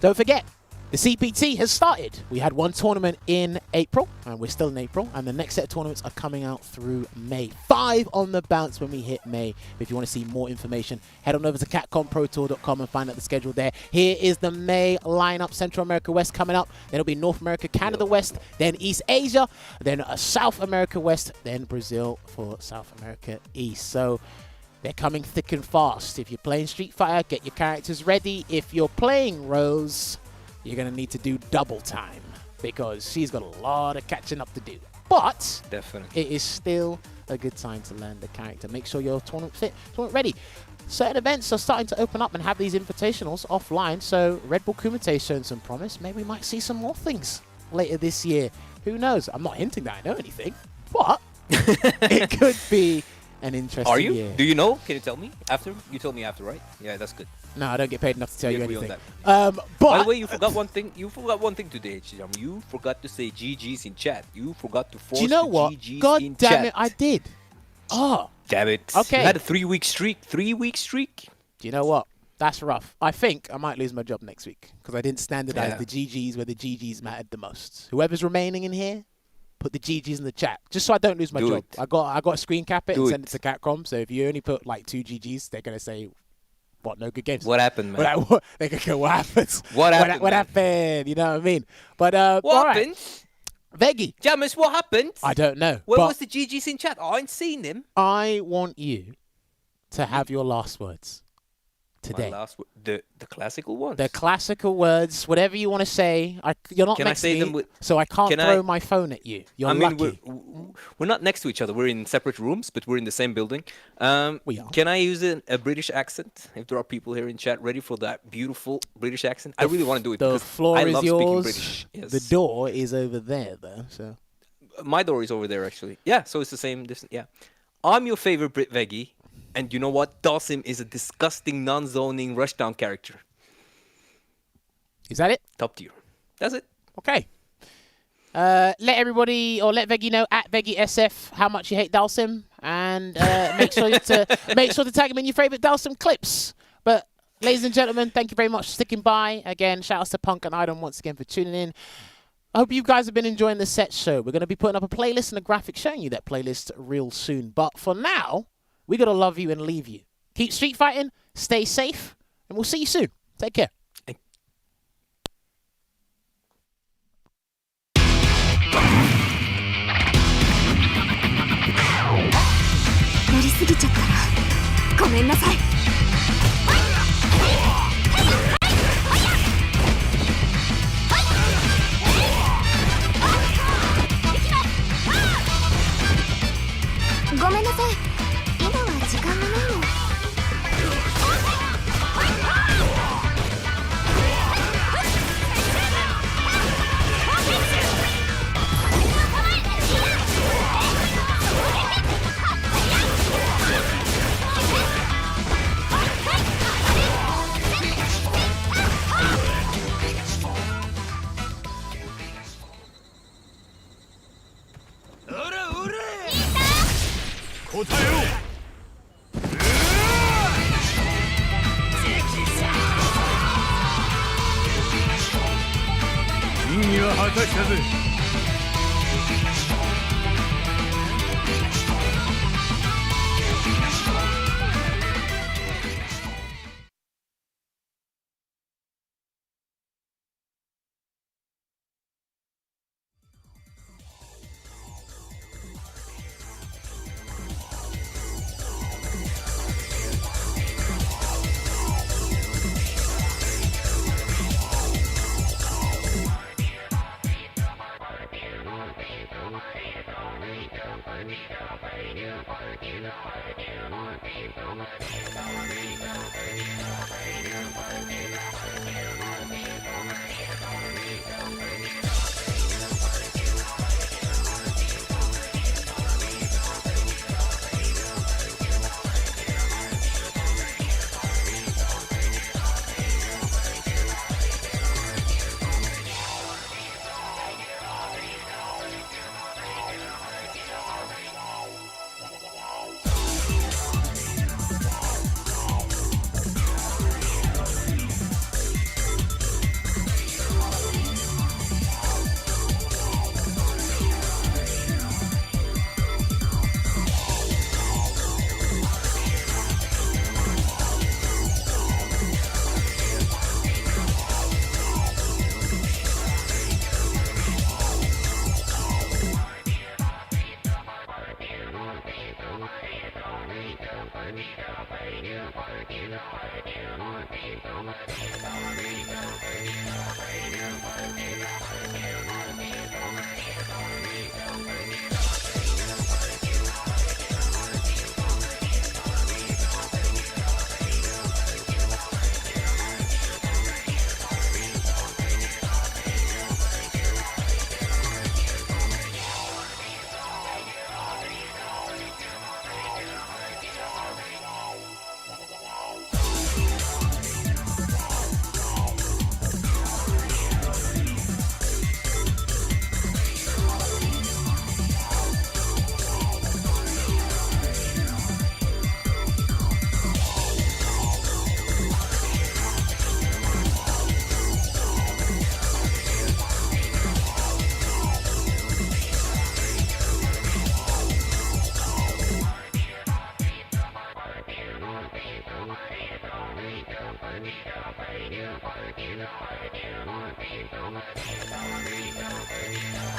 don't forget, the CPT has started. We had one tournament in April, and we're still in April, and the next set of tournaments are coming out through May. 5 on the bounce when we hit May. If you want to see more information, head on over to CapcomProTour.com and find out the schedule there. Here is the May lineup. Central America West coming up. Then it'll be North America, Canada West, then East Asia, then South America West, then Brazil for South America East. So they're coming thick and fast. If you're playing Street Fighter, get your characters ready. If you're playing Rose, you're going to need to do double time because she's got a lot of catching up to do. But definitely, it is still a good time to learn the character. Make sure you're tournament fit, tournament ready. Certain events are starting to open up and have these invitationals offline. So Red Bull Kumite is showing some promise. Maybe we might see some more things later this year. Who knows? I'm not hinting that I know anything, but it could be an interesting year. Do you know? Can you tell me after? You told me after, right? Yeah, that's good. No, I don't get paid enough to tell you anything. By But the way, you forgot one thing. You forgot one thing today, Chijam. You forgot to say GG's in chat. You forgot to force do you know the what? GG's God in damn chat. it, I did. Oh. Damn it. Okay. You had a 3-week streak. 3-week streak. Do you know what? That's rough. I think I might lose my job next week because I didn't standardize the GGs where the GGs mattered the most. Whoever's remaining in here, put the GGs in the chat just so I don't lose my job. I got to screen cap it and send it to Capcom. So if you only put like 2 GGs, they're gonna say, "What? No good games." What happened, man? They could go, "What happened? What happened? What happened?" You know what I mean? But what happened? Veggey. Jammerz, what happened? I don't know. Where was the GGs in chat? I ain't seen them. I want you to have your last words today. My last the classical ones. The classical words, whatever you want to say. You're not next to me, so I can't throw my phone at you. You're lucky. We're not next to each other. We're in separate rooms, but we're in the same building. We are. Can I use a British accent? If there are people here in chat ready for that beautiful British accent, I really want to do it. The because floor I is love yours. speaking British. Yes. The door is over there, though. So my door is over there, actually. Yeah, so it's the same distance. Yeah, I'm your favorite Brit Veggey. And you know what? Dalsim is a disgusting non-zoning rushdown character. Is that it? Top tier. That's it. Okay. Let everybody, or let Veggey know at VeggeySF how much you hate Dalsim, and make sure to tag him in your favorite Dalsim clips. But ladies and gentlemen, thank you very much for sticking by. Again, shout outs to Punk and iDom once again for tuning in. I hope you guys have been enjoying the set show. We're going to be putting up a playlist and a graphic showing you that playlist real soon. But for now, we got to love you and leave you. Keep street fighting, stay safe, and we'll see you soon. Take care. 乗りすぎちゃったらごめんなさい。ごめんなさい。今は時間がないの。任務は果たしたぜ。Thank you. 「「